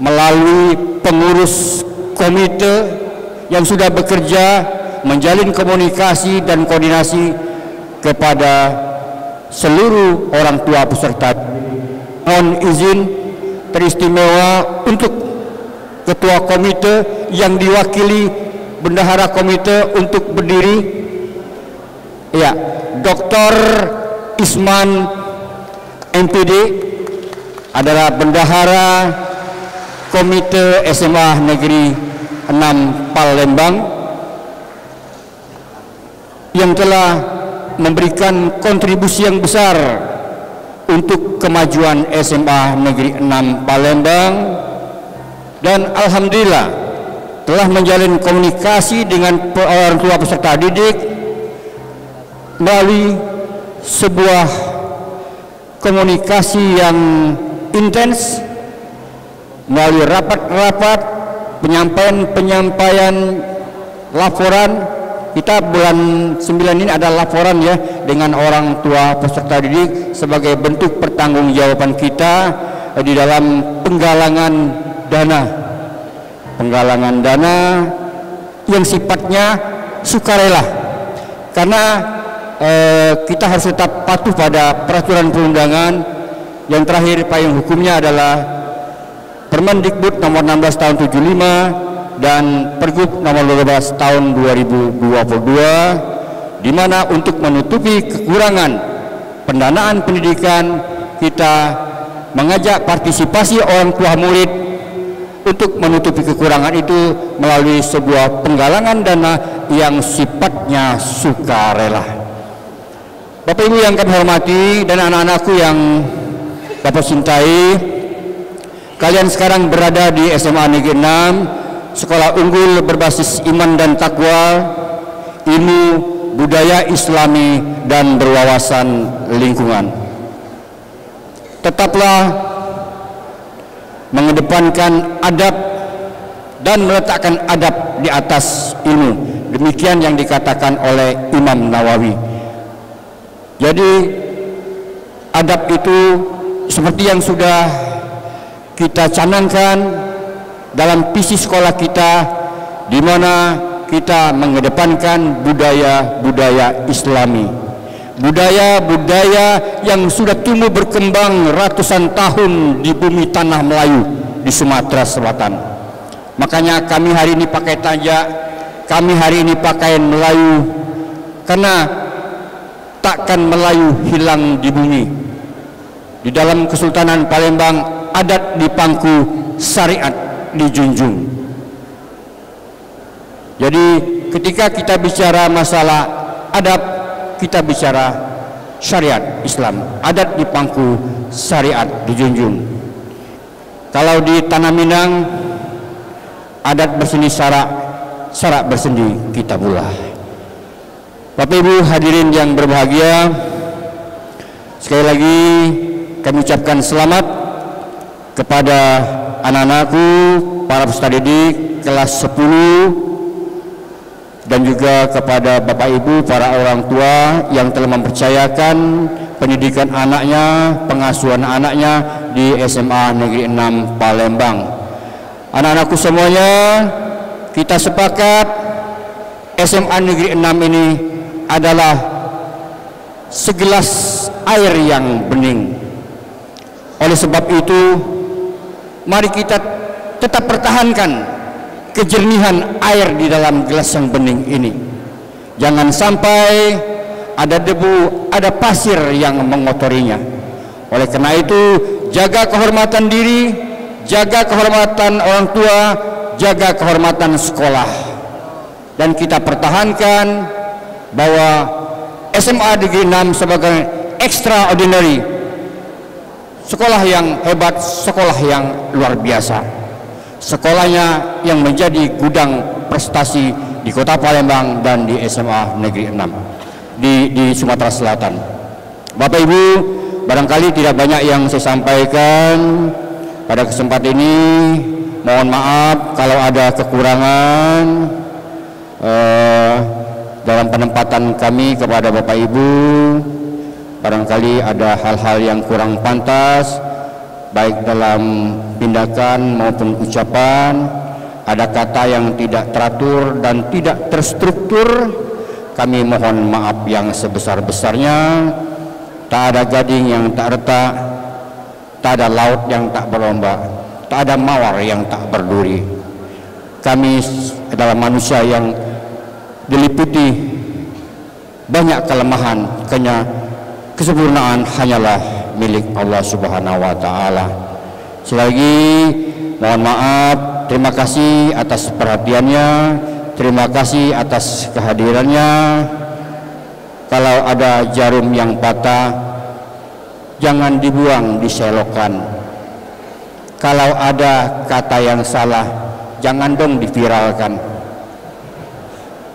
melalui pengurus komite yang sudah bekerja menjalin komunikasi dan koordinasi kepada seluruh orang tua peserta. Mohon izin teristimewa untuk ketua komite yang diwakili bendahara komite untuk berdiri, ya, Dr. Isman MPD adalah bendahara komite SMA Negeri 6 Palembang yang telah memberikan kontribusi yang besar untuk kemajuan SMA Negeri 6 Palembang, dan alhamdulillah telah menjalin komunikasi dengan orang tua peserta didik melalui sebuah komunikasi yang intens, melalui rapat-rapat, penyampaian laporan. Kita bulan 9 ini ada laporan ya dengan orang tua peserta didik sebagai bentuk pertanggungjawaban kita di dalam penggalangan dana yang sifatnya sukarela, karena kita harus tetap patuh pada peraturan perundangan. Yang terakhir payung hukumnya adalah Permendikbud nomor 16 tahun 75 dan Pergub nomor 12 tahun 2022, di mana untuk menutupi kekurangan pendanaan pendidikan kita mengajak partisipasi orang tua murid untuk menutupi kekurangan itu melalui sebuah penggalangan dana yang sifatnya sukarela. Bapak Ibu yang kami hormati dan anak-anakku yang Bapak cintai, kalian sekarang berada di SMA Negeri 6, sekolah unggul berbasis iman dan takwa, ilmu, budaya Islami dan berwawasan lingkungan. Tetaplah mengedepankan adab dan meletakkan adab di atas ilmu. Demikian yang dikatakan oleh Imam Nawawi. Jadi adab itu seperti yang sudah kita canangkan dalam visi sekolah kita, di mana kita mengedepankan budaya-budaya Islami, budaya-budaya yang sudah tumbuh berkembang ratusan tahun di bumi tanah Melayu di Sumatera Selatan. Makanya kami hari ini pakai tajak, kami hari ini pakaian Melayu, karena takkan Melayu hilang di bumi. Di dalam Kesultanan Palembang, adat dipangku, syariat dijunjung. Jadi ketika kita bicara masalah adab, kita bicara syariat Islam. Adat dipangku, syariat dijunjung. Kalau di Tanah Minang, adat bersendi sarak, sarak bersendi kitabullah. Bapak Ibu hadirin yang berbahagia, sekali lagi kami ucapkan selamat kepada anak-anakku, para peserta didik kelas 10, dan juga kepada Bapak Ibu, para orang tua yang telah mempercayakan pendidikan anaknya, pengasuhan anaknya di SMA Negeri 6 Palembang. Anak-anakku semuanya, kita sepakat SMA Negeri 6 ini adalah segelas air yang bening. Oleh sebab itu, mari kita tetap pertahankan kejernihan air di dalam gelas yang bening ini. Jangan sampai ada debu, ada pasir yang mengotorinya. Oleh karena itu, jaga kehormatan diri, jaga kehormatan orang tua, jaga kehormatan sekolah. Dan kita pertahankan bahwa SMA Negeri 6 sebagai extraordinary, sekolah yang hebat, sekolah yang luar biasa, sekolahnya yang menjadi gudang prestasi di Kota Palembang dan di SMA Negeri 6 di Sumatera Selatan. Bapak Ibu, barangkali tidak banyak yang saya sampaikan pada kesempatan ini. Mohon maaf kalau ada kekurangan dalam penempatan kami kepada Bapak Ibu. Barangkali ada hal-hal yang kurang pantas, baik dalam tindakan maupun ucapan, ada kata yang tidak teratur dan tidak terstruktur. Kami mohon maaf yang sebesar-besarnya. Tak ada gading yang tak retak, tak ada laut yang tak berombak, tak ada mawar yang tak berduri. Kami adalah manusia yang diliputi banyak kelemahan, kesempurnaan hanyalah milik Allah Subhanahu wa Ta'ala. Sekali lagi mohon maaf, terima kasih atas perhatiannya, terima kasih atas kehadirannya. Kalau ada jarum yang patah, jangan dibuang di selokan. Kalau ada kata yang salah, jangan dong diviralkan,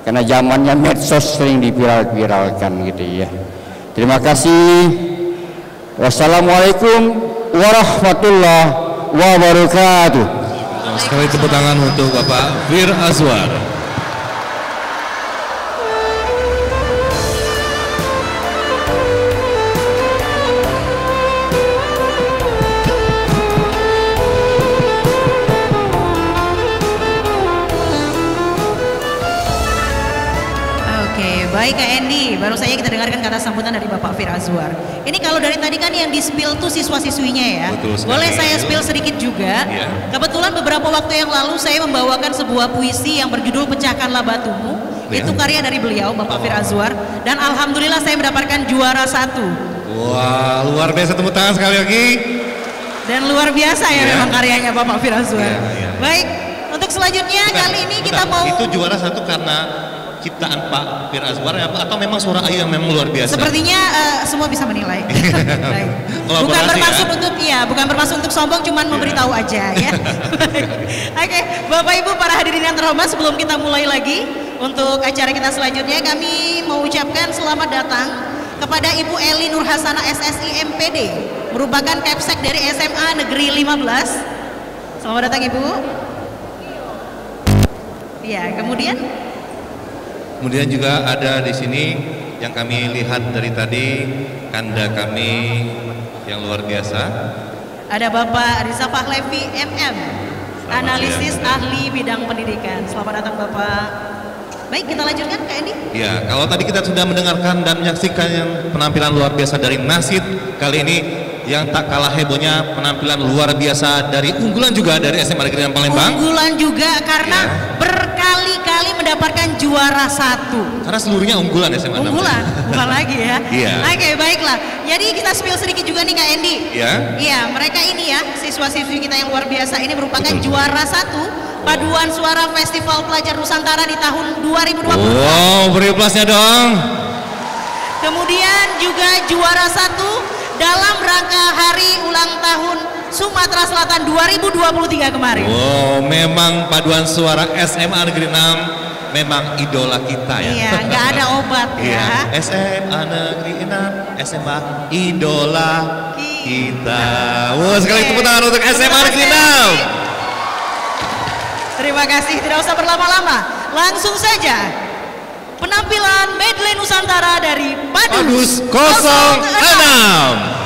karena zamannya medsos sering diviral-viralkan gitu ya. Terima kasih. Wassalamualaikum warahmatullahi wabarakatuh. Sekali tepuk tangan untuk Bapak Fir Azwar. Baik Kak Endi, baru saja kita dengarkan kata sambutan dari Bapak Fir Azwar. Ini kalau dari tadi kan yang di-spill tuh siswa-siswinya ya. Boleh saya spill sedikit juga. Ya. Kebetulan beberapa waktu yang lalu saya membawakan sebuah puisi yang berjudul Pecahkanlah Batumu. Ya. Itu karya dari beliau, Bapak Fir Azwar. Dan alhamdulillah saya mendapatkan juara 1. Wah, luar biasa, tepuk tangan sekali lagi. Dan luar biasa ya memang karyanya Bapak Fir Azwar. Baik, untuk selanjutnya kali ini kita mau... Itu juara 1 karena ciptaan Pak Fir Azwar atau memang suara Ayu yang memang luar biasa? Sepertinya semua bisa menilai. Baik. Bukan bermaksud untuk bukan bermaksud untuk sombong, cuman memberitahu aja ya. Oke, Bapak Ibu para hadirin yang terhormat, sebelum kita mulai lagi untuk acara kita selanjutnya, kami mau ucapkan selamat datang kepada Ibu Eli Nur Hasanah SSI MPD, merupakan Kepsek dari SMA Negeri 15. Selamat datang Ibu. Ya, Kemudian juga ada di sini yang kami lihat dari tadi, kanda kami yang luar biasa. Ada Bapak Riza Pahlevi MM, analisis ahli bidang pendidikan. Selamat datang Bapak. Baik, kita lanjutkan Kak Endi. Ya, kalau tadi kita sudah mendengarkan dan menyaksikan yang penampilan luar biasa dari Nasid, kali ini yang tak kalah hebohnya penampilan luar biasa dari unggulan juga dari SMA Negeri 6 Palembang. Unggulan juga karena berkali-kali mendapatkan juara 1. Karena seluruhnya unggulan SMA 6. Unggulan, bukan lagi ya. Iya. Oke, baiklah. Jadi kita spill sedikit juga nih Kak Endi. Iya. Iya, mereka ini ya, siswa-siswi kita yang luar biasa ini merupakan juara 1 paduan suara Festival Pelajar Nusantara di tahun 2020. Wow, beri aplasnya dong. Kemudian juga juara 1 dalam rangka hari ulang tahun Sumatera Selatan 2023 kemarin. Wow, memang paduan suara SMA Negeri 6 memang idola kita ya. Iya, nggak ada obat ya. SMA Negeri 6, SMA idola kita. Wow, sekali tepuk tangan untuk SMA Negeri 6. Terima kasih, tidak usah berlama-lama. Langsung saja penampilan medley Nusantara dari Padus 06.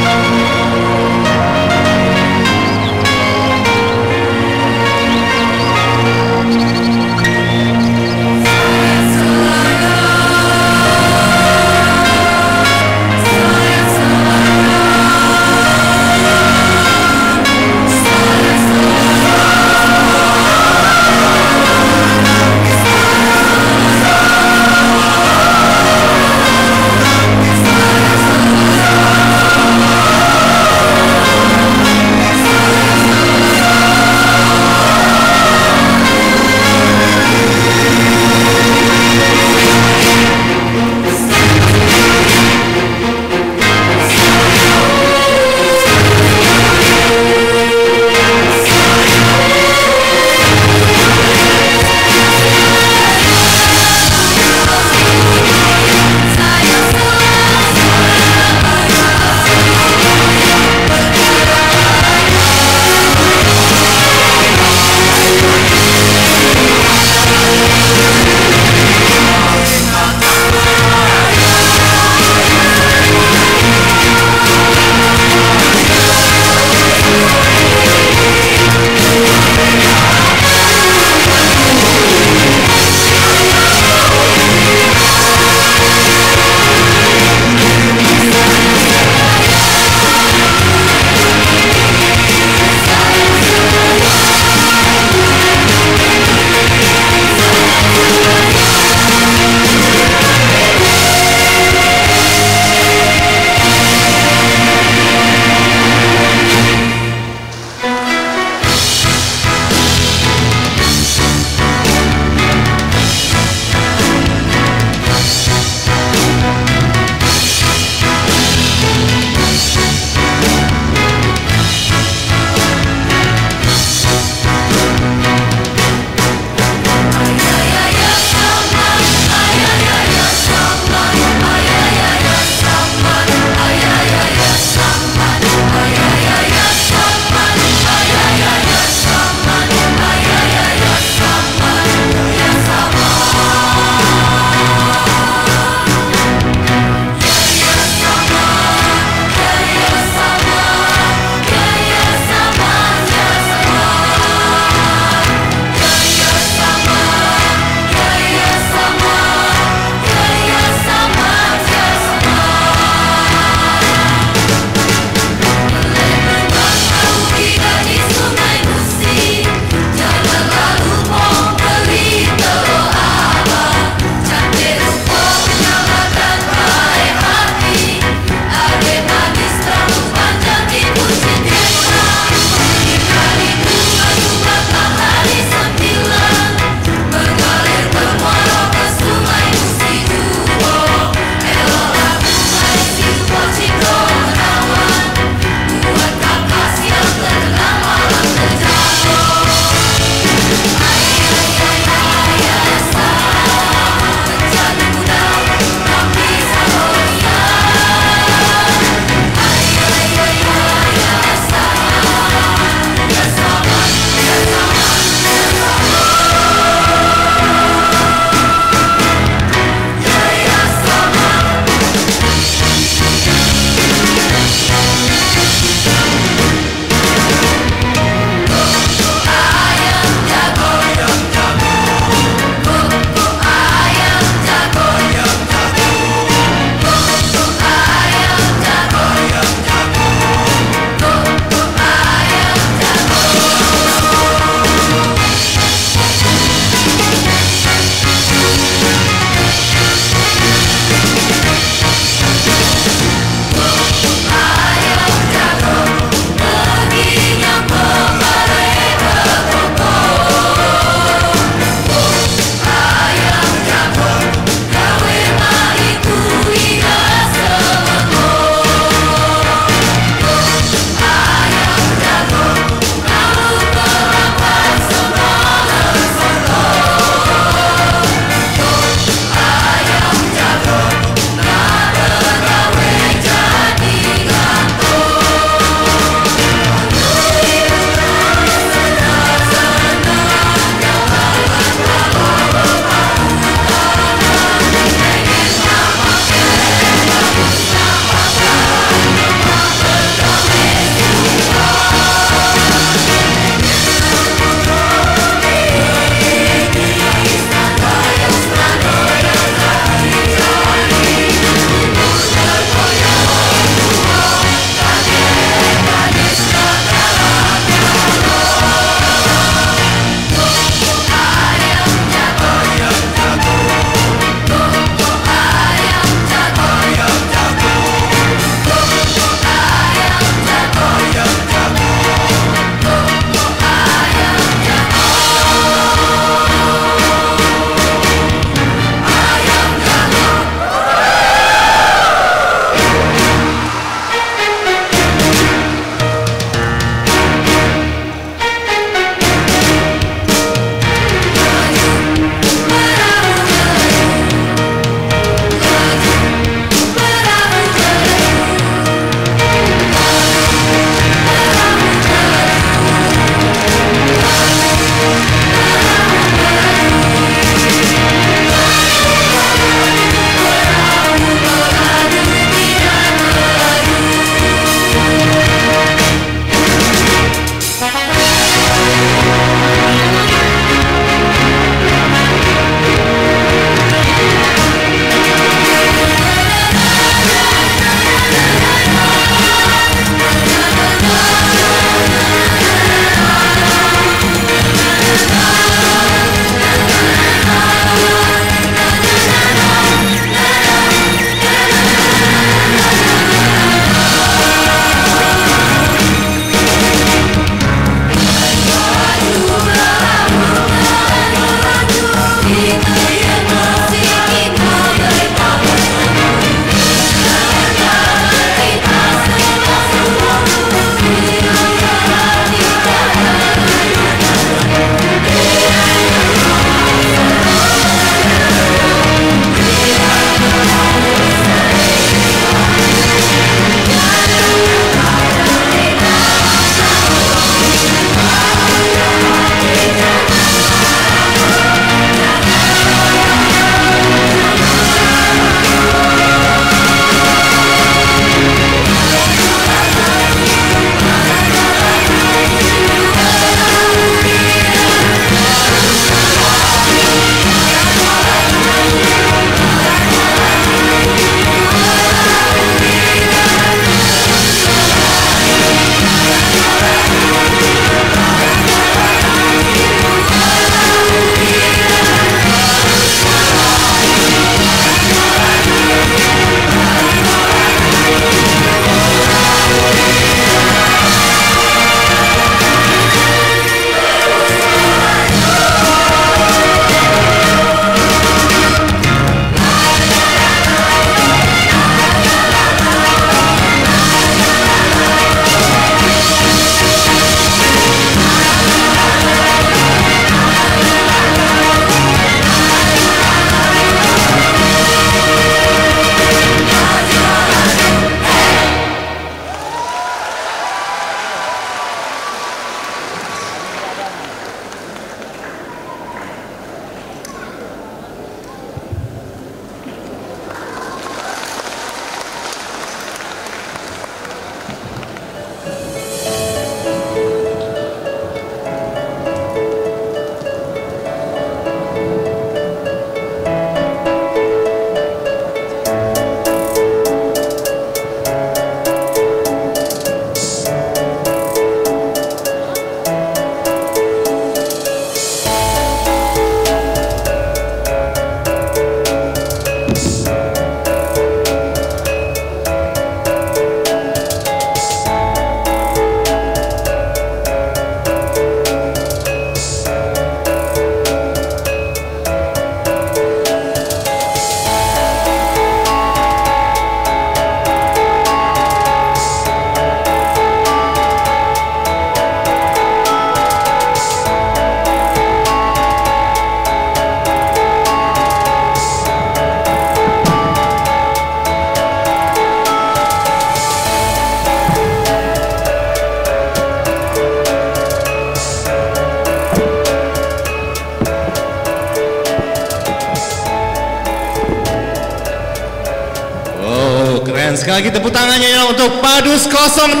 sekali lagi tepuk tangannya ya untuk Padus 06.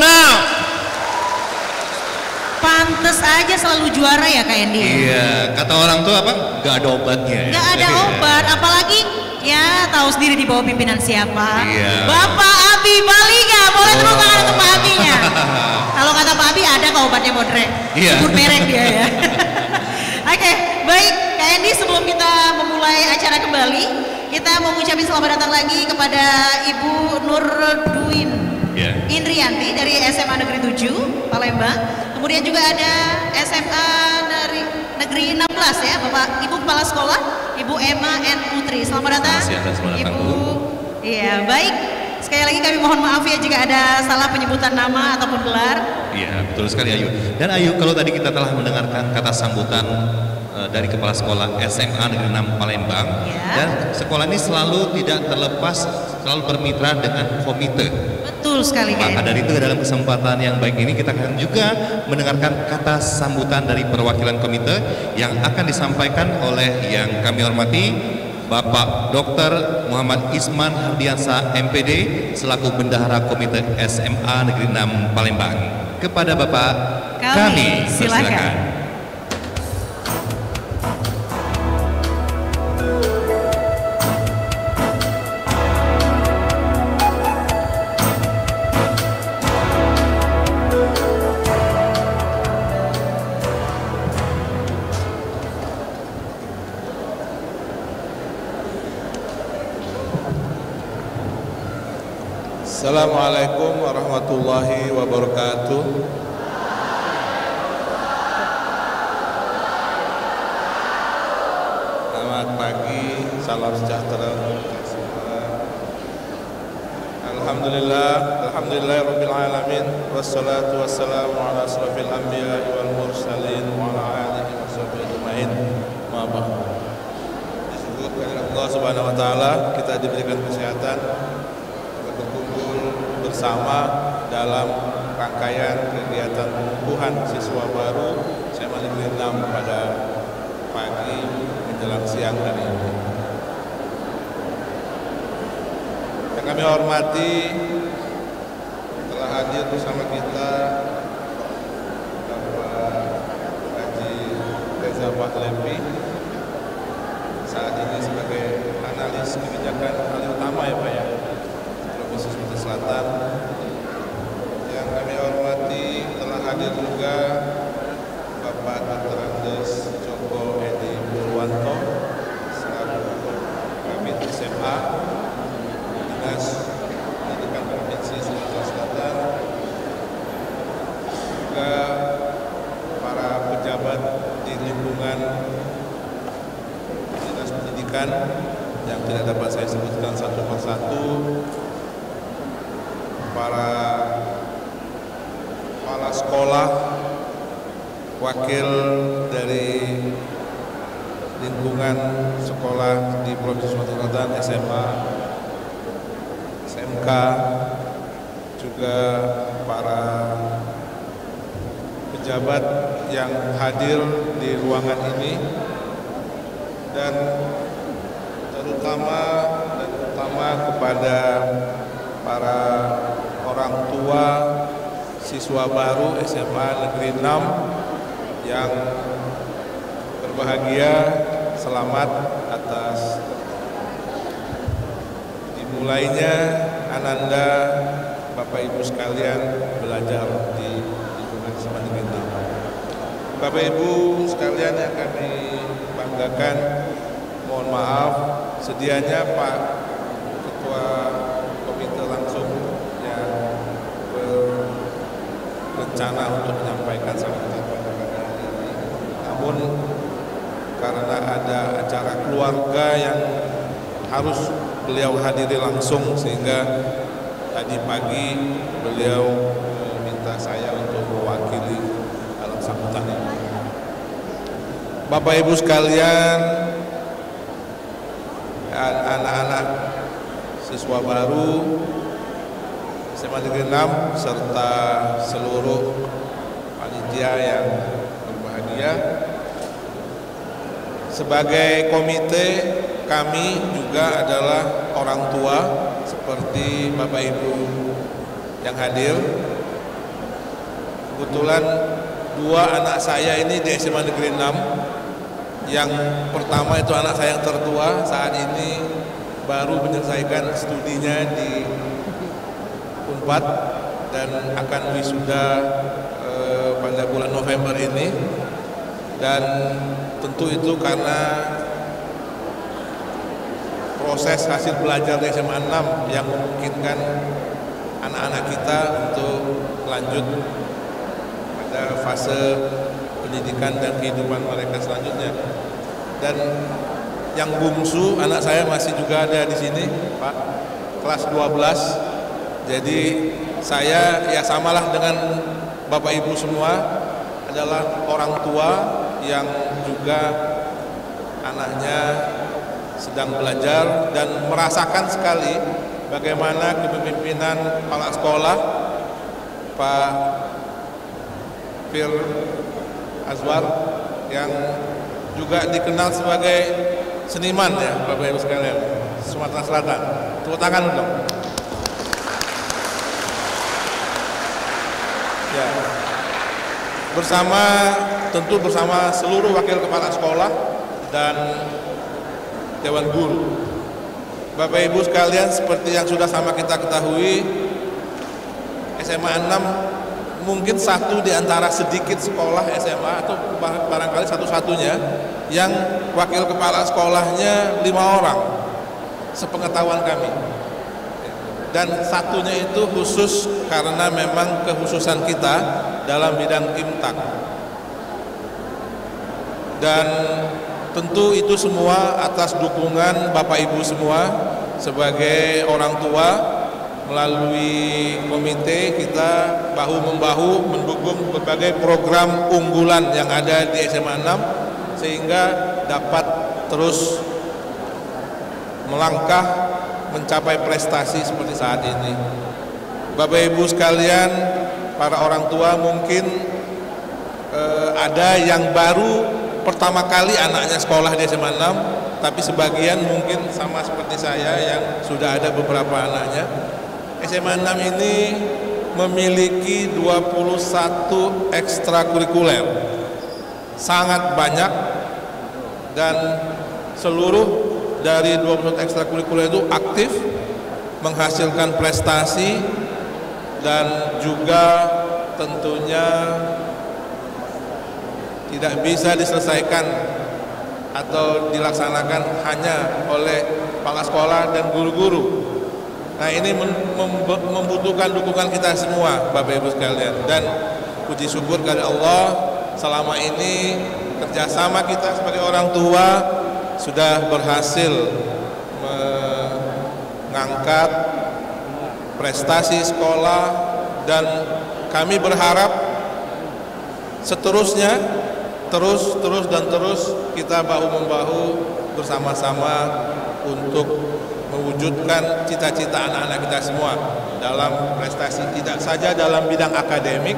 Pantes aja selalu juara ya Kak Endi. Iya, kata orang tuh apa? Gak ada obatnya. Gak ada obat, apalagi ya tahu sendiri di bawah pimpinan siapa. Iya. Bapak Abi Baliga, boleh tepuk tangan untuk Pak Abinya. Kalau kata Pak Abi ada kok obatnya Bodrek. Iya. Sebut merek dia ya. Oke, baik Kak Endi, sebelum kita memulai acara kembali, kita mau ngucapin selamat datang lagi kepada Ibu Nur Duin Indrianti dari SMA Negeri 7 Palembang. Kemudian juga ada SMA dari Negeri 16 ya, Bapak Ibu Kepala Sekolah, Ibu Emma N. Putri. Selamat datang. Ibu. Iya, baik. Sekali lagi kami mohon maaf ya jika ada salah penyebutan nama ataupun gelar. Iya, betul sekali Ayu. Dan Ayu, kalau tadi kita telah mendengarkan kata sambutan dari Kepala Sekolah SMA Negeri 6 Palembang, dan sekolah ini selalu tidak terlepas, selalu bermitra dengan komite. Betul sekali. Maka dari itu dalam kesempatan yang baik ini kita akan juga mendengarkan kata sambutan dari perwakilan komite yang akan disampaikan oleh yang kami hormati Bapak Dr. Muhammad Isman Hardiansa MPD selaku Bendahara Komite SMA Negeri 6 Palembang. Kepada Bapak kami silakan. Assalamualaikum warahmatullahi wabarakatuh. Selamat pagi, salam sejahtera. Alhamdulillahirabbil alamin, wassalatu wassalamu ala asrofil anbiya'i wal mursalin wa ala alihi washabbihi ajmain. Disyukur kepada Allah Subhanahu wa taala kita diberikan kesehatan bersama dalam rangkaian kegiatan pengukuhan siswa baru SMA Negeri 6 pada pagi menjelang siang hari ini. Yang kami hormati, telah hadir bersama kita Bapak Haji Reza Pahlavi saat ini sebagai analis kebijakan paling utama ya Pak ya, khusus Sumatera Selatan. Yang kami hormati, telah hadir juga Bapak Dr. Andes Joko Edi Purwanto selaku Kabid SMA Dinas Pendidikan Provinsi Sumatera Selatan, juga para pejabat di lingkungan Dinas Pendidikan yang tidak dapat saya sebutkan satu persatu, para kepala sekolah, wakil dari lingkungan sekolah di Provinsi Sumatera Selatan, SMA, SMK, juga para pejabat yang hadir di ruangan ini, dan terutama kepada para orang tua siswa baru SMA Negeri 6 yang berbahagia. Selamat atas dimulainya ananda Bapak Ibu sekalian belajar di lingkungan SMA Negeri 6. Bapak Ibu sekalian yang kami banggakan, mohon maaf sedianya Pak Ketua Komite langsung yang berencana untuk menyampaikan sambutan pada hari ini. Namun karena ada acara keluarga yang harus beliau hadiri langsung, sehingga tadi pagi beliau meminta saya untuk mewakili dalam sambutan ini. Bapak Ibu sekalian, anak-anak siswa baru SMA Negeri 6 serta seluruh panitia yang berbahagia, sebagai komite kami juga adalah orang tua seperti Bapak Ibu yang hadir, kebetulan dua anak saya ini di SMA Negeri 6. Yang pertama itu anak saya yang tertua, saat ini baru menyelesaikan studinya di Unpad dan akan wisuda pada bulan November ini. Dan tentu itu karena proses hasil belajar di SMA 6 yang memungkinkan anak-anak kita untuk lanjut pada fase pendidikan dan kehidupan mereka selanjutnya. Dan yang bungsu anak saya masih juga ada di sini, Pak, kelas 12. Jadi saya ya samalah dengan Bapak Ibu semua, adalah orang tua yang juga anaknya sedang belajar dan merasakan sekali bagaimana kepemimpinan kepala sekolah Pak Fir Azwar yang juga dikenal sebagai seniman ya Bapak Ibu sekalian, Sumatera Selatan. Tepuk tangan dong. Ya. Tentu bersama seluruh wakil kepala sekolah dan Dewan Guru. Bapak Ibu sekalian, seperti yang sudah sama kita ketahui, SMA 6 mungkin satu di antara sedikit sekolah SMA atau barangkali satu-satunya yang wakil kepala sekolahnya 5 orang sepengetahuan kami. Dan satunya itu khusus karena memang kekhususan kita dalam bidang imtak. Dan tentu itu semua atas dukungan Bapak Ibu semua sebagai orang tua. Melalui komite kita bahu-membahu mendukung berbagai program unggulan yang ada di SMA 6 sehingga dapat terus melangkah mencapai prestasi seperti saat ini. Bapak Ibu sekalian, para orang tua mungkin ada yang baru pertama kali anaknya sekolah di SMA 6, tapi sebagian mungkin sama seperti saya yang sudah ada beberapa anaknya. SMA 6 ini memiliki 21 ekstrakurikuler, sangat banyak, dan seluruh dari 21 ekstrakurikuler itu aktif menghasilkan prestasi dan juga tentunya tidak bisa diselesaikan atau dilaksanakan hanya oleh kepala sekolah dan guru-guru. Nah, ini membutuhkan dukungan kita semua Bapak Ibu sekalian, dan puji syukur kepada Allah selama ini kerjasama kita sebagai orang tua sudah berhasil mengangkat prestasi sekolah, dan kami berharap seterusnya terus kita bahu-membahu bersama-sama untuk mewujudkan cita-cita anak-anak kita semua dalam prestasi, tidak saja dalam bidang akademik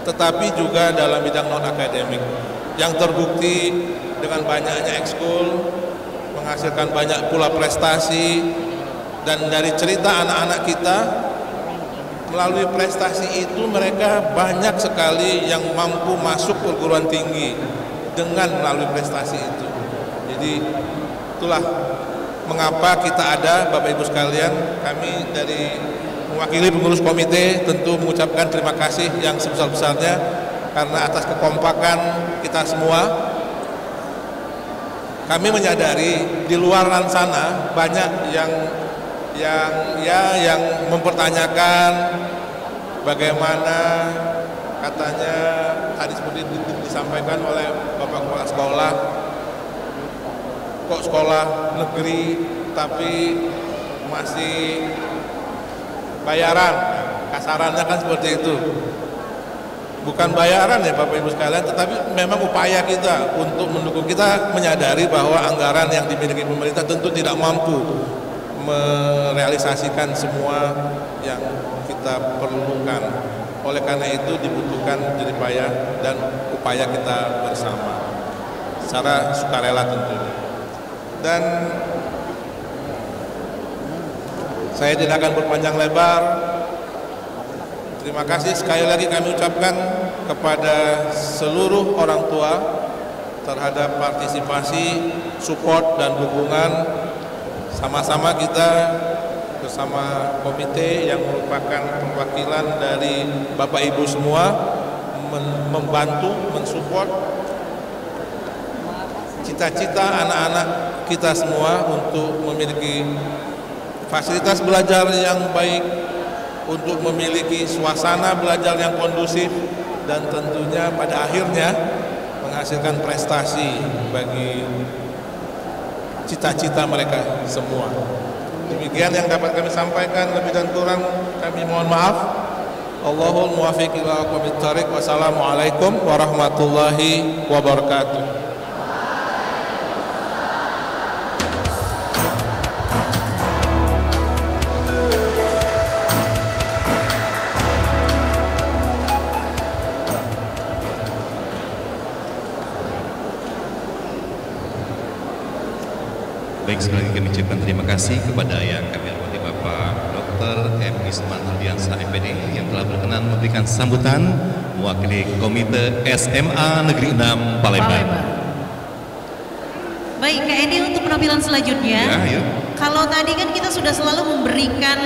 tetapi juga dalam bidang non-akademik, yang terbukti dengan banyaknya ekskul menghasilkan banyak pula prestasi. Dan dari cerita anak-anak kita, melalui prestasi itu mereka banyak sekali yang mampu masuk perguruan tinggi dengan melalui prestasi itu. Jadi itulah mengapa kita ada, Bapak Ibu sekalian. Kami dari mewakili pengurus komite tentu mengucapkan terima kasih yang sebesar-besarnya karena atas kekompakan kita semua. Kami menyadari di luar sana banyak yang mempertanyakan bagaimana katanya tadi seperti disampaikan oleh Bapak Kepala Sekolah, kok sekolah negeri tapi masih bayaran, kasarannya kan seperti itu. Bukan bayaran ya Bapak Ibu sekalian, tetapi memang upaya kita untuk mendukung. Kita menyadari bahwa anggaran yang dimiliki pemerintah tentu tidak mampu merealisasikan semua yang kita perlukan. Oleh karena itu dibutuhkan jeripaya dan upaya kita bersama secara sukarela tentunya. Dan Saya tidak akan berpanjang lebar. Terima kasih sekali lagi kami ucapkan kepada seluruh orang tua terhadap partisipasi, support dan dukungan. Sama-sama kita bersama komite yang merupakan perwakilan dari Bapak Ibu semua membantu, mensupport cita-cita anak-anak kita semua untuk memiliki fasilitas belajar yang baik, untuk memiliki suasana belajar yang kondusif, dan tentunya pada akhirnya menghasilkan prestasi bagi cita-cita mereka semua. Demikian yang dapat kami sampaikan, lebih dan kurang kami mohon maaf. Allahul muwaffiq ila aqwamit thoriq. Wassalamualaikum warahmatullahi wabarakatuh. Baik, sekali lagi kami ucapkan terima kasih kepada yang kami hormati Bapak Dr. M. Isman Ardiansah MPD yang telah berkenan memberikan sambutan mewakili Komite SMA Negeri 6 Palembang. Baik, Kak Edi, untuk penampilan selanjutnya. Ya, yuk. Kalau tadi kan kita sudah selalu memberikan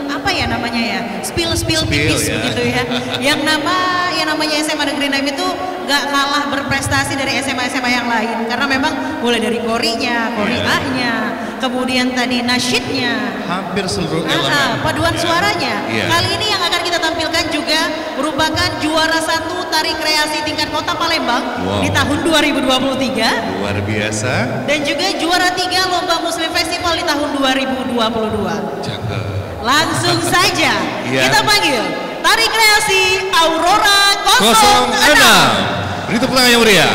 apa ya namanya ya, spill tipis ya. begitu ya. yang namanya SMA Negeri 6 itu gak kalah berprestasi dari SMA-SMA yang lain, karena memang mulai dari korinya, koriahnya, kemudian tadi nasyidnya, hampir seluruh elemen paduan suaranya. Iya. Kali ini yang akan kita tampilkan juga merupakan juara 1 tari kreasi tingkat kota Palembang di tahun 2023. Luar biasa. Dan juga juara 3 Lomba Muslim Festival di tahun 2022. Cakep. Langsung saja Iya. kita panggil tari kreasi Aurora 06. Beri tepuk tangan yang meriah.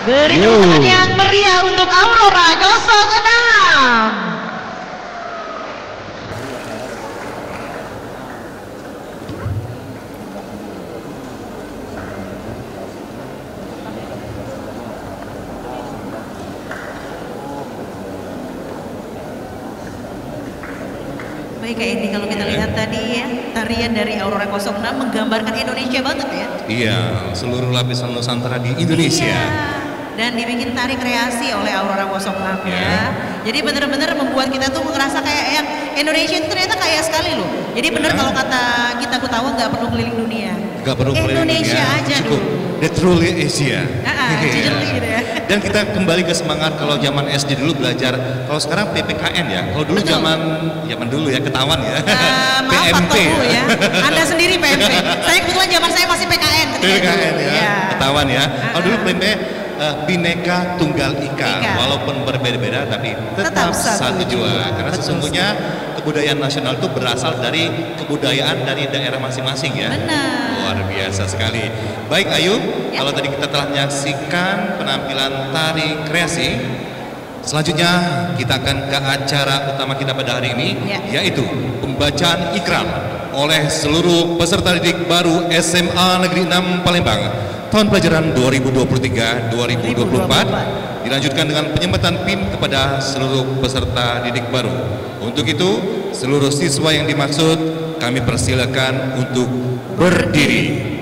Beri tepuk tangan yang meriah untuk Aurora 06. Baik Kak Edi, kalau kita lihat tadi ya, tarian dari Aurora 06 menggambarkan Indonesia banget ya. Iya, seluruh lapisan Nusantara di Indonesia. Iya. Dan dibikin tari kreasi oleh Aurora 06 ya. Jadi benar-benar membuat kita tuh ngerasa kayak yang Indonesia itu ternyata kaya sekali loh. Jadi benar kalau kata kita Kutawa nggak perlu keliling dunia. Nggak perlu keliling Indonesia dunia, aja cukup dulu. The truly Asia. Gitu ya. Dan kita kembali ke semangat kalau zaman SD dulu belajar. Kalau sekarang PPKN ya. Kalau dulu zaman dulu ya ketahuan ya. Maaf Pak PMP Tobu ya. Anda sendiri PMP. Saya kebetulan zaman saya masih PKN. PPKN ya. Ketahuan ya. Kalau dulu PMP Bhinneka Tunggal Ika, walaupun berbeda-beda tapi tetap satu jua. Karena sesungguhnya kebudayaan nasional itu berasal dari kebudayaan dari daerah masing-masing ya. Benar. Luar biasa sekali. Baik Ayu, kalau tadi kita telah menyaksikan penampilan tari kreasi, selanjutnya kita akan ke acara utama kita pada hari ini, yaitu pembacaan ikrar oleh seluruh peserta didik baru SMA Negeri 6 Palembang tahun pelajaran 2023-2024, dilanjutkan dengan penyematan PIN kepada seluruh peserta didik baru. Untuk itu, seluruh siswa yang dimaksud kami persilakan untuk berdiri.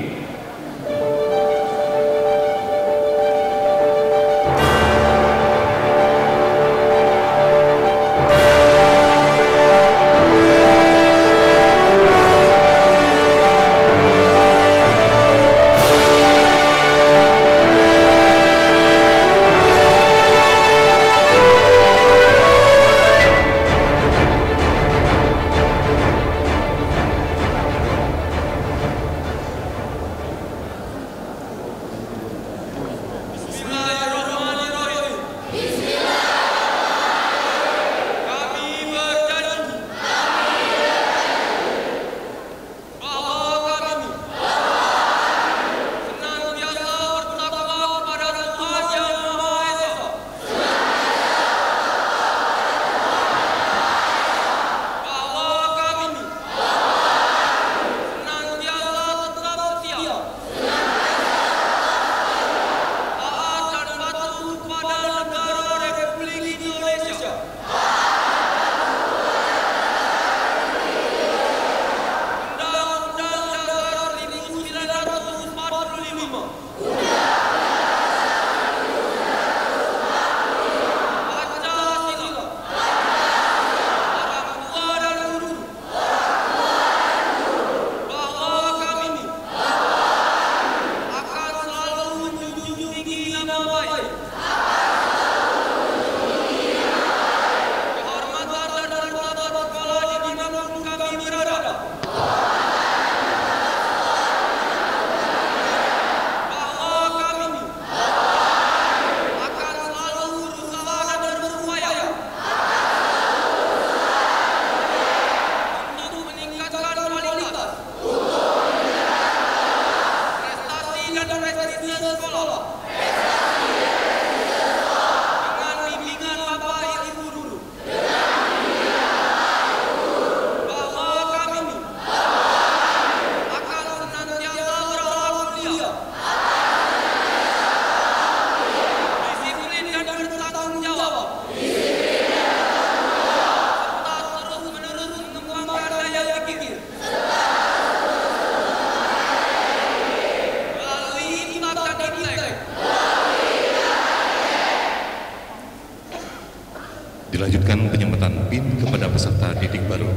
Dilanjutkan penyematan PIN kepada peserta didik baru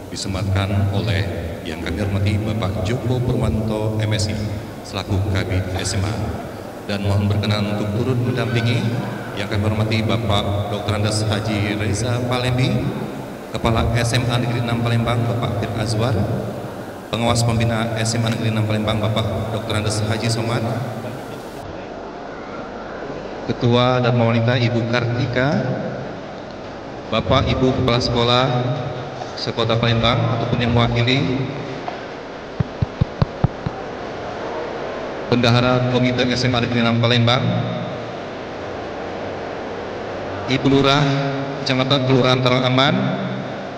disematkan oleh yang kami hormati Bapak Joko Purwanto MSI selaku Kabid SMA, dan mohon berkenan untuk turut mendampingi yang kami hormati Bapak Dr. Andes Haji Reza Palembi, Kepala SMA Negeri 6 Palembang Bapak Fir Azwar, Pengawas Pembina SMA Negeri 6 Palembang Bapak Dr. Andes Haji Somad, Ketua Dharma Wanita Ibu Kartika, Bapak Ibu Kepala Sekolah Sekota Palembang ataupun yang mewakili Bendahara Komite SMA Negeri 6 Palembang, Ibu Lurah Kecamatan Kelurahan Tarangaman,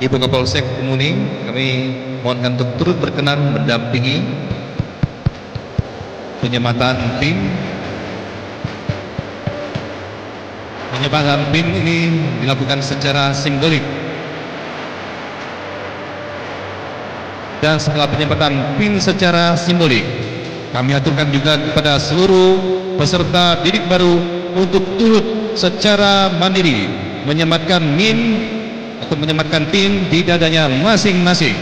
Ibu Kapolsek Kemuning, kami mohonkan untuk turut berkenan mendampingi penyematan PIN. Penyematan PIN ini dilakukan secara simbolik. Dan setelah penyematan PIN secara simbolik, kami aturkan juga kepada seluruh peserta didik baru untuk turut secara mandiri menyematkan MIN atau menyematkan PIN di dadanya masing-masing.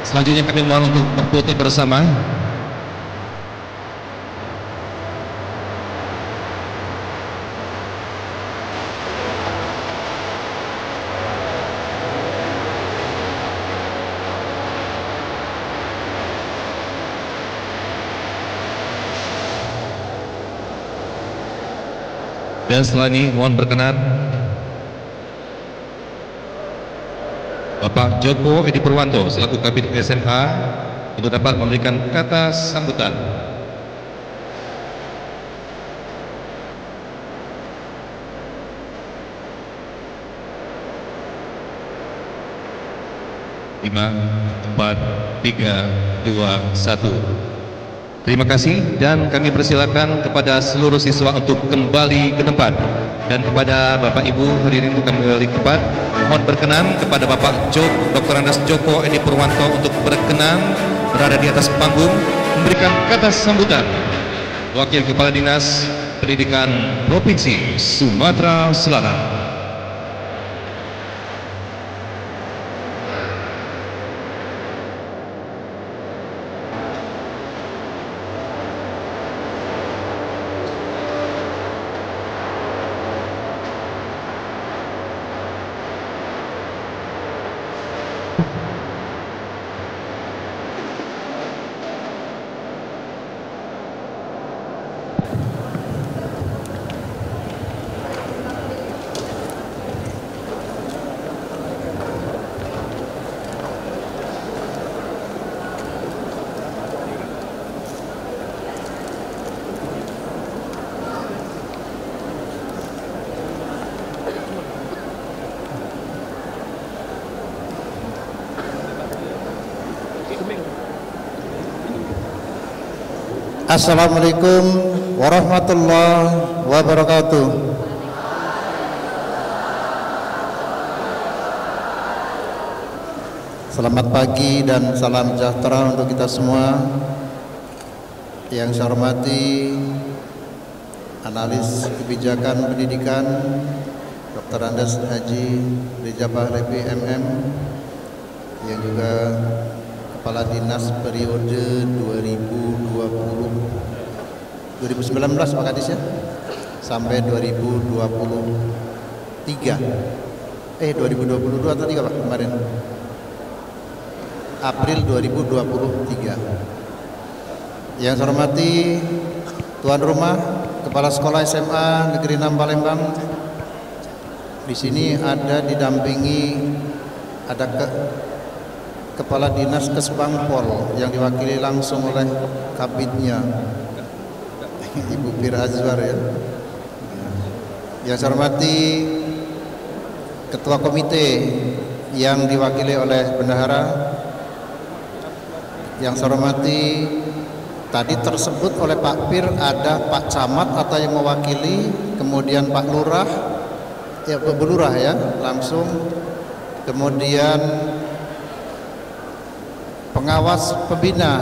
Selanjutnya kami mohon untuk berfoto bersama. Dan setelah ini mohon berkenan Bapak Joko Edi Purwanto selaku Kabid SMA untuk dapat memberikan kata sambutan. Lima, 4, 3, 2, 1. Terima kasih dan kami persilakan kepada seluruh siswa untuk kembali ke tempat, dan kepada Bapak Ibu hadirin untuk kembali ke tempat. Mohon berkenan kepada Bapak Dr. Andes Joko Edi Purwanto untuk berkenan berada di atas panggung memberikan kata sambutan. Wakil Kepala Dinas Pendidikan Provinsi Sumatera Selatan. Assalamualaikum warahmatullahi wabarakatuh. Selamat pagi dan salam sejahtera untuk kita semua. Yang saya hormati analis kebijakan pendidikan Dr. Andes Haji Reza Pahlavi MM, yang juga Kepala Dinas periode 2019 Pak Kadis ya, sampai 2022 atau 3 Pak kemarin, April 2023. Yang saya hormati tuan rumah Kepala Sekolah SMA Negeri 6 Palembang, di sini ada didampingi Kepala Dinas Kesbangpol yang diwakili langsung oleh Kabidnya Ibu Fir Azwar ya. Yang saya hormati Ketua Komite yang diwakili oleh Bendahara. Yang saya hormati, tadi tersebut oleh Pak Fir ada Pak Camat atau yang mewakili, kemudian Pak Lurah ya, Bu Lurah ya langsung, kemudian pengawas pembina.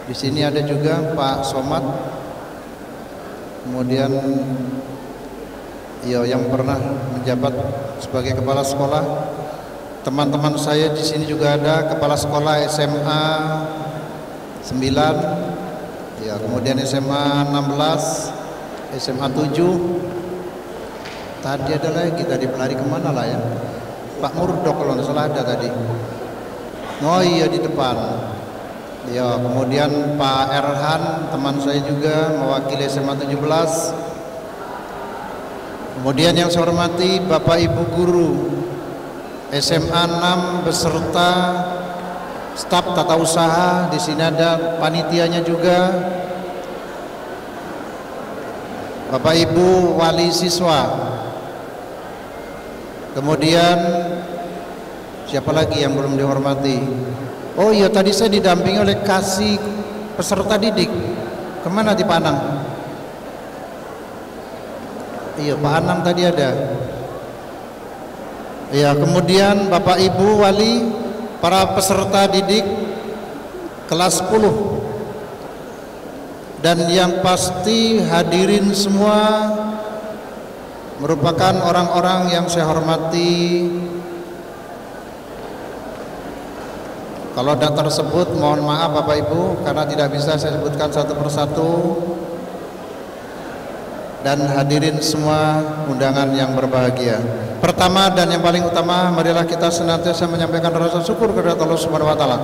Di sini ada juga Pak Somad, kemudian ya yang pernah menjabat sebagai kepala sekolah. Teman-teman saya di sini juga ada kepala sekolah SMA 9, ya, kemudian SMA 16, SMA 7. Tadi ada lagi, tadi pelari kemana lah ya, Pak Murdok kalau nggak salah ada tadi. Oh iya di depan. Ya, kemudian Pak Erhan teman saya juga mewakili SMA 17. Kemudian yang saya hormati Bapak Ibu guru SMA 6 beserta staf tata usaha, di sini ada panitianya juga, Bapak Ibu wali siswa, kemudian siapa lagi yang belum dihormati? Oh iya, tadi saya didampingi oleh kasih peserta didik. Kemana di Pak Anang? Iya, Pak Anang tadi ada. Ya, kemudian Bapak Ibu wali, para peserta didik kelas 10, dan yang pasti hadirin semua merupakan orang-orang yang saya hormati. Kalau data tersebut mohon maaf Bapak Ibu karena tidak bisa saya sebutkan satu persatu. Dan hadirin semua undangan yang berbahagia. Pertama dan yang paling utama, marilah kita senantiasa menyampaikan rasa syukur kepada Allah Subhanahu wa taala.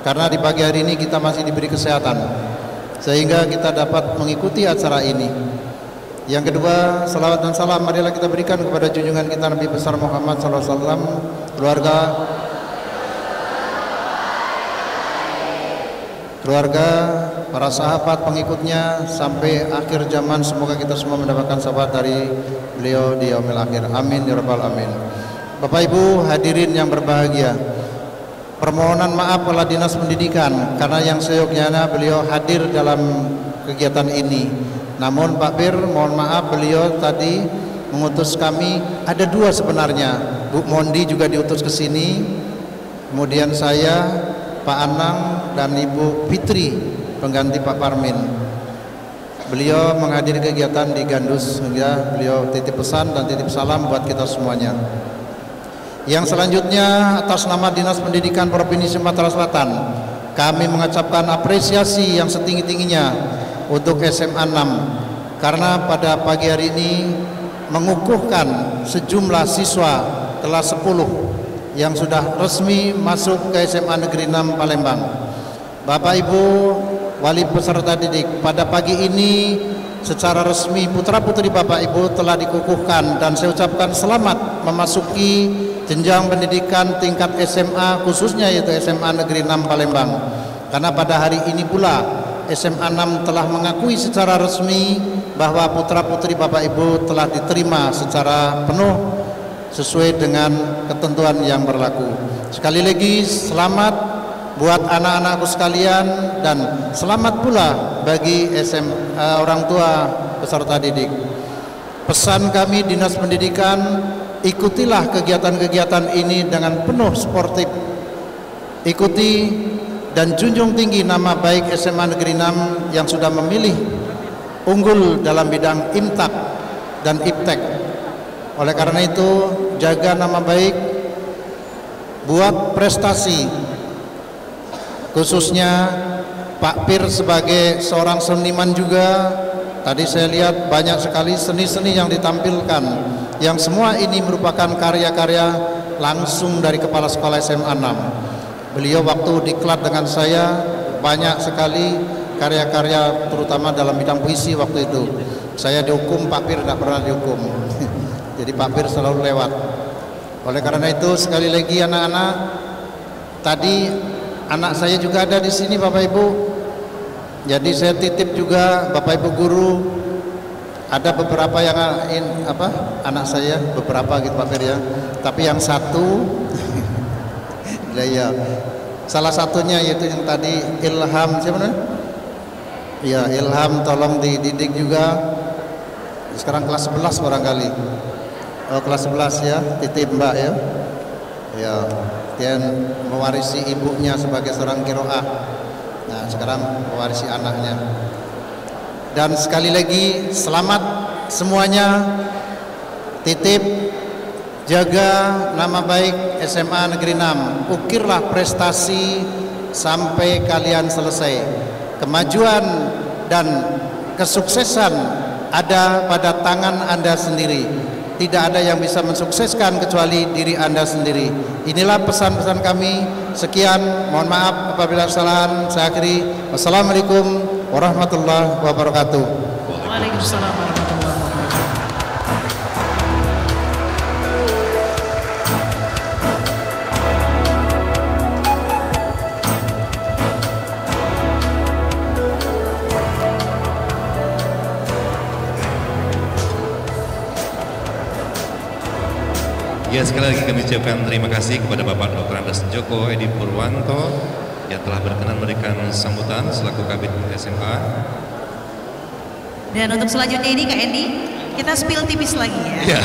Karena di pagi hari ini kita masih diberi kesehatan sehingga kita dapat mengikuti acara ini. Yang kedua, salawat dan salam marilah kita berikan kepada junjungan kita Nabi besar Muhammad SAW, keluarga, para sahabat pengikutnya sampai akhir zaman. Semoga kita semua mendapatkan syafaat dari beliau di yaumil akhir. Amin ya rabbal alamin. Bapak Ibu hadirin yang berbahagia, permohonan maaf kepada Dinas Pendidikan karena yang seyogyanya beliau hadir dalam kegiatan ini. Namun Pak Bir, mohon maaf beliau tadi mengutus kami, ada dua sebenarnya. Bu Mondi juga diutus ke sini, kemudian saya, Pak Anang, dan Ibu Fitri pengganti Pak Parmin. Beliau menghadiri kegiatan di Gandus sehingga beliau titip pesan dan titip salam buat kita semuanya. Yang selanjutnya, atas nama Dinas Pendidikan Provinsi Sumatera Selatan, kami mengucapkan apresiasi yang setinggi-tingginya untuk SMA 6 karena pada pagi hari ini mengukuhkan sejumlah siswa kelas 10 yang sudah resmi masuk ke SMA Negeri 6 Palembang. Bapak Ibu wali peserta didik, pada pagi ini secara resmi putra-putri Bapak Ibu telah dikukuhkan dan saya ucapkan selamat memasuki jenjang pendidikan tingkat SMA khususnya yaitu SMA Negeri 6 Palembang. Karena pada hari ini pula SMA 6 telah mengakui secara resmi bahwa putra-putri Bapak Ibu telah diterima secara penuh sesuai dengan ketentuan yang berlaku. Sekali lagi selamat buat anak-anakku sekalian dan selamat pula bagi orang tua peserta didik. Pesan kami Dinas Pendidikan, ikutilah kegiatan-kegiatan ini dengan penuh sportif. Ikuti dan junjung tinggi nama baik SMA Negeri 6 yang sudah memilih unggul dalam bidang IMTAK dan IPTEK. Oleh karena itu, jaga nama baik, buat prestasi, khususnya Pak Pir sebagai seorang seniman juga. Tadi saya lihat banyak sekali seni-seni yang ditampilkan, yang semua ini merupakan karya-karya langsung dari Kepala Sekolah SMA 6. Beliau waktu diklat dengan saya banyak sekali karya-karya terutama dalam bidang puisi waktu itu. Saya dihukum, Pak Pir tidak pernah dihukum. Jadi Pak Pir selalu lewat. Oleh karena itu sekali lagi anak-anak, tadi anak saya juga ada di sini Bapak Ibu. Jadi saya titip juga Bapak Ibu guru. Ada beberapa yang anak saya beberapa gitu Pak Pir ya. Tapi yang satu ya salah satunya yaitu yang tadi Ilham, siapa namanya? Ya, Ilham tolong dididik juga. Sekarang kelas 11 barangkali. Oh, kelas 11 ya, titip Mbak ya. Ya, dia mewarisi ibunya sebagai seorang qiraah. Nah, sekarang mewarisi anaknya. Dan sekali lagi selamat semuanya. Titip, jaga nama baik SMA Negeri 6. Ukirlah prestasi sampai kalian selesai. Kemajuan dan kesuksesan ada pada tangan Anda sendiri. Tidak ada yang bisa mensukseskan kecuali diri Anda sendiri. Inilah pesan-pesan kami. Sekian, mohon maaf apabila salah. Saya akhiri. Wassalamualaikum warahmatullahi wabarakatuh. Waalaikumsalam warahmatullahi wabarakatuh. Ya, sekali lagi kami ucapkan terima kasih kepada Bapak Dr. Andes Joko Edi Purwanto yang telah berkenan memberikan sambutan selaku Kabid SMA. Dan untuk selanjutnya ini Kak Endi, kita spill tipis lagi ya. Ya.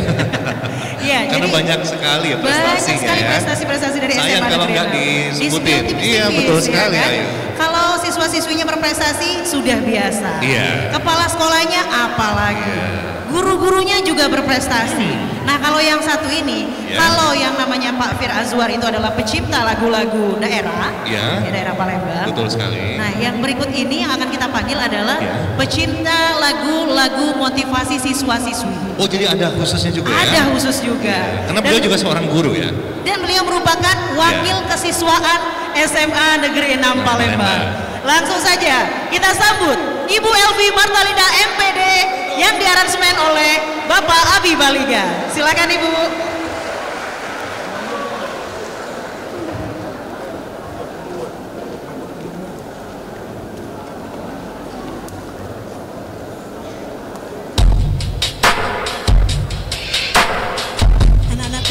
Ya, Karena jadi banyak sekali ya prestasinya. banyak sekali ya. prestasi-prestasi dari Sayang SMA kalau Negeri nggak 6. disebutin. Di-spill Iya, tipis-tipis, betul ya sekali. kan? Ayu. Kalau siswa-siswinya berprestasi sudah biasa. Iya. Kepala sekolahnya apalagi. Guru-gurunya juga berprestasi. Nah, kalau yang satu ini, kalau yang namanya Pak Fir Azwar itu adalah pencipta lagu-lagu daerah, di daerah Palembang. Betul sekali. Nah, yang berikut ini yang akan kita panggil adalah pecinta lagu-lagu motivasi siswa-siswi. Oh, jadi ada khususnya juga ya? Ada khusus juga. Karena beliau juga seorang guru ya? Dan beliau merupakan wakil kesiswaan SMA Negeri 6 Palembang. Langsung saja kita sambut Ibu Elvi Martalinda MPD yang diaransemen oleh Bapak Abi Baliga. Silakan Ibu. Anak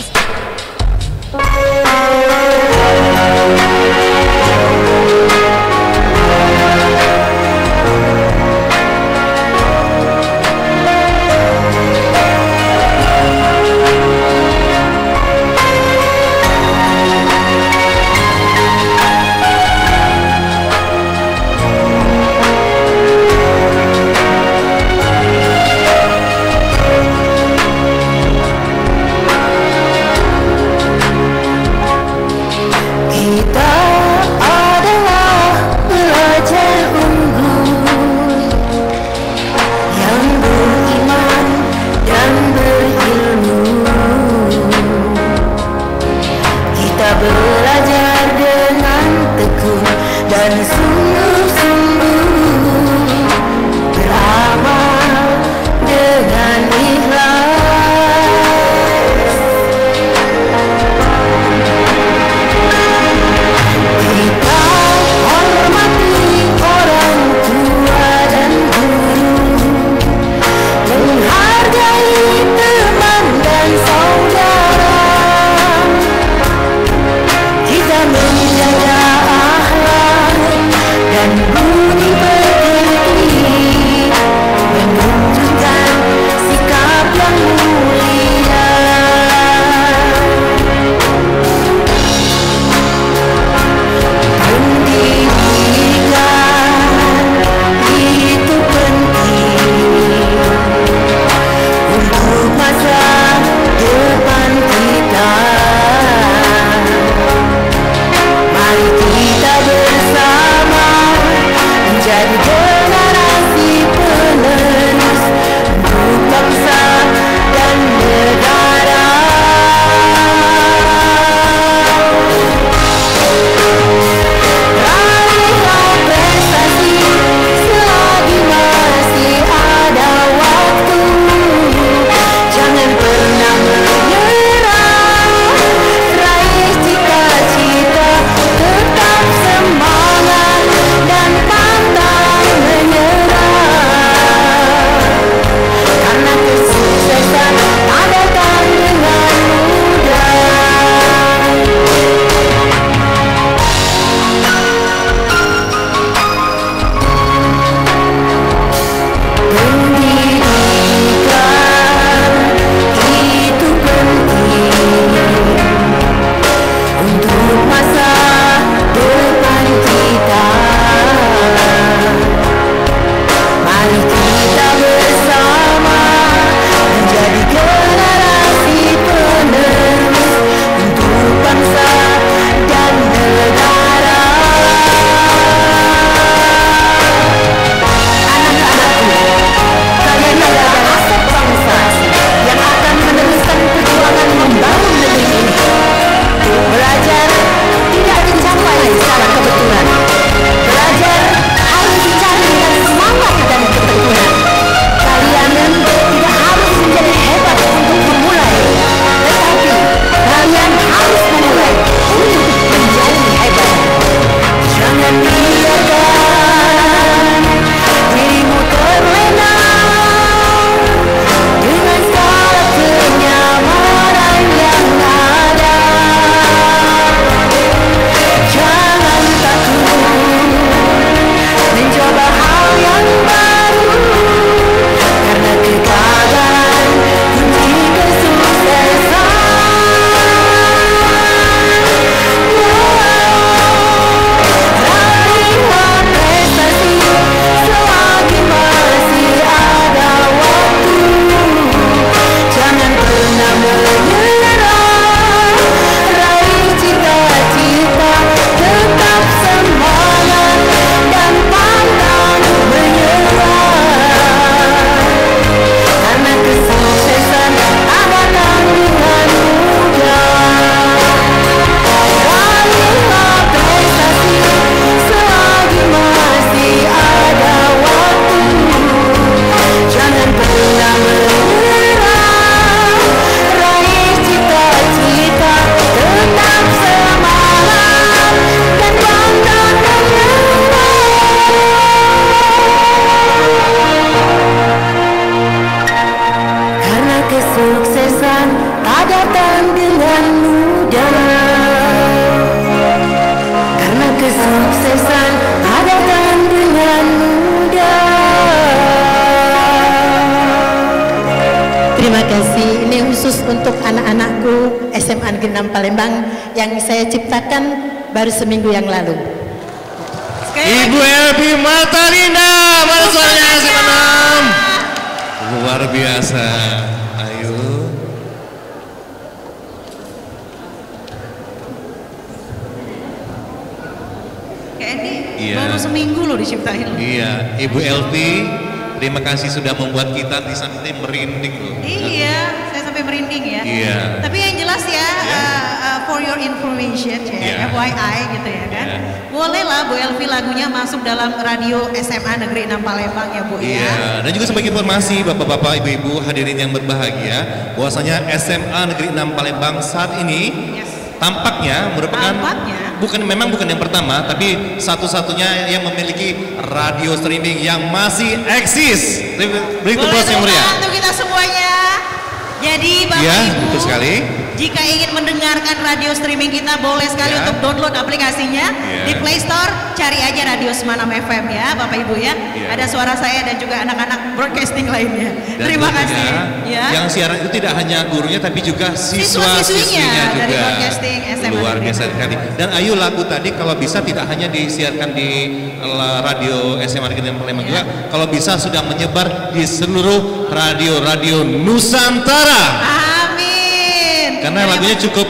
khusus untuk anak-anakku SMA Negeri 6 Palembang yang saya ciptakan baru seminggu yang lalu. Ibu Elvi Martalinda, mana suaranya SMA 6? Luar biasa. Ayo. Kayak ini Iya. baru seminggu loh diciptain. Iya, Ibu Elvi, terima kasih sudah membuat kita di sampai merinding loh. Iya, saya sampai merinding ya. Iya. Tapi yang jelas ya, for your information, Iya. FYI gitu ya kan. Bolehlah Bu Elvi lagunya masuk dalam radio SMA Negeri 6 Palembang ya Bu ya. Iya, dan juga sebagai informasi Bapak-bapak, Ibu-ibu hadirin yang berbahagia, bahwasanya SMA Negeri 6 Palembang saat ini tampaknya merupakan memang bukan yang pertama, tapi satu-satunya yang memiliki radio streaming yang masih eksis. Beri tepuk tangan yang meriah. Untuk kita semuanya. Jadi Bapak Iya, Ibu, betul sekali. jika ingin mendengarkan radio streaming kita boleh sekali untuk download aplikasinya di Play Store, cari aja Radio Semanam FM ya Bapak Ibu ya. Ada suara saya dan juga anak-anak broadcasting lainnya. Dan Terima tentunya kasih. Ya. Yang siaran itu tidak hanya gurunya tapi juga siswa-siswinya juga. dari broadcasting SMA. Luar biasa sekali. Dan Ayu, lagu tadi kalau bisa tidak hanya disiarkan di radio SMA Negeri 6 Palembang juga, kalau bisa sudah menyebar di seluruh radio-radio Nusantara. Amin. Karena lagunya cukup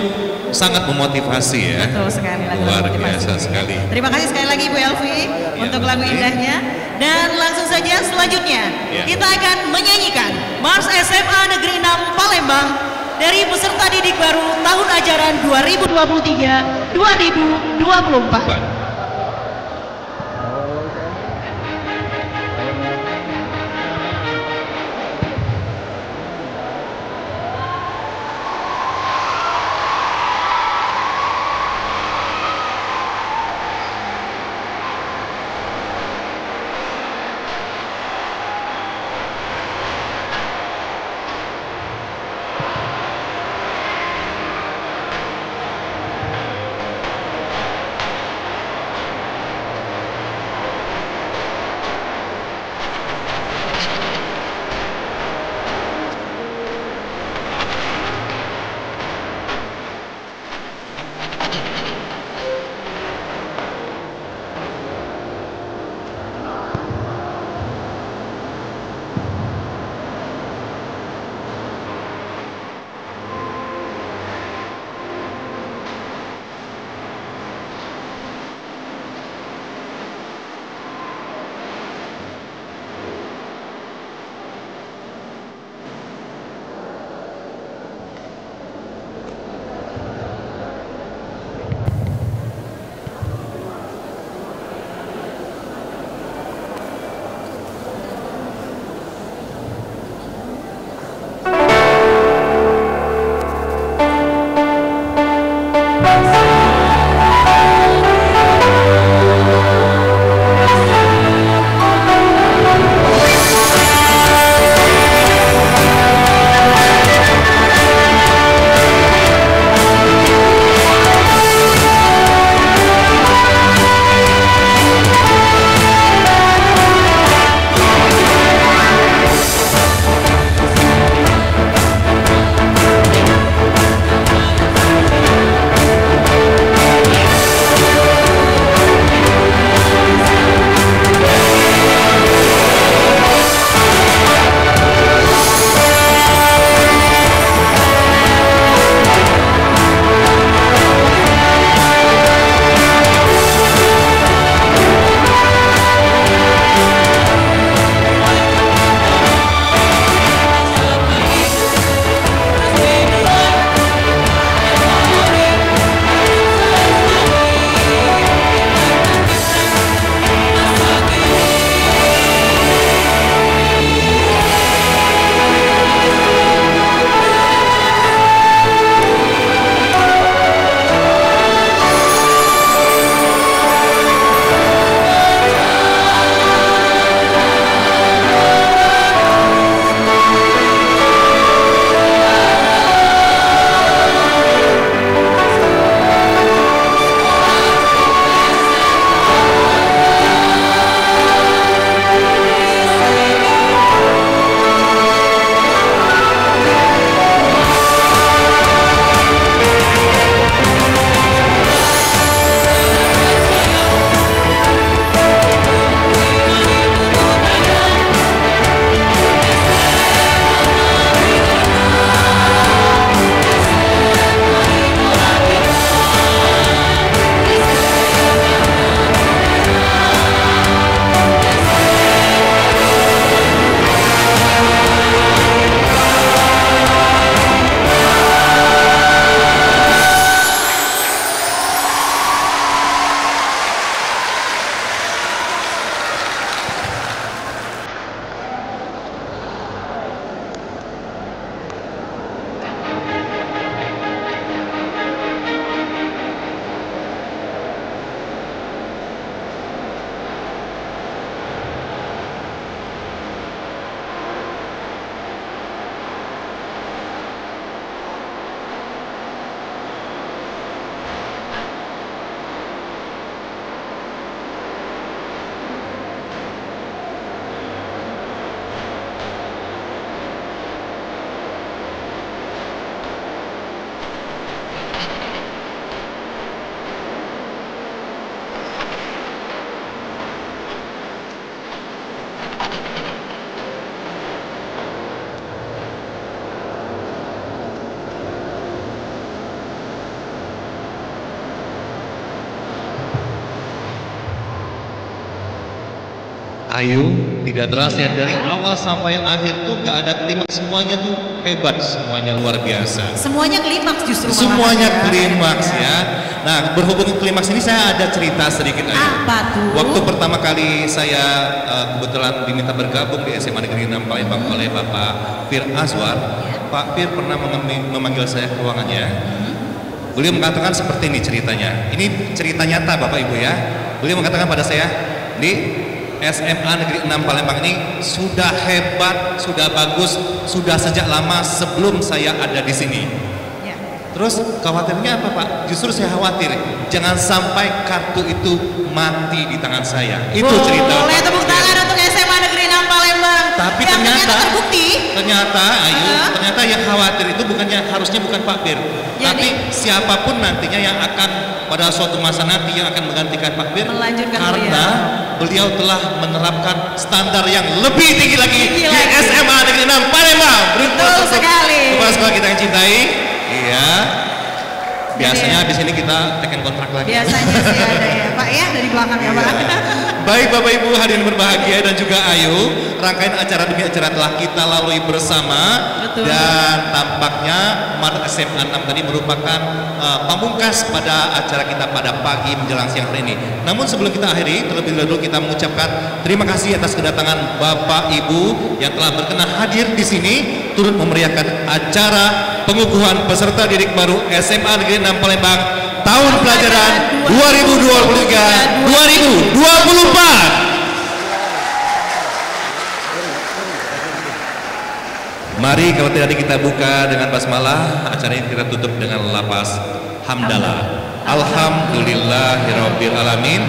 sangat memotivasi ya. Betul sekali, lagu Luar memotivasi. biasa sekali. Terima kasih sekali lagi Bu Elvi untuk lagu indahnya. Dan langsung saja selanjutnya kita akan menyanyikan Mars SMA Negeri 6 Palembang dari peserta didik baru tahun ajaran 2023-2024. Ayu, tidak terasa dari awal sampai akhir tuh gak ada klimaks, semuanya tuh hebat, semuanya luar biasa. Semuanya klimaks justru. Semuanya klimaks ya. Nah, berhubung klimaks ini saya ada cerita sedikit Ayu. Apa tuh? Waktu pertama kali saya kebetulan diminta bergabung di SMA Negeri 6 Palembang oleh Bapak Fir Azwar, Pak Fir pernah memanggil saya ke ruangannya. Beliau mengatakan seperti ini ceritanya. Ini cerita nyata Bapak Ibu ya. Beliau mengatakan pada saya, di SMA Negeri 6 Palembang ini sudah hebat, sudah bagus, sudah sejak lama sebelum saya ada di sini. Ya. Terus khawatirnya apa Pak? Justru saya khawatir jangan sampai kartu itu mati di tangan saya. Itu cerita. Boleh tepuk tangan untuk SMA Negeri 6 Palembang. Tapi yang ternyata terbukti. Ternyata Ayu, ternyata yang khawatir itu harusnya bukan Pak Bir. Tapi siapapun nantinya yang akan pada suatu masa nanti yang akan menggantikan Pak Bir, karena beliau telah menerapkan standar yang lebih tinggi lagi di SMA Negeri 6 Palembang. Betul sekali. Kepala sekolah kita yang cintai. Iya. Biasanya habis ini kita tekan kontrak lagi. Biasanya sih ada ya Pak ya, dari belakang ya Pak. Baik Bapak Ibu hadirin berbahagia dan juga Ayu, rangkaian acara demi acara telah kita lalui bersama. Betul. Dan tampaknya SMA 6 tadi merupakan pamungkas pada acara kita pada pagi menjelang siang hari ini. Namun sebelum kita akhiri, terlebih dahulu kita mengucapkan terima kasih atas kedatangan Bapak Ibu yang telah berkenan hadir di sini turut memeriahkan acara pengukuhan peserta didik baru SMA Negeri 6 Palembang tahun pelajaran 2023-2024. Mari kalau tadi kita buka dengan basmalah, acara ini kita tutup dengan lapas hamdalah. Alhamdulillahirabbil alamin.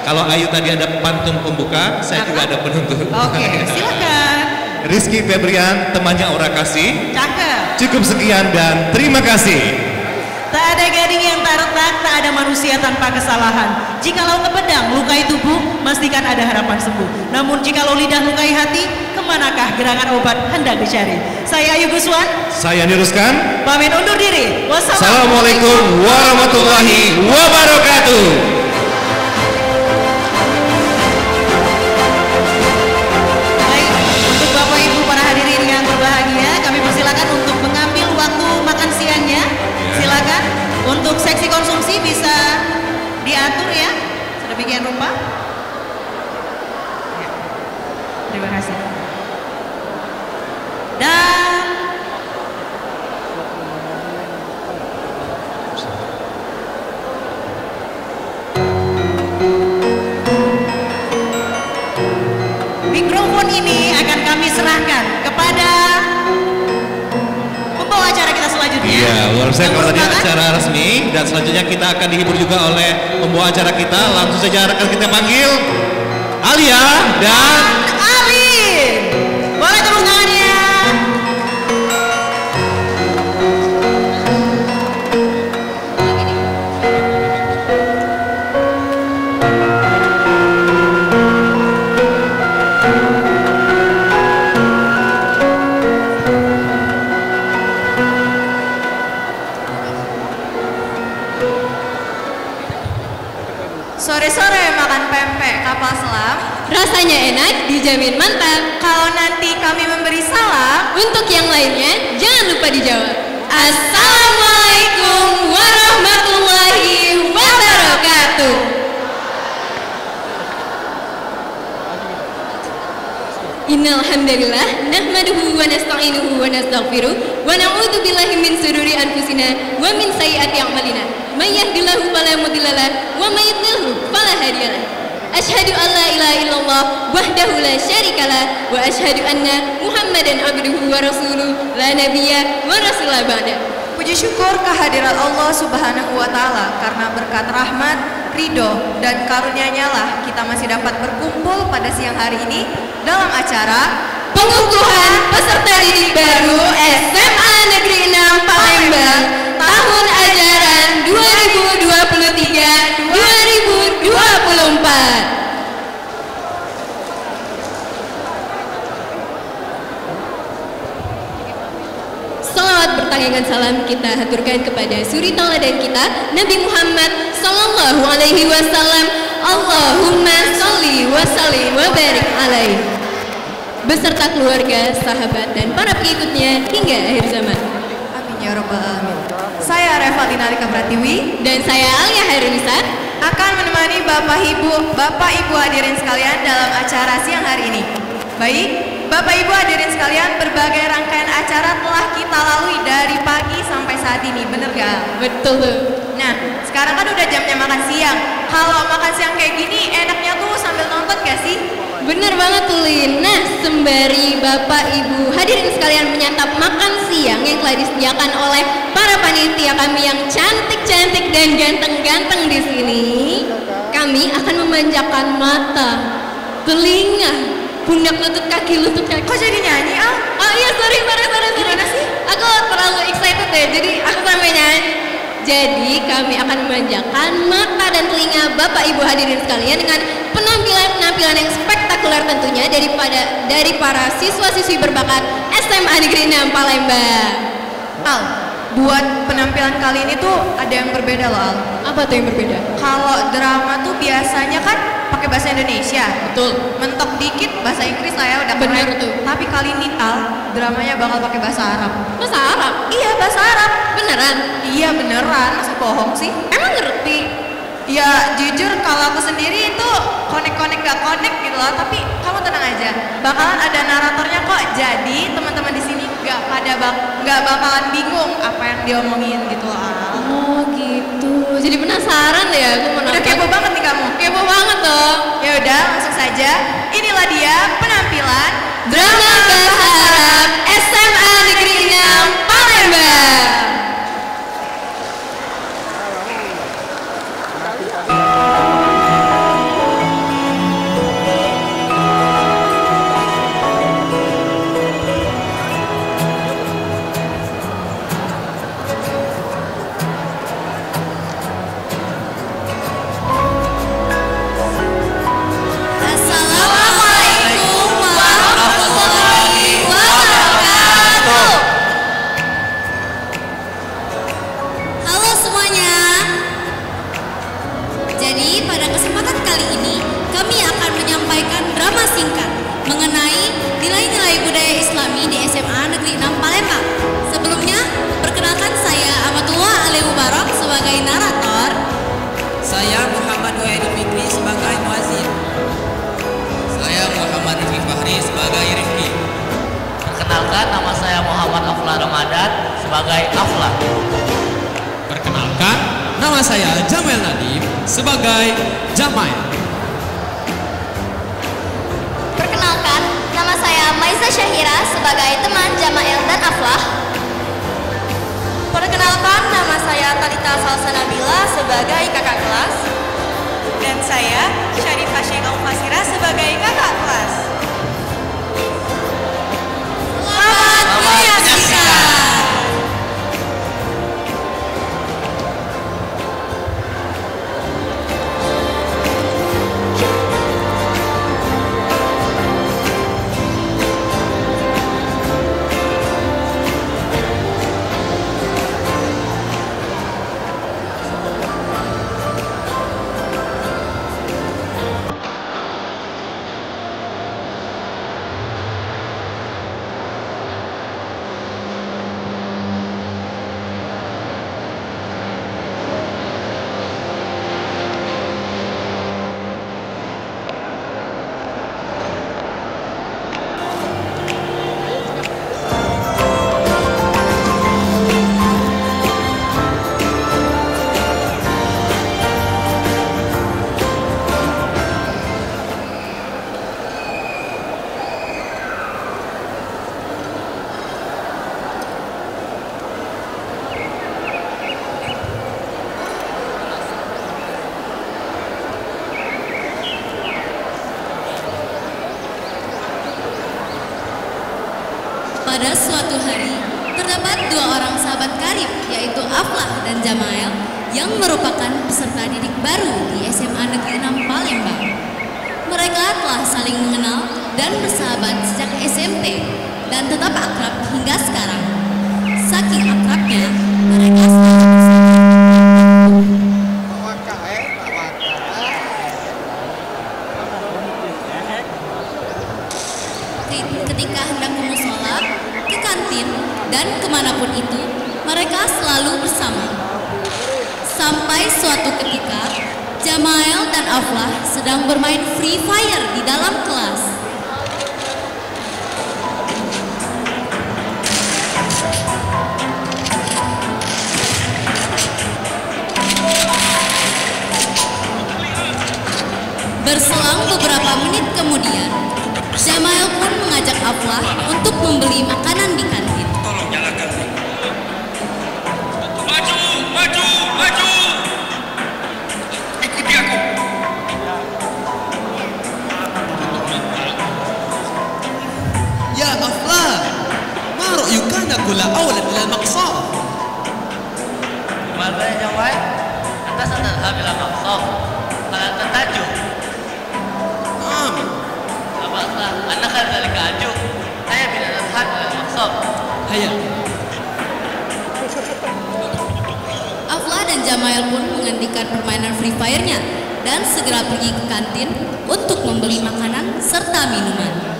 Kalau Ayu tadi ada pantun pembuka, saya juga ada penuntut. Oke, silakan. Rizky Febrian, temannya Ora Kasih. Cakep. Cukup sekian dan terima kasih. Tak ada gading yang tak retak, tak ada manusia tanpa kesalahan. Jikalau ke pedang lukai tubuh, pastikan ada harapan sembuh. Namun jikalau lidah lukai hati, kemanakah gerangan obat hendak dicari? Saya Ayu Guswan. Saya Niruskan. Pamit undur diri. Wassalamualaikum warahmatullahi wabarakatuh. Untuk seksi konsumsi bisa diatur ya, sedemikian rupa. Ya. Terima kasih. Dan mikrofon ini akan kami serahkan kepada pembawa acara kita selanjutnya. Iya, luar biasa kalau tadi acara resmi dan selanjutnya kita akan dihibur juga oleh pembawa acara kita. Langsung saja akan kita panggil Alia dan Alin. Boleh tepuk tangannya. Sore-sore makan pempek kapal selam, rasanya enak, dijamin mantap. Kalau nanti kami memberi salam, untuk yang lainnya jangan lupa dijawab. Assalamualaikum warahmatullahi wabarakatuh. Innal hamdalillah nahmaduhu wa nasta'inuhu wa nastaghfiruh wa na'udzu billahi min shururi anfusina wa min sayyiati a'malina. May yahdihillahu fala mudilla lahu wa may yudlilhu fala hadiya lahu. Asyhadu an la ilaha illallah wahdahu la syarikalah wa asyhadu anna Muhammadan abduhu wa rasuluh la nabiyya wa rasulah ba'da. Puji syukur kehadirat Allah Subhanahu wa taala karena berkat rahmat, ridho dan karunia-Nya lah kita masih dapat berkumpul pada siang hari ini dalam acara pengukuhan peserta didik baru SMA Negeri 6 Palembang tahun ajaran 2023-2024. Salawat bertangikan salam kita haturkan kepada suri tauladan kita Nabi Muhammad sallallahu alaihi wasallam. Allahumma sholli wa sallim wa wa barik alaih beserta keluarga, sahabat, dan para pengikutnya hingga akhir zaman. Amin ya rabbal alamin. Saya Revalina Rika Pratiwi dan saya Alia Hairunisa akan menemani Bapak Ibu hadirin sekalian dalam acara siang hari ini. Baik, Bapak Ibu hadirin sekalian, berbagai rangkaian acara telah kita lalui dari pagi sampai saat ini, bener gak? Betul. Nah, sekarang kan udah jamnya makan siang. Kalau makan siang kayak gini, enaknya tuh sambil nonton gak sih? Bener banget tuh Lin. Nah, sembari Bapak Ibu hadirin sekalian menyantap makan siang yang telah disediakan oleh para panitia kami yang cantik-cantik dan ganteng-ganteng di sini, kami akan memanjakan mata, telinga, pundak, lutut kaki. Kok jadi nyanyi, Al? Oh iya, sorry. Gimana sih? Aku terlalu excited ya, jadi aku sampai nyanyi. Jadi kami akan memanjakan mata dan telinga Bapak Ibu hadirin sekalian dengan penampilan yang spektakuler tentunya dari para siswa-siswi berbakat SMA Negeri 6 Palembang. Al, buat penampilan kali ini tuh ada yang berbeda loh, Al. Apa tuh yang berbeda? Kalau drama tuh biasanya kan pakai bahasa Indonesia. Betul. Mentok dikit bahasa Inggris lah ya, udah bener keren. tuh. Tapi kali ini, Al, dramanya bakal pakai bahasa Arab. Bahasa Arab? Iya, bahasa Arab. Beneran? Iya, beneran. Masa bohong sih? Emang ngerti? Ya jujur kalau aku sendiri itu konek-konek gak konek gitu loh, tapi kamu tenang aja, bakalan ada naratornya kok. Jadi teman-teman di sini gak bakalan bingung apa yang diomongin gitu loh. Oh gitu. Jadi penasaran deh aku mau nonton. Udah kepo banget nih kamu. Kepo banget dong. Ya udah, langsung saja. Inilah dia penampilan drama bahasa Arab SMA Negeri 6 Palembang. Assalamualaikum warahmatullahi wabarakatuh. Halo semuanya. Jadi pada kesempatan kali ini kami akan menyampaikan drama singkat mengenai nilai-nilai budaya Islami di SMA Negeri 6 Palembang. Sebelumnya, perkenalkan saya Amatullah Ali Mubarak sebagai narator. Saya Muhammad Wahid Fikri sebagai muazzin. Saya Muhammad Rifki Fahri sebagai Rifki. Perkenalkan, nama saya Muhammad Aflah Ramadan sebagai Aflah. Perkenalkan, nama saya Jamail Nadif sebagai Jamail. Perkenalkan, nama saya Maiza Syahira sebagai teman Jamail dan Aflah. Perkenalkan, nama saya Talita Salsanabila sebagai kakak kelas. Dan saya Syarifah Syekh Fasira sebagai kakak kelas. Selamat menyaksikan. Pada suatu hari, terdapat dua orang sahabat karib, yaitu Aflah dan Jamail, yang merupakan peserta didik baru di SMA Negeri 6 Palembang. Mereka telah saling mengenal dan bersahabat sejak SMP dan tetap akrab hingga sekarang. Saking akrabnya, mereka ketika hendak ke musola, ke kantin, dan kemanapun itu, mereka selalu bersama. Sampai suatu ketika, Jamael dan Aflah sedang bermain Free Fire di dalam kelas. Berselang beberapa menit kemudian, Jamael pun mengajak Aflah untuk membeli makanan di kantin. Tolong nyalakan. Maju, maju, maju. Ikuti aku. Ya Aflah, ma ra'yukana kula awlan ila al-maqsad? Mada ya Jamael? Anta satadhhab ila maqsad. Hal tatajub. Anak kan dari kaju, saya tidak datang ke maksud. Hayya. Aflah dan Jamael pun menghentikan permainan Free Fire-nya dan segera pergi ke kantin untuk membeli makanan serta minuman.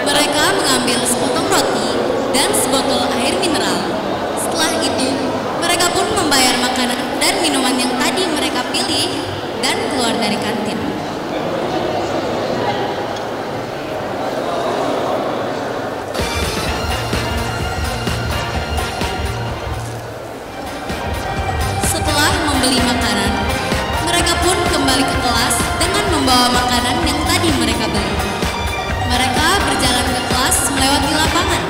Mereka mengambil sepotong roti dan sebotol air mineral. Setelah itu, mereka pun membayar makanan dan minuman yang tadi mereka pilih dan keluar dari kantin. Setelah membeli makanan, mereka pun kembali ke kelas dengan membawa makanan yang tadi mereka beli. Mereka berjalan ke kelas melewati lapangan.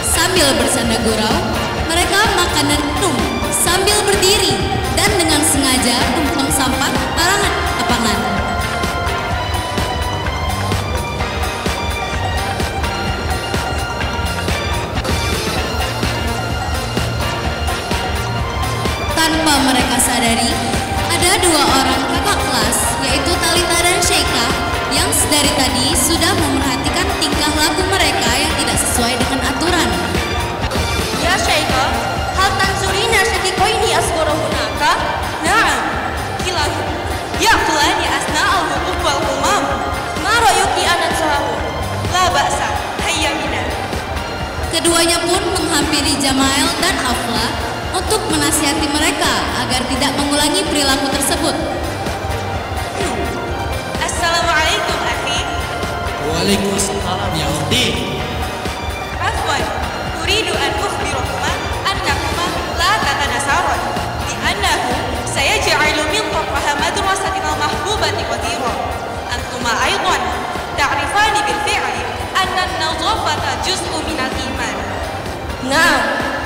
Sambil bersanda gurau, mereka makan dan minum sambil berdiri dan dengan sengaja membuang sampah barangan lapangan. Tanpa mereka sadari, ada dua orang kakak kelas, yaitu Talita dan Sheikha, yang sedari tadi sudah memerhatikan tingkah laku mereka yang tidak sesuai dengan aturan. Ya Sheikha, hal tanzurina syadikoini asgoro hunaka? Na'am, kilahu. Ya'kulani asna'al hukuk wal humam. Ma ra'yuki anan sahahu? La ba'sa, hayya bina. Keduanya pun menghampiri Jamael dan Aflah untuk menasihati mereka agar tidak mengulangi perilaku tersebut. Assalamualaikum akhi. Waalaikumsalam ya ukhti. Afwan, uridu an ukhbirukuma annakuma la tatanasawan li'annahu sayaj'alu min taqaha madrasatina al-mahbubati qadira. Antuma aydan ta'rifani bil fi'li anna an-nadhafata juz'un min al-iman. Na'am,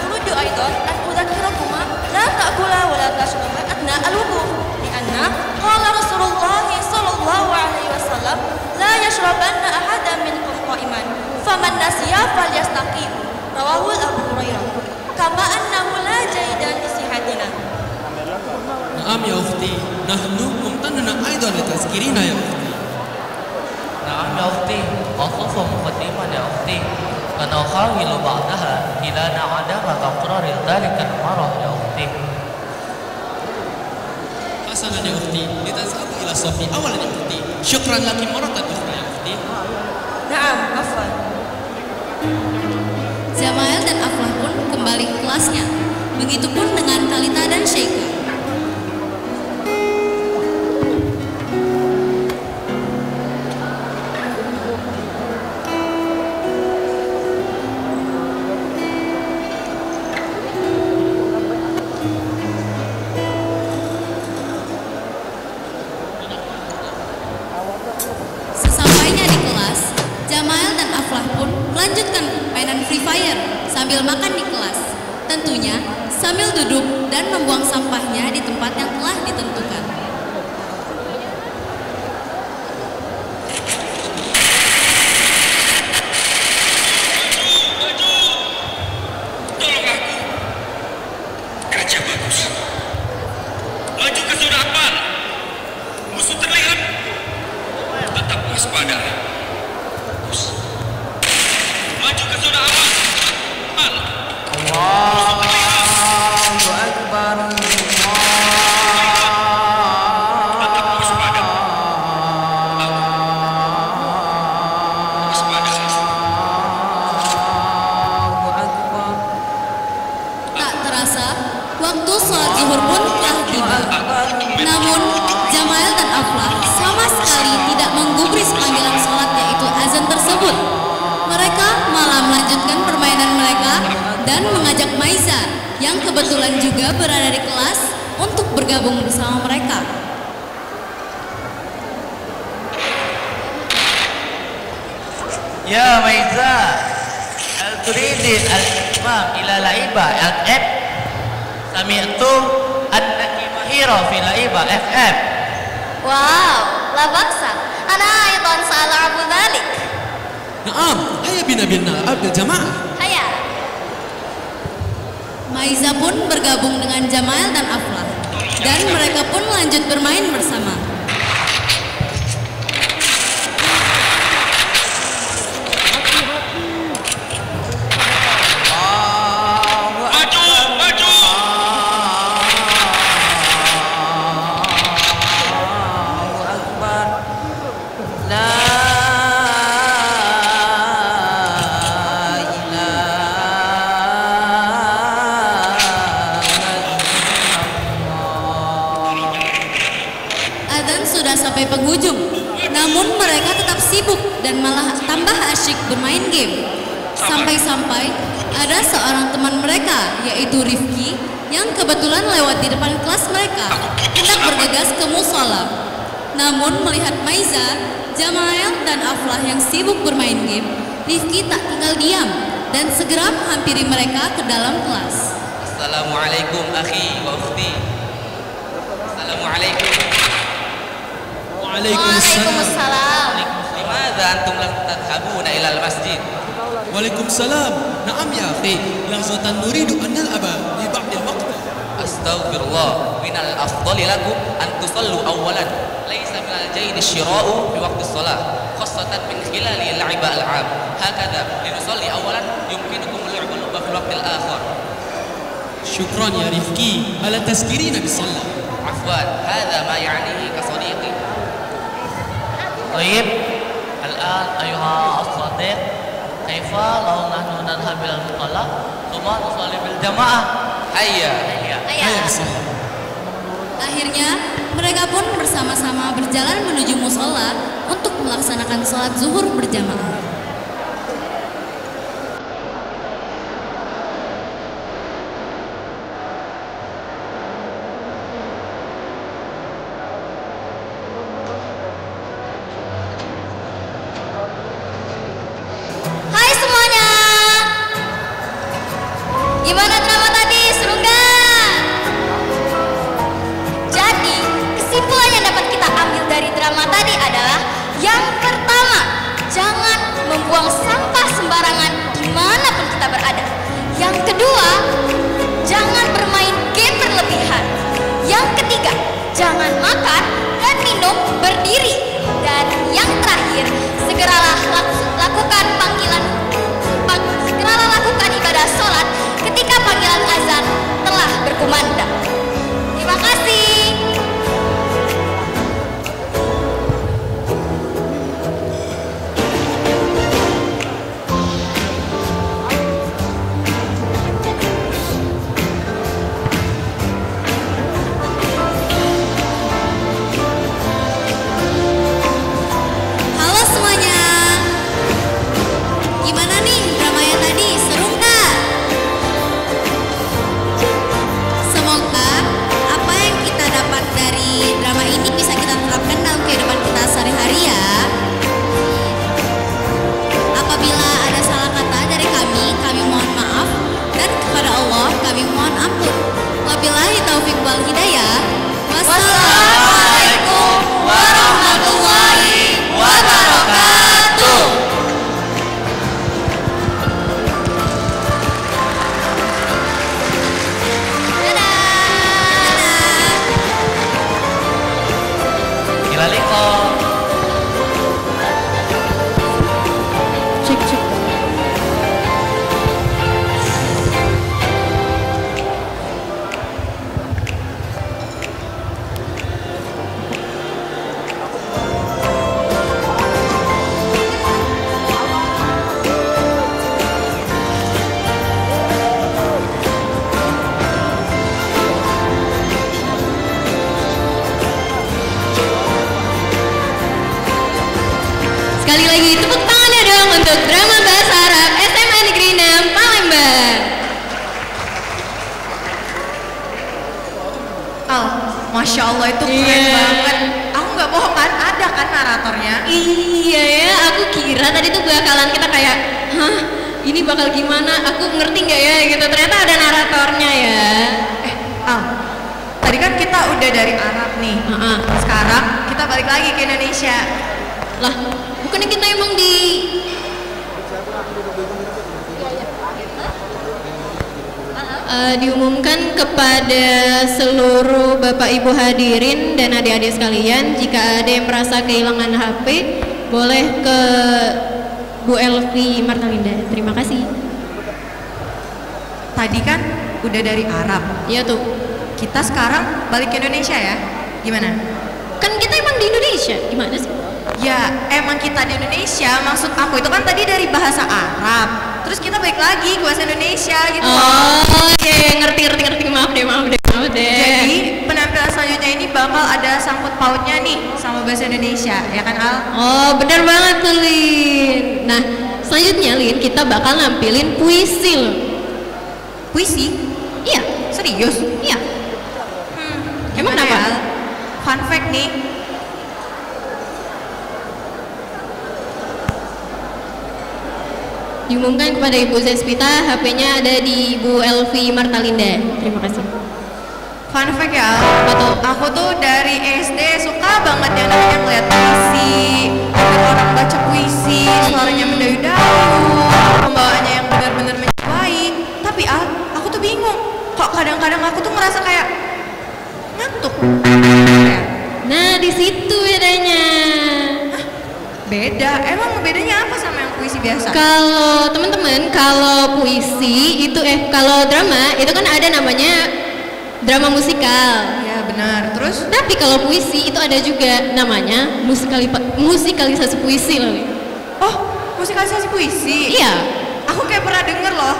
uridu aydan an udzakkirukuma la ta'kula wa la tashraba atna al-wudu' li'anna qala Rasulullah sallallahu alaihi wasallam la yashrabanna ahadan minkum qa'iman faman nasiya falyastaqim. Rawahu Abu Hurairah. Kama annahu la jaidan li sihatina. Naam ya ukhti, nahnu mumtanuna aidan li tazkirina ya ukhti. Naam ya ukhti, aqufu muqaddiman ya ukhti. Kana khawilu ba'daha ila na'adama taqraril dhalika al-marah ya ukhti. Hasanan ya ukhti, litazhabu ila safi awalan ya ukhti. Syukran laki maratan ukhra ya ukhti. Naam, afwan. Jamael dan Aflah pun kembali ke kelasnya. Begitupun dengan Talita dan Sheikha. Sesampainya di kelas, Jamael dan Aflah pun melanjutkan mainan Free Fire sambil makan di kelas. Tentunya sambil duduk dan membuang sampahnya di tempat yang telah ditentukan. Tolong aku. Kerja bagus. Maju ke zona aman. Musuh terlihat. Namun, Jamael dan Aflah sama sekali tidak menggubris panggilan sholat yaitu azan tersebut. Mereka malah melanjutkan permainan mereka dan mengajak Maiza yang kebetulan juga berada di kelas untuk bergabung bersama mereka. Ya Maiza, hal turidin al-imam ila laiba al-F? Sami'tu annaki mahira fi laiba FF. Wow, la baksa. Ana aidan sa'al'abu dhalik. Naam, haya bina abdul jamaah. Haya. Maiza pun bergabung dengan Jamael dan Aflah dan mereka pun lanjut bermain bersama. Sampai penghujung, namun mereka tetap sibuk dan malah tambah asyik bermain game. Sampai-sampai ada seorang teman mereka yaitu Rifki yang kebetulan lewat di depan kelas mereka hendak bergegas ke musola. Namun melihat Maiza, Jamael dan Aflah yang sibuk bermain game, Rifki tak tinggal diam dan segera menghampiri mereka ke dalam kelas. Assalamualaikum akhi wa ukhti. Assalamualaikum. Waalaikumsalam. Limadha antum lam tadhhabuna ila al-masjid? Waalaikumsalam. Na'am ya akhi, lahzatan nuridu an nal'aba li ba'd al-waqt. Astaghfirullah, min al-afdali lakum an tusallu awwalan. Laysa min al-jayd ash-shira'u fi waqti as-salah, khassatan min khilali al-la'iba al-'am. Hakadha, linusalli awwalan yumkinukum al-'ilmu fi al-waqt al-akhar. Syukran ya Rifki ala tazkirina bis-salah. Afwan, hadha ma ya'nihi ka sadiqi. طيب الآن أيها الصديق كيف لو نحن نذهب إلى المصلى ثم نصلي بالجماعة؟ هيا هيا. Akhirnya mereka pun bersama-sama berjalan menuju musola untuk melaksanakan sholat zuhur berjamaah. Gimana drama tadi? Seru nggak? Jadi, kesimpulan yang dapat kita ambil dari drama tadi adalah yang pertama, jangan membuang sampah sembarangan dimanapun kita berada. Yang kedua, jangan bermain game berlebihan. Yang ketiga, jangan makan dan minum berdiri. Dan yang terakhir, segeralah lakukan ibadah sholat ketika panggilan azan telah berkumandang. Terima kasih. Halo semuanya, gimana nih dramanya tadi? Seru nggak? Semoga apa yang kita dapat dari drama ini bisa kita terapkan dalam kehidupan kita sehari-hari ya. Apabila ada salah kata dari kami mohon maaf, dan kepada Allah kami mohon ampun. Wabillahi taufiq wal hidayah. Wassalamualaikum warahmatullahi wabarakatuh. Ila liqa. Cek. Sekali lagi tepuk tangannya dong untuk drama bahasa Arab SMA Negeri 6 Palembang. Masya Allah itu keren banget. Aku nggak bohong kan, ada kan naratornya? Iya ya, aku kira tadi tuh bakalan kita kayak, hah ini bakal gimana? Aku ngerti nggak ya gitu. Ternyata ada naratornya ya. Tadi kan kita udah dari Arab nih. Sekarang kita balik lagi ke Indonesia. Lah, bukannya kita emang diumumkan kepada seluruh Bapak Ibu hadirin dan adik-adik sekalian, jika ada yang merasa kehilangan HP, boleh ke Bu Elvi Martalinda. Terima kasih. Tadi kan udah dari Arab. Iya tuh. Kita sekarang balik ke Indonesia ya. Gimana? Kan kita emang di Indonesia. Gimana sih? Ya, emang kita di Indonesia. Maksud aku itu kan tadi dari bahasa Arab. Terus kita balik lagi ke bahasa Indonesia gitu. Oh, iya, ngerti. Maaf deh. Jadi penampilan selanjutnya ini bakal ada sangkut pautnya nih sama bahasa Indonesia, ya kan Al? Oh, benar banget tuh Lin. Nah, selanjutnya Lin, kita bakal nampilin puisi loh. Puisi? Iya. Serius? Iya. Emang kenapa? Ya? Fun fact nih. Diumumkan kepada Ibu Zespita, HP-nya ada di Ibu Elvi Martalinda. Terima kasih. Fun fact ya, aku tuh dari SD suka banget yang namanya ngeliat puisi, denger orang baca puisi, suaranya mendayu-dayu, pembawaannya yang benar-benar menjiwai. Tapi aku tuh bingung, kok kadang-kadang aku tuh ngerasa kayak ngantuk. Nah, di situ bedanya. Beda, emang bedanya apa sama yang puisi biasa? Kalau teman-teman, kalau puisi itu kalau drama itu kan ada namanya drama musikal. Ya benar. Terus? Tapi kalau puisi itu ada juga namanya musikalisasi puisi loh. Oh, musikalisasi puisi? Iya. Aku kayak pernah denger loh.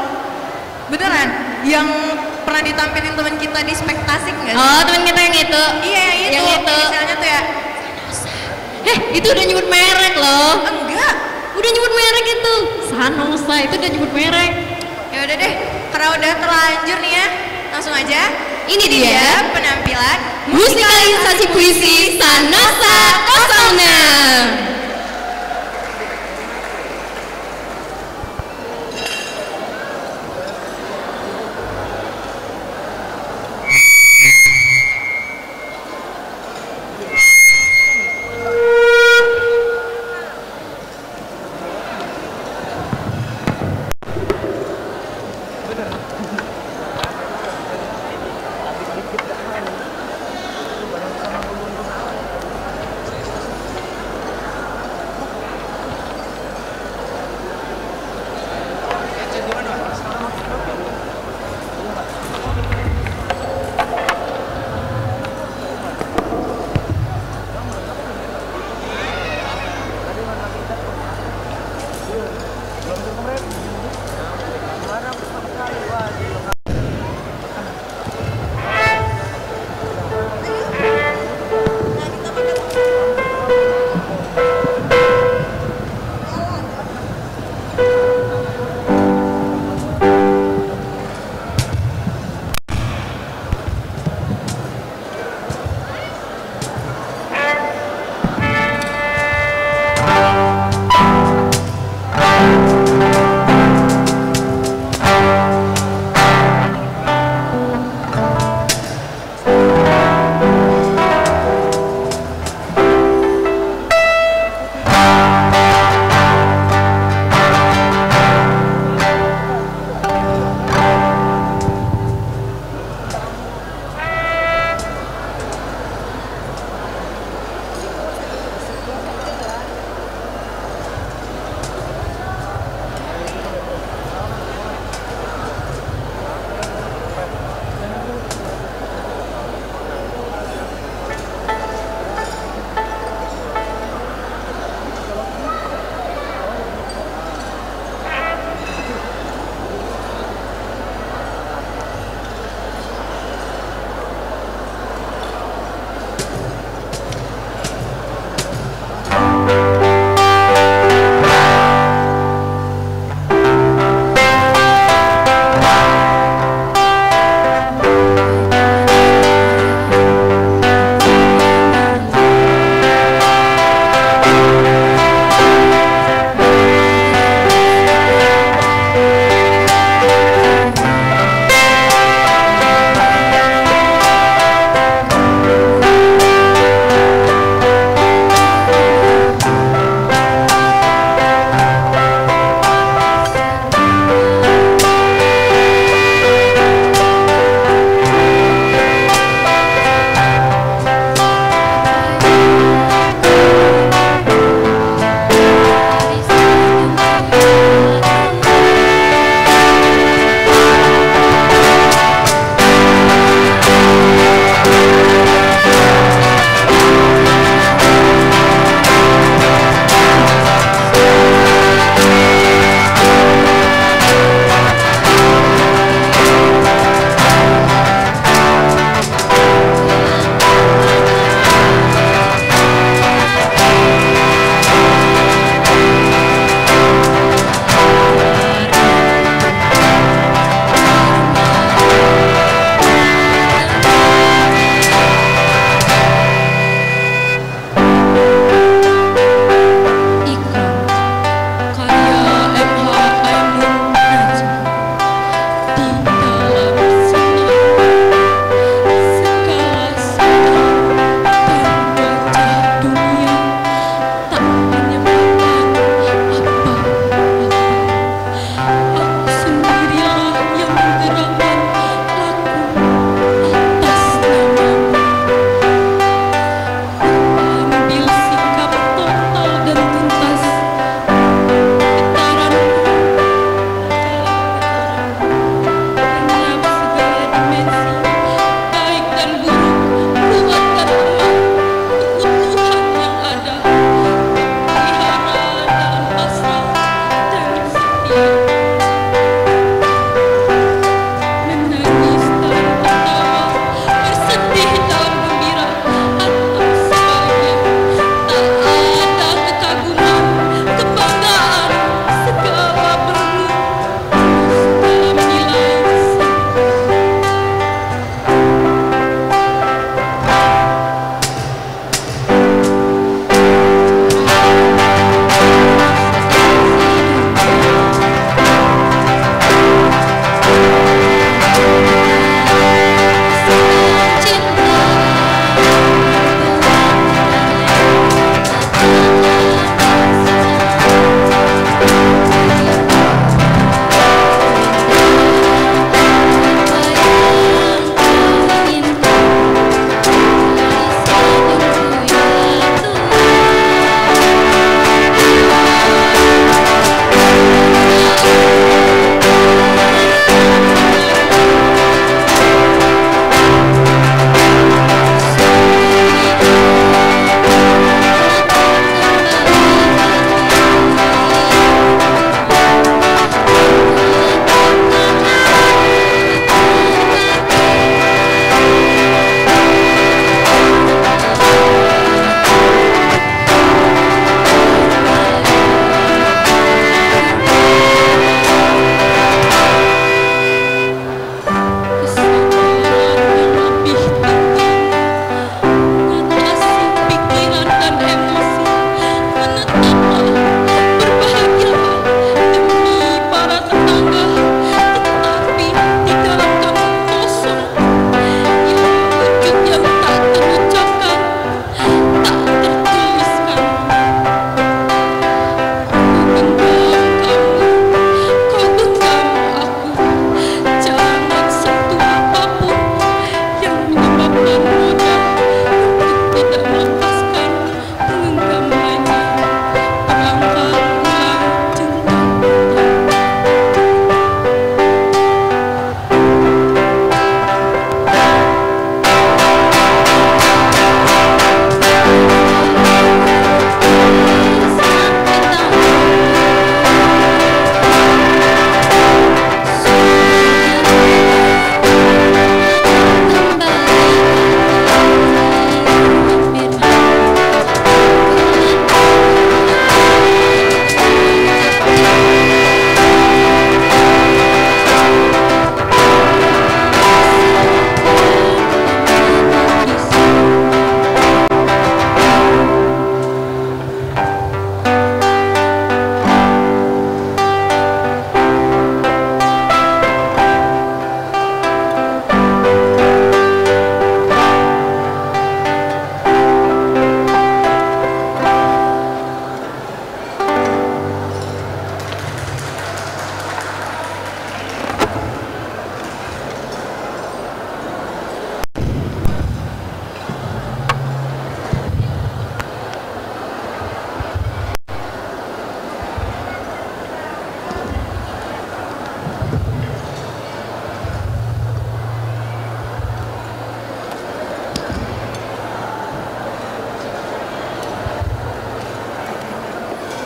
Beneran? Yang pernah ditampilin teman kita di Spektasi nggak sih? Oh, teman kita yang itu. Iya, yang itu. Yang itu. Misalnya tuh ya. Itu udah nyebut merek loh. Enggak. Udah nyebut merek itu. Sanosa itu udah nyebut merek. Ya udah deh, karena udah terlanjur nih ya, langsung aja. Ini dia penampilan musikalisasi puisi Sanosa 06.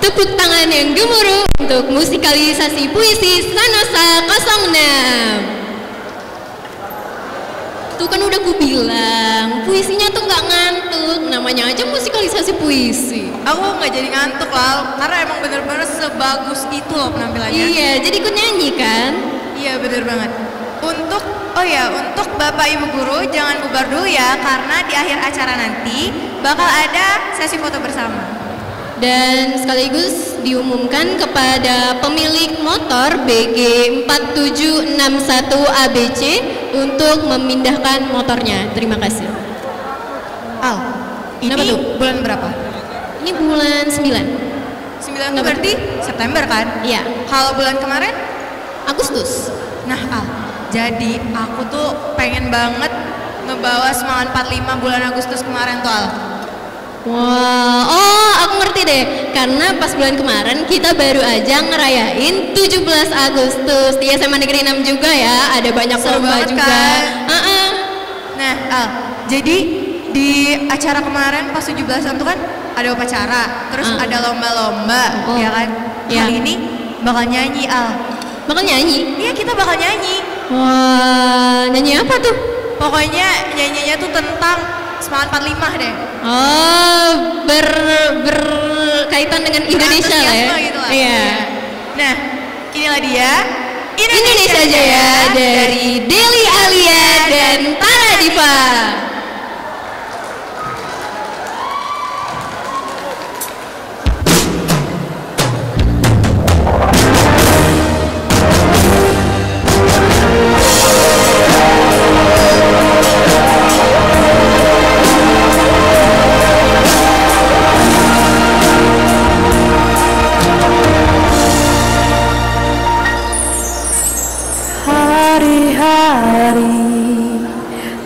Tepuk tangan yang gemuruh untuk musikalisasi puisi Sanosa 06. Tuh kan udah ku bilang, puisinya tuh nggak ngantuk, namanya aja musikalisasi puisi. Aku nggak jadi ngantuk lah, karena emang bener-bener sebagus itu loh penampilannya. Iya, jadi ikut nyanyi kan? Iya bener banget. Untuk Bapak Ibu Guru jangan bubar dulu ya, karena di akhir acara nanti bakal ada sesi foto bersama. Dan sekaligus diumumkan kepada pemilik motor BG 4761 ABC untuk memindahkan motornya. Terima kasih. Al, ini bulan berapa? Ini bulan 9. 9 berarti September kan? Iya. Kalau bulan kemarin? Agustus. Nah Al, jadi aku tuh pengen banget ngebawa semangat 45 bulan Agustus kemarin tuh Al. Wah, oh aku ngerti deh. Karena pas bulan kemarin kita baru aja ngerayain 17 Agustus di SMA Negeri 6 juga ya. Ada banyak lomba juga. Kan? Nah, Al, jadi di acara kemarin pas 17-an tuh kan ada upacara, terus ada lomba-lomba, ya kan? Kali ini bakal nyanyi, Al. Bakal nyanyi? Iya, kita bakal nyanyi. Wah, nyanyi apa tuh? Pokoknya nyanyinya tuh tentang semangat 45 deh. Oh, berkaitan dengan Indonesia lah ya. Gitu lah. Iya. Nah, inilah dia Indonesia Jaya dari Deli Alia dan Tara Diva.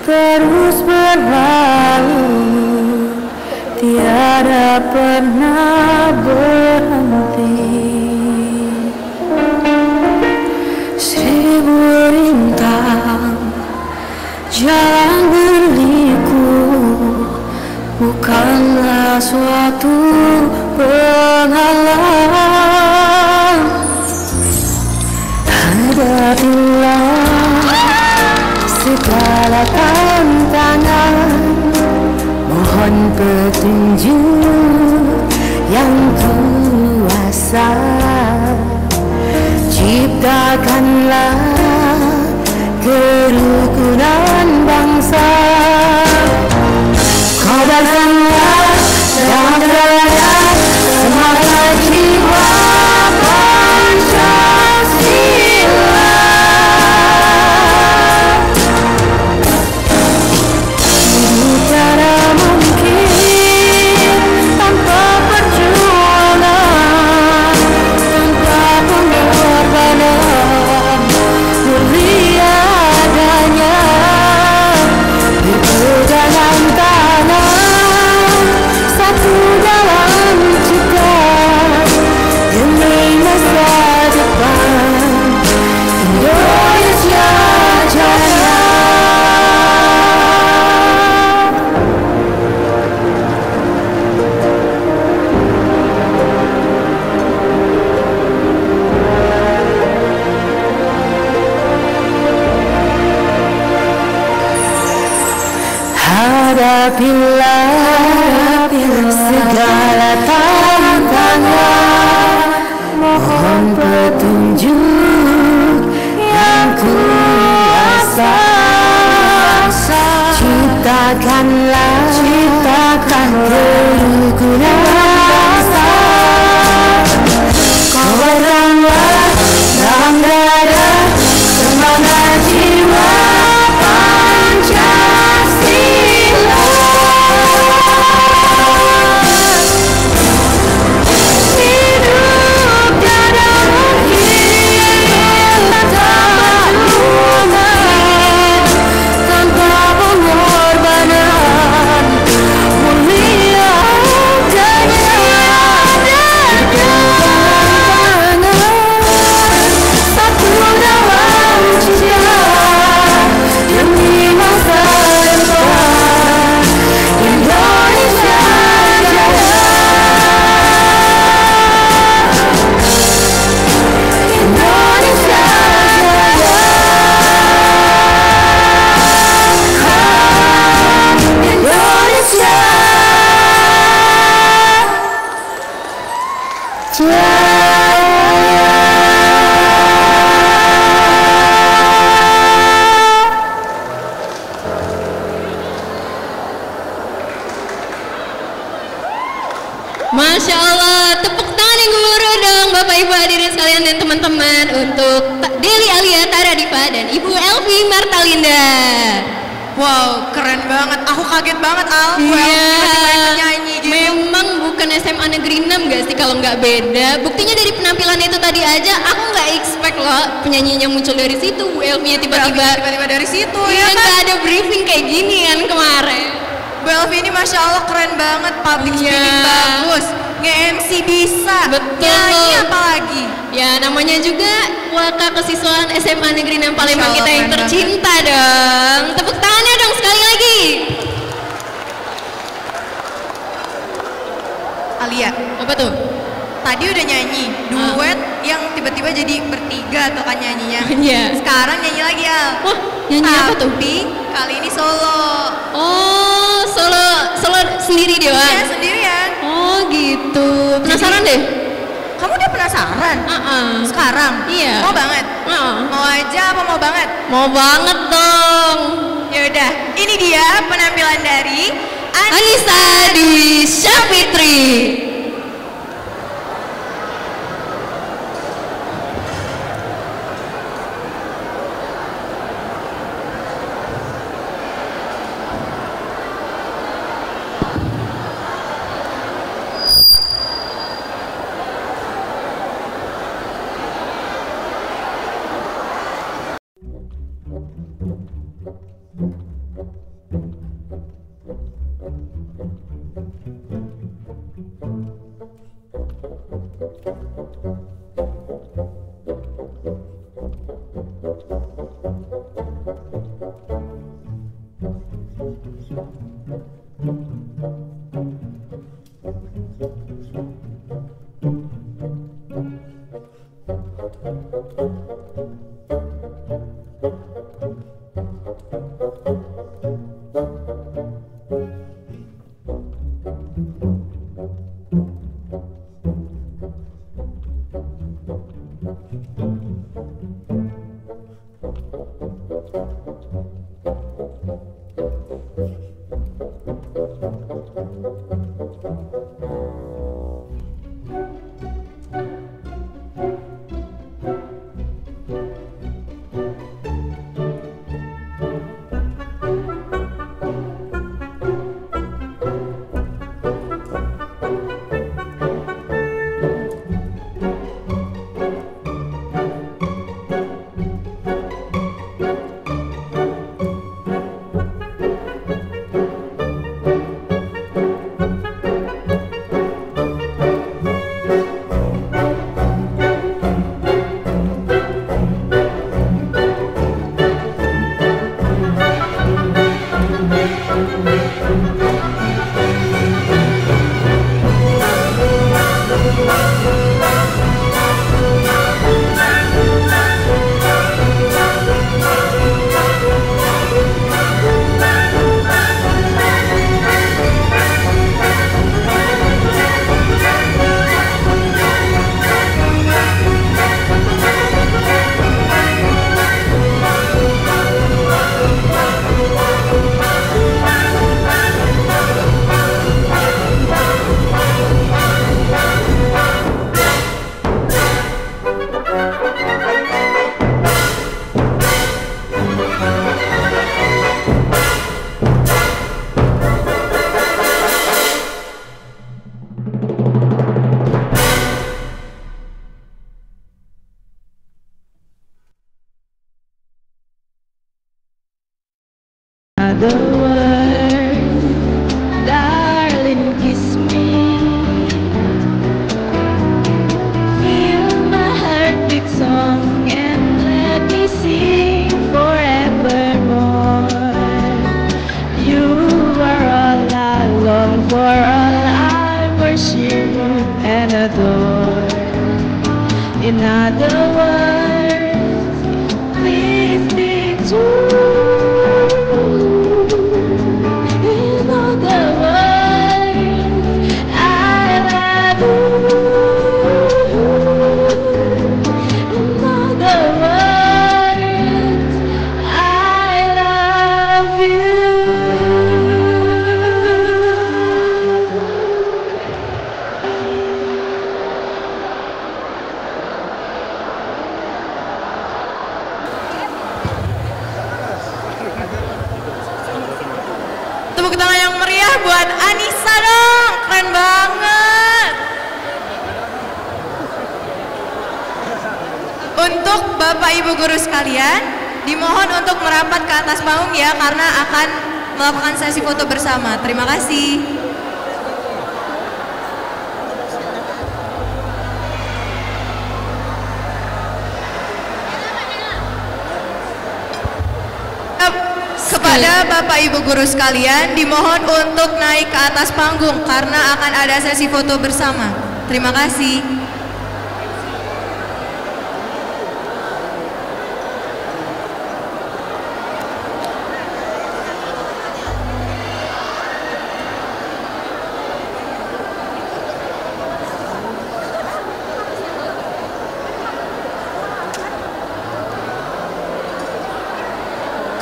Terus berlalu, tiada pernah berhenti. Seribu rintang jalan berliku, bukanlah suatu penghalang. Hadapilah segala tantangan, mohon petunjuk yang kuasa. Ciptakanlah kerukunan bangsa, kobarkanlah dalam dada semangat jiwa Pancasila. Tiada mungkin tanpa perjuangan, tanpa pengorbanan, mulia adanya berpegangan tangan, satu dalam cita demi masa depan Indonesia Jaya. Hadapilah segala tantangan, mohon petunjuk yang kuasa. Ciptakan kerukunan bangsa, kobarkanlah dalam dada semangat jiwa Pancasila. Masya Allah, tepuk tangan yang gemuruh dong Bapak Ibu hadirin sekalian dan teman-teman untuk Deli Alia Taradipa dan Ibu Elvi Martalinda. Wow, keren banget. Aku kaget banget Al. Iya, nyanyi gitu. memang bukan SMA Negeri 6 gak sih kalau nggak beda. Buktinya dari penampilan itu tadi aja, aku nggak expect loh penyanyinya muncul dari situ. Bu Elvi tiba-tiba dari situ ya ya kan? Nggak ada briefing kayak gini kan kemarin. Bu Elvi ini Masya Allah keren banget, public speaking bagus, nge-MC bisa, betul. Nyanyi apa lagi? Ya namanya juga Waka Kesiswaan SMA Negeri 6 Palembang Masya kita Allah, yang keren tercinta dong. Tepuk tangannya dong sekali lagi. Alia, apa tuh? Tadi udah nyanyi duet yang tiba-tiba jadi bertiga tuh kan nyanyinya. Iya. Sekarang nyanyi lagi Al. Wah, nyanyi apa tuh? Tapi kali ini solo. Oh, solo sendiri dia? Iya, sendirian. Oh, gitu. Penasaran deh. Kamu udah penasaran? Sekarang? Iya. Mau banget? Mau aja apa mau banget? Mau banget dong. Yaudah, ini dia penampilan dari Anissa Dwi Syafitri. The word, darling, kiss me. Feel my heartbeat song and let me sing forevermore. You are all I long for, all I worship and adore. In other words, please be true. guru sekalian, dimohon untuk merapat ke atas panggung ya, karena akan melakukan sesi foto bersama. Terima kasih. Kepada Bapak Ibu guru sekalian, dimohon untuk naik ke atas panggung karena akan ada sesi foto bersama. Terima kasih.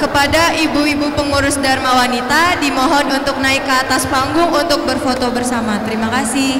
Kepada ibu-ibu pengurus Dharma Wanita, dimohon untuk naik ke atas panggung untuk berfoto bersama. Terima kasih.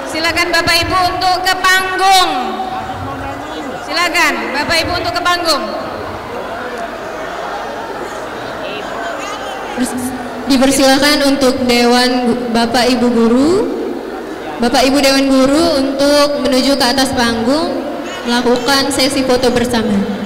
Silakan Bapak Ibu untuk ke panggung. Silakan Bapak Ibu untuk ke panggung. Dipersilakan untuk Dewan Bapak Ibu Guru, Bapak Ibu Dewan Guru untuk menuju ke atas panggung melakukan sesi foto bersama.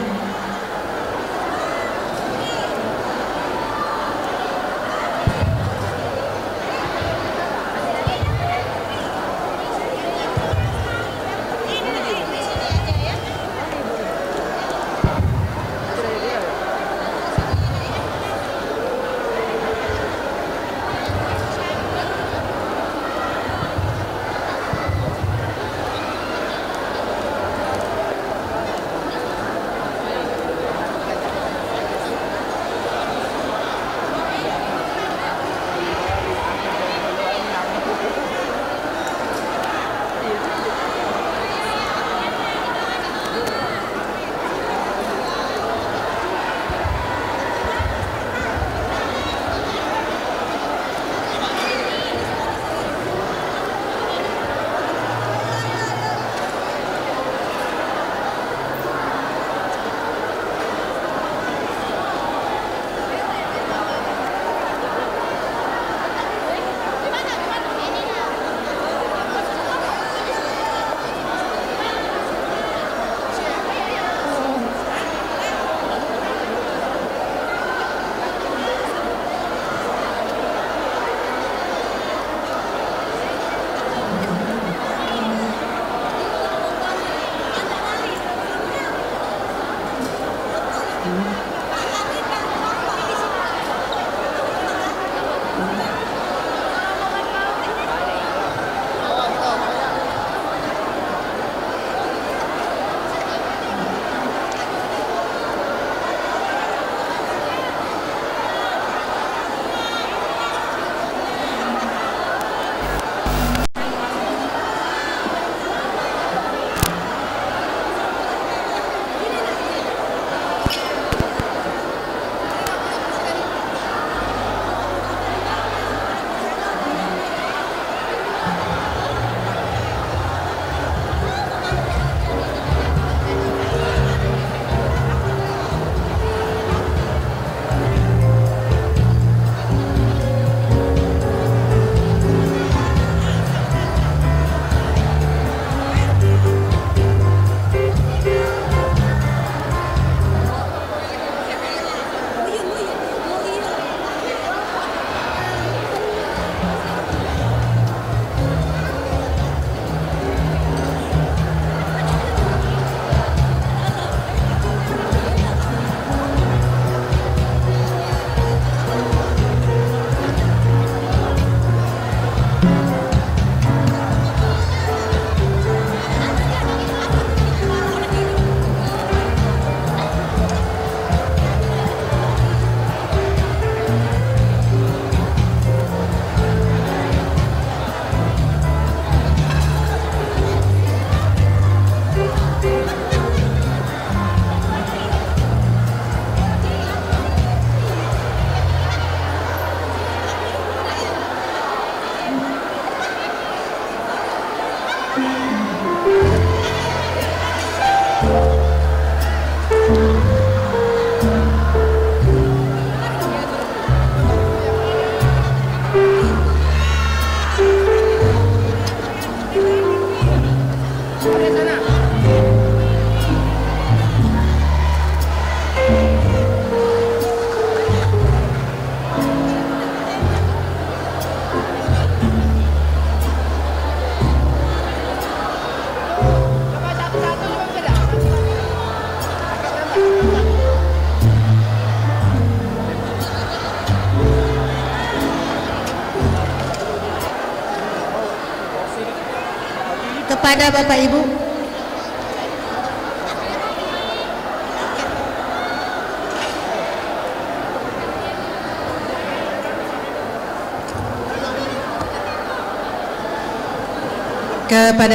Kepada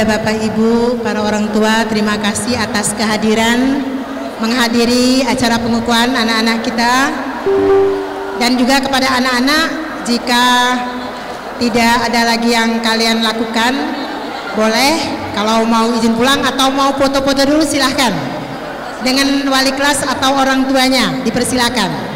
Bapak Ibu, para orang tua, terima kasih atas kehadiran menghadiri acara pengukuhan anak-anak kita, dan juga kepada anak-anak, jika tidak ada lagi yang kalian lakukan, boleh kalau mau izin pulang atau mau foto-foto dulu silahkan dengan wali kelas atau orang tuanya, dipersilakan.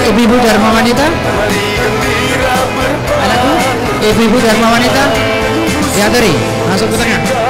Ibu-ibu Dharma Wanita, anakku, ibu-ibu Dharma Wanita, diaturi, masuk ke tengah.